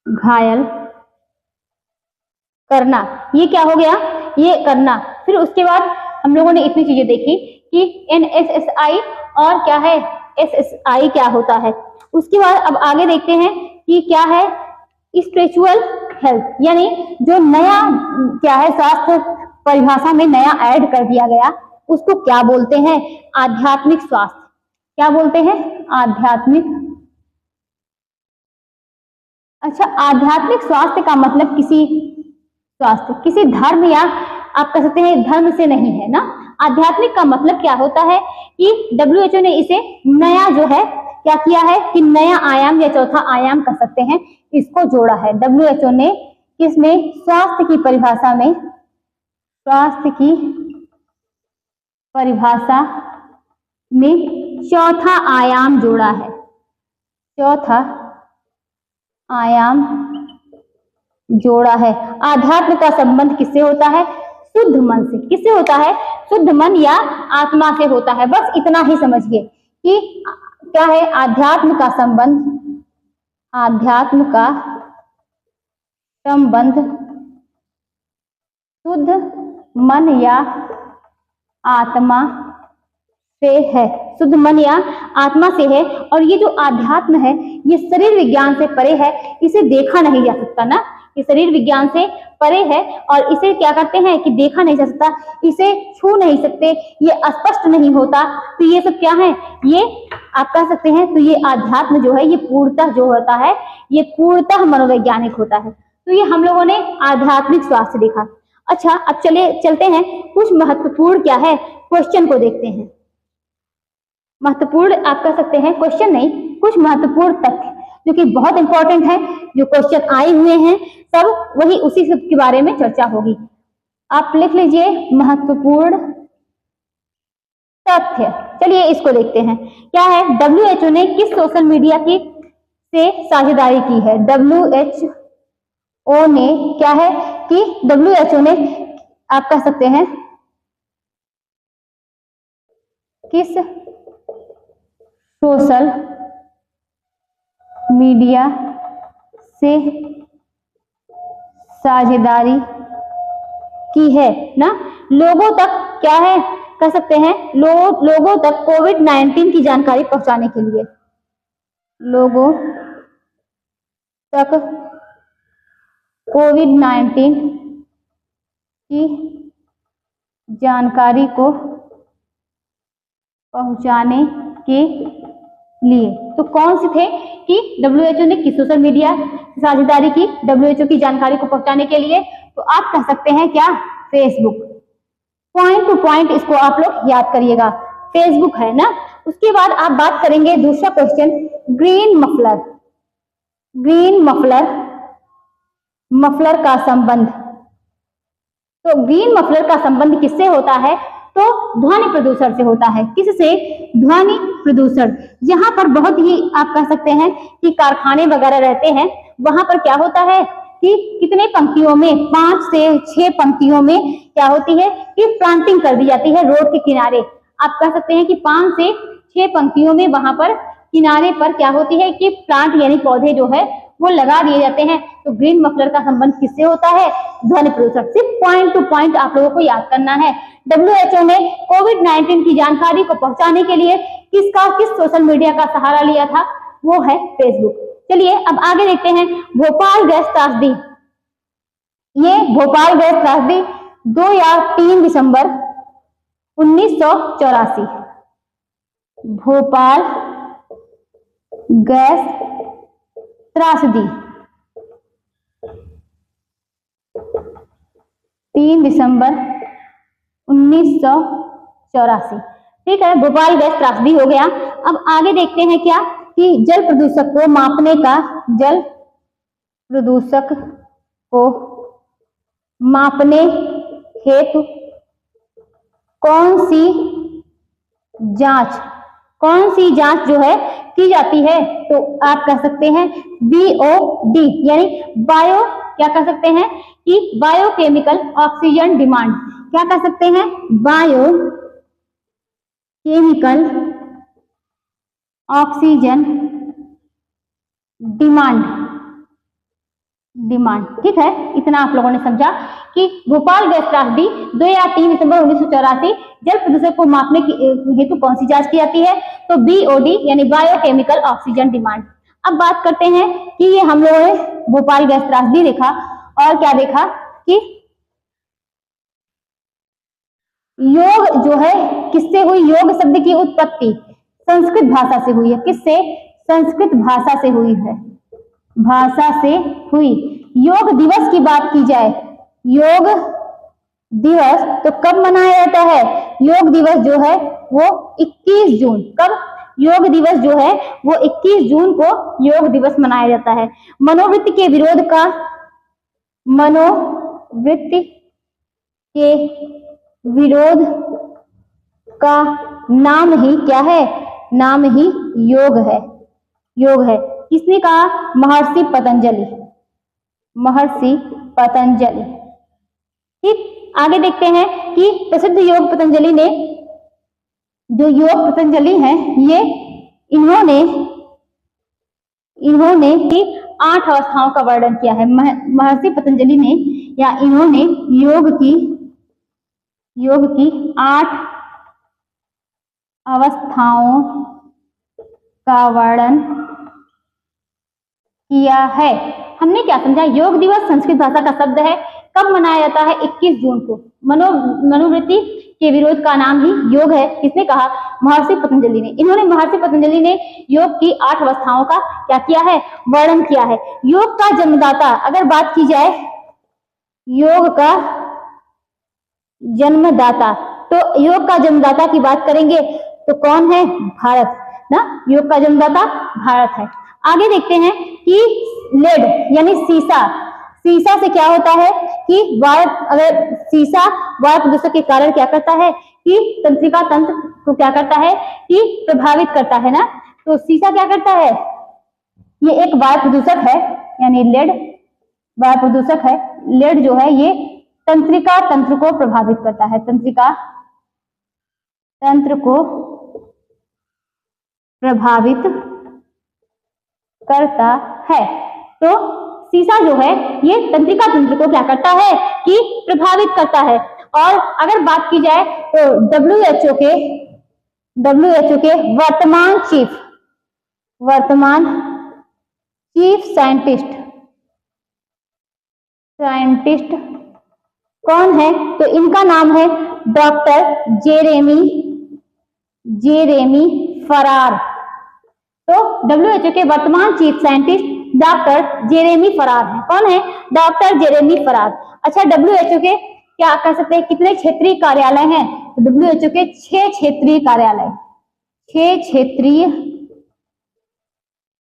घायल करना, ये क्या हो गया? ये करना। फिर उसके बाद हम लोगों ने इतनी चीजें देखी कि NSSI और क्या है SSI क्या होता है। उसके बाद अब आगे देखते हैं कि क्या है स्पिरिचुअल हेल्थ, यानी जो नया क्या है स्वास्थ्य परिभाषा में नया ऐड कर दिया गया उसको क्या बोलते हैं? आध्यात्मिक स्वास्थ्य। क्या बोलते हैं? आध्यात्मिक। अच्छा, आध्यात्मिक स्वास्थ्य का मतलब किसी धर्म या आप कह सकते हैं धर्म से नहीं है ना। आध्यात्मिक का मतलब क्या होता है कि WHO ने इसे नया जो है क्या किया है कि नया आयाम या चौथा आयाम कह सकते हैं, इसको जोड़ा है। WHO ने किसमें? स्वास्थ्य की परिभाषा में चौथा आयाम जोड़ा है। चौथा आयाम जोड़ा है। आध्यात्म का संबंध किससे होता है? शुद्ध मन से। किससे होता है? शुद्ध मन या आत्मा से होता है। बस इतना ही समझिए कि क्या है आध्यात्म का संबंध शुद्ध मन या आत्मा से है। शुद्ध मन या आत्मा से है। और ये जो आध्यात्म है ये शरीर विज्ञान से परे है, इसे देखा नहीं जा सकता ना। ये शरीर विज्ञान से परे है और इसे क्या करते हैं कि देखा नहीं जा सकता, इसे छू नहीं सकते, ये स्पष्ट नहीं होता। तो ये सब क्या है? ये आप कह सकते हैं तो ये आध्यात्म जो है ये पूर्णतः जो होता है ये पूर्णतः मनोवैज्ञानिक होता है। तो ये हम लोगों ने आध्यात्मिक स्वास्थ्य देखा। अच्छा, अब चलते हैं कुछ महत्वपूर्ण क्या है क्वेश्चन को देखते हैं। महत्वपूर्ण आप कह सकते हैं क्वेश्चन नहीं, कुछ महत्वपूर्ण तथ्य जो कि बहुत इंपॉर्टेंट है, जो क्वेश्चन आए हुए हैं सब वही उसी सब के बारे में चर्चा होगी। आप लिख लीजिए महत्वपूर्ण तथ्य। चलिए इसको देखते हैं। क्या है? WHO ने किस सोशल मीडिया की से साझेदारी की है? WHO ने क्या है कि WHO ने आप कह सकते हैं किस सोशल मीडिया से साझेदारी की है ना। लोगों तक क्या है कह सकते हैं लोगों तक कोविड-19 की जानकारी पहुंचाने के लिए, लोगों तक कोविड-19 की जानकारी को पहुंचाने के लिए। तो कौन से थे कि WHO ने किस सोशल मीडिया साझेदारी की WHO की जानकारी को पहुंचाने के लिए? तो आप कह सकते हैं क्या? फेसबुक। पॉइंट टू पॉइंट इसको आप लोग याद करिएगा, फेसबुक है ना। उसके बाद आप बात करेंगे दूसरा question, green muffler. Green muffler का संबंध। तो ग्रीन मफलर का संबंध किससे होता है? तो ध्वनि प्रदूषण से होता है। किससे? ध्वनि प्रदूषण। जहां पर बहुत ही आप कह सकते हैं कि कारखाने वगैरह रहते हैं वहां पर क्या होता है कि कितने पंक्तियों में, 5 से 6 पंक्तियों में क्या होती है कि प्लांटिंग कर दी जाती है रोड के किनारे। आप कह सकते हैं कि 5 से 6 पंक्तियों में वहां पर किनारे पर क्या होती है कि प्लांट यानी पौधे जो है वो लगा दिए जाते हैं। तो ग्रीन मफलर का संबंध किससे होता है? ध्वनि प्रदूषक। सिर्फ पॉइंट टू पॉइंट आप लोगों को याद करना है। WHO ने कोविड-19 की जानकारी को पहुंचाने के लिए किस सोशल मीडिया का सहारा लिया था? वो है फेसबुक। चलिए अब आगे देखते हैं भोपाल गैस त्रासदी। ये भोपाल गैस त्रासदी 2 या 3 दिसंबर 1984। भोपाल गैस त्रासदी 3 दिसंबर 1984। ठीक है, भोपाल गैस त्रासदी हो गया। अब आगे देखते हैं क्या कि जल प्रदूषक को मापने का, जल प्रदूषक को मापने हेतु कौन सी जांच जो है की जाती है? तो आप कह सकते हैं BOD यानी बायो, क्या कह सकते हैं कि बायोकेमिकल ऑक्सीजन डिमांड। क्या कह सकते हैं? Biochemical oxygen demand. ठीक है, इतना आप लोगों ने समझा कि भोपाल गैस त्रासदी 2 या 3 दिसंबर 1984 जल प्रदूषण को मापने की हेतु कौन सी जांच की जाती है? तो BOD यानी बायोकेमिकल ऑक्सीजन डिमांड। अब बात करते हैं कि ये हम लोगों ने भोपाल गैस त्रासदी देखा और क्या देखा कि योग जो है किससे हुई? योग शब्द की उत्पत्ति संस्कृत भाषा से हुई है। किससे? संस्कृत भाषा से हुई है, भाषा से हुई। योग दिवस की बात की जाए, योग दिवस तो कब मनाया जाता है? योग दिवस जो है वो 21 जून। कब? योग दिवस जो है वो 21 जून को योग दिवस मनाया जाता है। मनोवृत्ति के विरोध का नाम ही क्या है? नाम ही योग है। किसने कहा? महर्षि पतंजलि। ठीक, आगे देखते हैं कि प्रसिद्ध योग पतंजलि ने, जो योग पतंजलि हैं ये इन्होंने की 8 अवस्थाओं का वर्णन किया है। महर्षि पतंजलि ने या इन्होंने योग की 8 अवस्थाओं का वर्णन किया है। हमने क्या समझा? योग दिवस संस्कृत भाषा का शब्द है। कब मनाया जाता है? 21 जून को। मनोवृत्ति के विरोध का नाम ही योग है। किसने कहा? महर्षि पतंजलि ने। महर्षि पतंजलि ने योग की 8 अवस्थाओं का क्या किया है? वर्णन किया है। योग का जन्मदाता, अगर बात की जाए योग का जन्मदाता, तो योग का जन्मदाता की बात करेंगे तो कौन है? भारत ना। योग का जन्मदाता भारत है। आगे देखते हैं कि लेड यानी सीसा से क्या होता है कि सीसा वायु प्रदूषण के कारण क्या करता है कि तंत्रिका तंत्र को क्या करता है कि प्रभावित करता है ना। तो सीसा क्या करता है? ये एक वायु प्रदूषक है, यानी लेड वायु प्रदूषक है। लेड जो है ये तंत्रिका तंत्र को प्रभावित करता है, तंत्रिका तंत्र को प्रभावित करता है। तो सीसा जो है ये तंत्रिका तंत्र को क्या करता है कि प्रभावित करता है। और अगर बात की जाए तो WHO के वर्तमान चीफ साइंटिस्ट कौन है? तो इनका नाम है डॉक्टर जेरेमी फरार। तो WHO के वर्तमान चीफ साइंटिस्ट डॉक्टर जेरेमी फरार है। कौन है? डॉक्टर जेरेमी फरार। अच्छा, WHO के क्या कह सकते हैं कितने क्षेत्रीय कार्यालय हैं? तो WHO के 6 क्षेत्रीय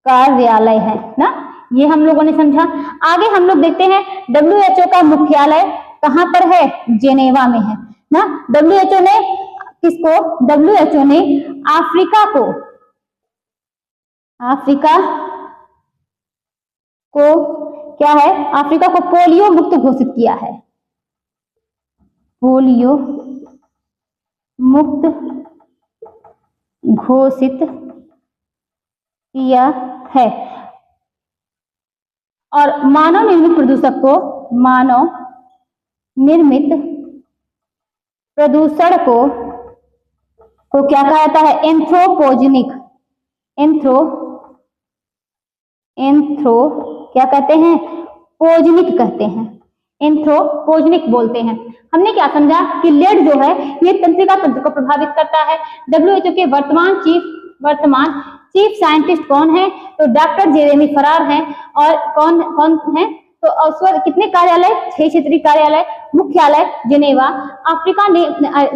कार्यालय है ना। ये हम लोगों ने समझा। आगे हम लोग देखते हैं WHO का मुख्यालय कहां पर है? जेनेवा में है ना। WHO ने अफ्रीका को क्या है, अफ्रीका को पोलियो मुक्त घोषित किया है, पोलियो मुक्त घोषित किया है। और मानव निर्मित प्रदूषक को, मानव निर्मित प्रदूषण को क्या कहा जाता है, एंथ्रोपोजेनिक, क्या कहते हैं, पोजेनिक कहते हैं, एंथ्रोपोजेनिक बोलते हैं। हमने क्या समझा कि लेड जो है ये तंत्रिका तंत्र को प्रभावित करता है। WHO के वर्तमान चीफ साइंटिस्ट कौन है, तो डॉक्टर जेरेमी फरार हैं। और कौन है, तो ऑक्सफोर्ड, कितने कार्यालय, 6 क्षेत्रीय कार्यालय, मुख्यालय जिनेवा। अफ्रीका ने,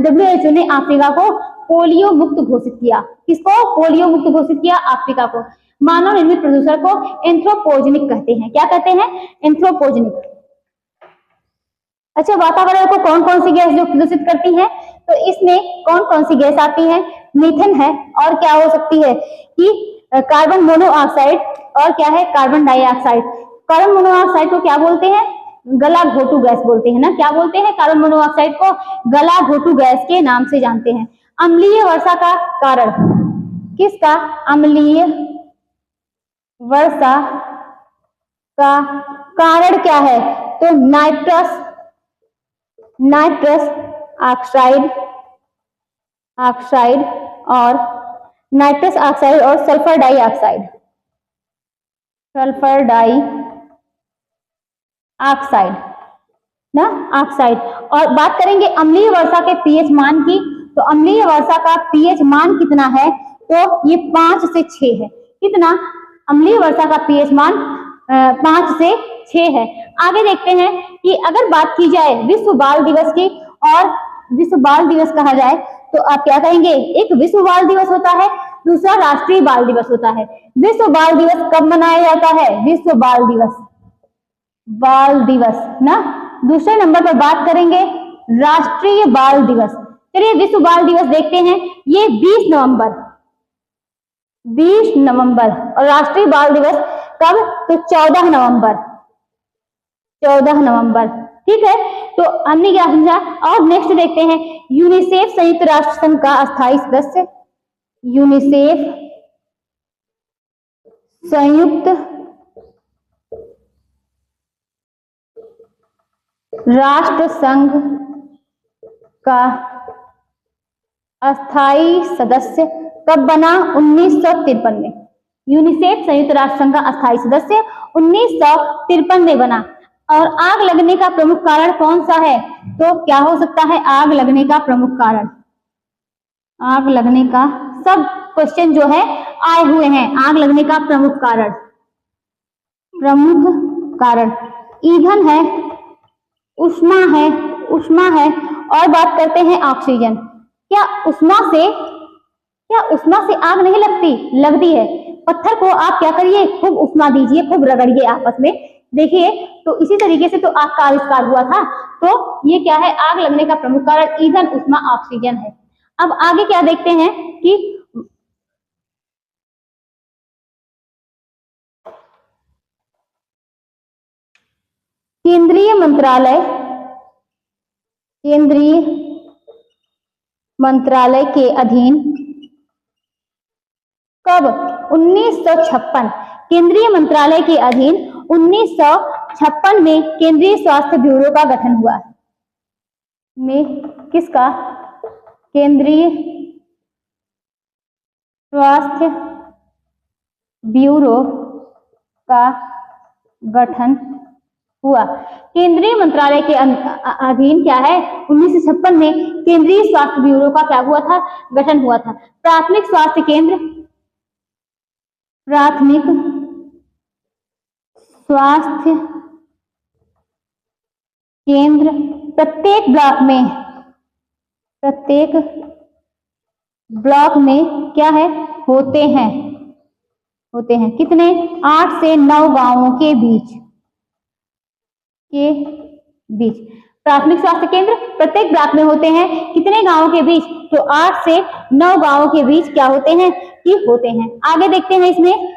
WHO ने अफ्रीका को पोलियो मुक्त घोषित किया। किसको पोलियो मुक्त घोषित किया, अफ्रीका को। मानव निर्मित प्रदूषण को एंथ्रोपोजेनिक कहते हैं, क्या कहते हैं, एंथ्रोपोजेनिक। अच्छा, वातावरण को कौन कौन सी गैस जो प्रदूषित करती है, तो इसमें कौन कौन सी गैस आती है, मीथेन है, और क्या हो सकती है कि कार्बन मोनोऑक्साइड, और क्या है, कार्बन डाइऑक्साइड। कार्बन मोनोऑक्साइड को क्या बोलते हैं, गला घोटू गैस बोलते हैं ना, क्या बोलते हैं, कार्बन मोनोऑक्साइड को गला घोटू गैस के नाम से जानते हैं। अम्लीय वर्षा का कारण, किसका, अम्लीय वर्षा का कारण क्या है, तो नाइट्रस ऑक्साइड और नाइट्रस ऑक्साइड और सल्फर डाइऑक्साइड, ना, ऑक्साइड। और बात करेंगे अम्लीय वर्षा के पीएच मान की, तो अम्लीय वर्षा का पीएच मान कितना है, तो ये 5 से 6 है। कितना, अम्लीय वर्षा का पीएच मान 5 से 6 है। आगे देखते हैं कि अगर बात की जाए विश्व बाल दिवस की, और विश्व बाल दिवस कहा जाए तो आप क्या कहेंगे, एक विश्व बाल दिवस होता है, दूसरा राष्ट्रीय बाल दिवस होता है। विश्व बाल दिवस कब मनाया जाता है, विश्व बाल दिवस ना। दूसरे नंबर पर बात करेंगे राष्ट्रीय बाल दिवस। चलिए विश्व बाल दिवस देखते हैं, ये 20 नवंबर, और राष्ट्रीय बाल दिवस कब, तो 14 नवंबर, ठीक है। तो हमने क्या समझा, और नेक्स्ट देखते हैं यूनिसेफ संयुक्त राष्ट्र संघ का अस्थायी सदस्य, यूनिसेफ संयुक्त राष्ट्र संघ का अस्थायी सदस्य कब बना, 1953 में। यूनिसेफ संयुक्त राष्ट्र संघ का अस्थायी सदस्य 1953 में बना। और आग लगने का प्रमुख कारण कौन सा है, तो क्या हो सकता है, आग लगने का प्रमुख कारण, आग लगने का, सब क्वेश्चन जो है आए हुए हैं, आग लगने का प्रमुख कारण ईंधन है, उष्मा है, और बात करते हैं ऑक्सीजन। क्या उष्मा से आग नहीं लगती है। पत्थर को आप क्या करिए, खूब उष्मा दीजिए, खूब रगड़िए आपस में, देखिए तो इसी तरीके से तो आग का आविष्कार हुआ था। तो ये क्या है, आग लगने का प्रमुख कारण ईंधन, उष्मा, ऑक्सीजन है। अब आगे क्या देखते हैं कि केंद्रीय मंत्रालय के अधीन कब, 1956, केंद्रीय मंत्रालय के अधीन 1956 में केंद्रीय स्वास्थ्य ब्यूरो का गठन हुआ। में किसका, केंद्रीय स्वास्थ्य ब्यूरो का गठन हुआ। केंद्रीय मंत्रालय के अधीन क्या है, 1956 में केंद्रीय स्वास्थ्य ब्यूरो का क्या हुआ था, गठन हुआ था। प्राथमिक स्वास्थ्य केंद्र प्रत्येक ब्लॉक में क्या है, होते हैं कितने, 8 से 9 गांवों के बीच। प्राथमिक स्वास्थ्य केंद्र प्रत्येक ब्लॉक में होते हैं, कितने गांवों के बीच, तो 8 से 9 गांवों के बीच क्या होते हैं, कि होते हैं। आगे देखते हैं इसमें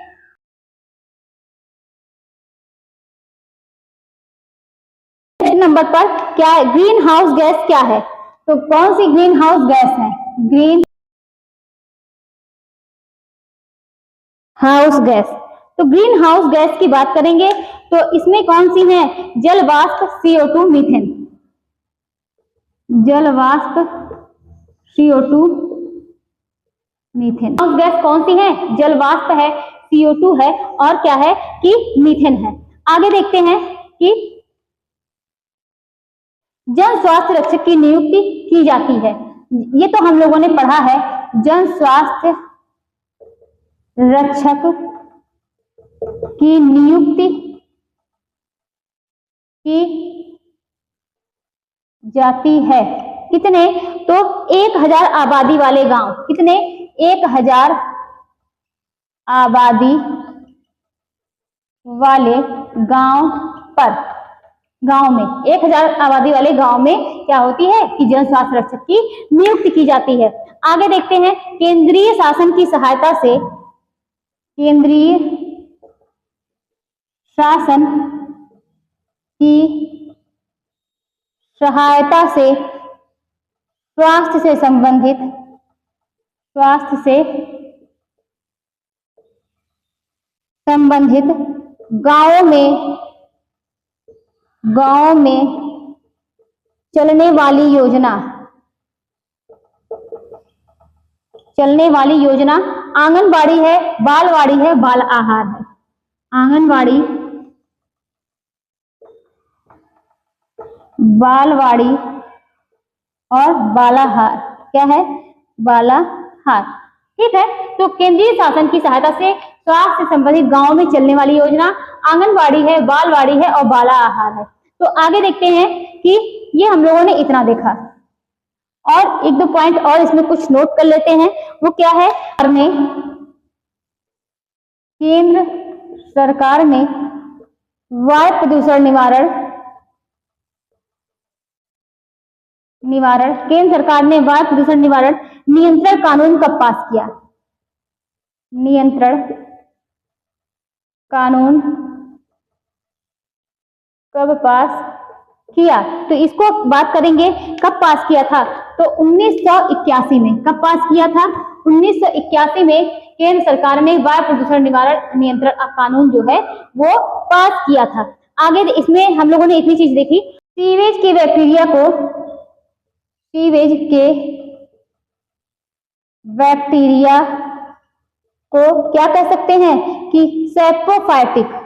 नंबर पर क्या है, ग्रीन हाउस गैस क्या है? तो कौन सी ग्रीन हाउस गैस है? Green house gas. तो ग्रीन हाउस गैस की बात करेंगे तो इसमें कौन सी है? जल वाष्प, CO2, मीथेन। जल वाष्प, CO2, मीथेन। हाउस गैस कौन सी है? जल वाष्प है, CO2 है और क्या है कि मीथेन है। आगे देखते हैं कि जन स्वास्थ्य रक्षक की नियुक्ति की जाती है। ये तो हम लोगों ने पढ़ा है, जन स्वास्थ्य रक्षक की नियुक्ति की जाती है। कितने? तो 1000 आबादी वाले गांव। कितने? 1000 आबादी वाले गांव पर, गांव में 1000 आबादी वाले गांव में क्या होती है कि जन स्वास्थ्य रक्षक की नियुक्ति की जाती है। आगे देखते हैं, केंद्रीय शासन की सहायता से, केंद्रीय शासन की सहायता से स्वास्थ्य से संबंधित, स्वास्थ्य से संबंधित गांवों में चलने वाली योजना आंगनबाड़ी है, बालवाड़ी है, बाल आहार है। आंगनबाड़ी, बालवाड़ी और बालाहार। क्या है? बालाहार। ठीक है, तो केंद्रीय शासन की सहायता से स्वास्थ्य से संबंधित गांवों में चलने वाली योजना आंगनबाड़ी है, बालवाड़ी है और बाला आहार है। तो आगे देखते हैं कि ये हम लोगों ने इतना देखा और एक दो पॉइंट और इसमें कुछ नोट कर लेते हैं। वो क्या है? केंद्र सरकार ने वायु प्रदूषण निवारण, केंद्र सरकार ने वायु प्रदूषण निवारण नियंत्रण कानून कब पास किया? नियंत्रण कानून कब पास किया? तो इसको बात करेंगे कब पास किया था, तो 1981 में। कब पास किया था? 1981 में केंद्र सरकार ने वायु प्रदूषण निवारण नियंत्रण कानून जो है वो पास किया था। आगे इसमें हम लोगों ने इतनी चीज देखी, सीवेज के बैक्टीरिया को क्या कह सकते हैं कि सैप्रोफाइटिक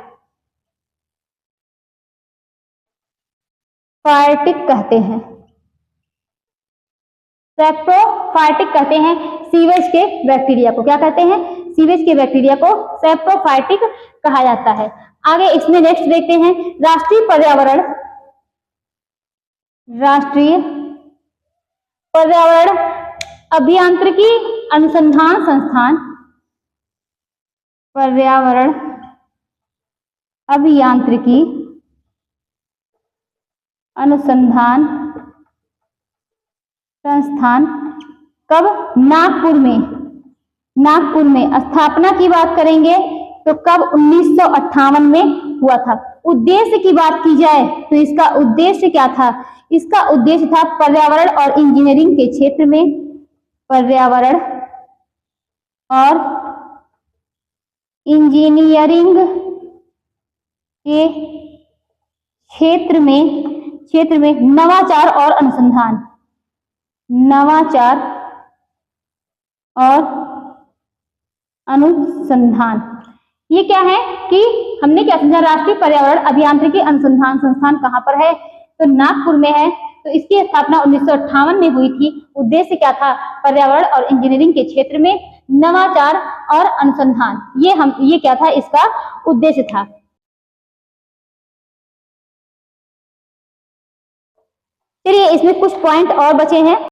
कहते हैं। सैप्रोफाइटिक कहते हैं सीवेज के बैक्टीरिया को। क्या कहते हैं? सीवेज के बैक्टीरिया को सैप्रोफाइटिक कहा जाता है। आगे इसमें नेक्स्ट देखते हैं, राष्ट्रीय पर्यावरण अभियांत्रिकी अनुसंधान संस्थान, पर्यावरण अभियांत्रिकी अनुसंधान संस्थान कब? नागपुर में स्थापना की बात करेंगे तो कब? 1958 में हुआ था। उद्देश्य की बात की जाए तो इसका उद्देश्य क्या था? इसका उद्देश्य था पर्यावरण और इंजीनियरिंग के क्षेत्र में, पर्यावरण और इंजीनियरिंग के क्षेत्र में नवाचार और अनुसंधान। ये क्या है कि हमने क्या समझा? राष्ट्रीय पर्यावरण अभियांत्रिकी अनुसंधान संस्थान कहाँ पर है? तो नागपुर में है। तो इसकी स्थापना 1958 में हुई थी। उद्देश्य क्या था? पर्यावरण और इंजीनियरिंग के क्षेत्र में नवाचार और अनुसंधान। ये क्या था? इसका उद्देश्य था। चलिए इसमें कुछ पॉइंट और बचे हैं।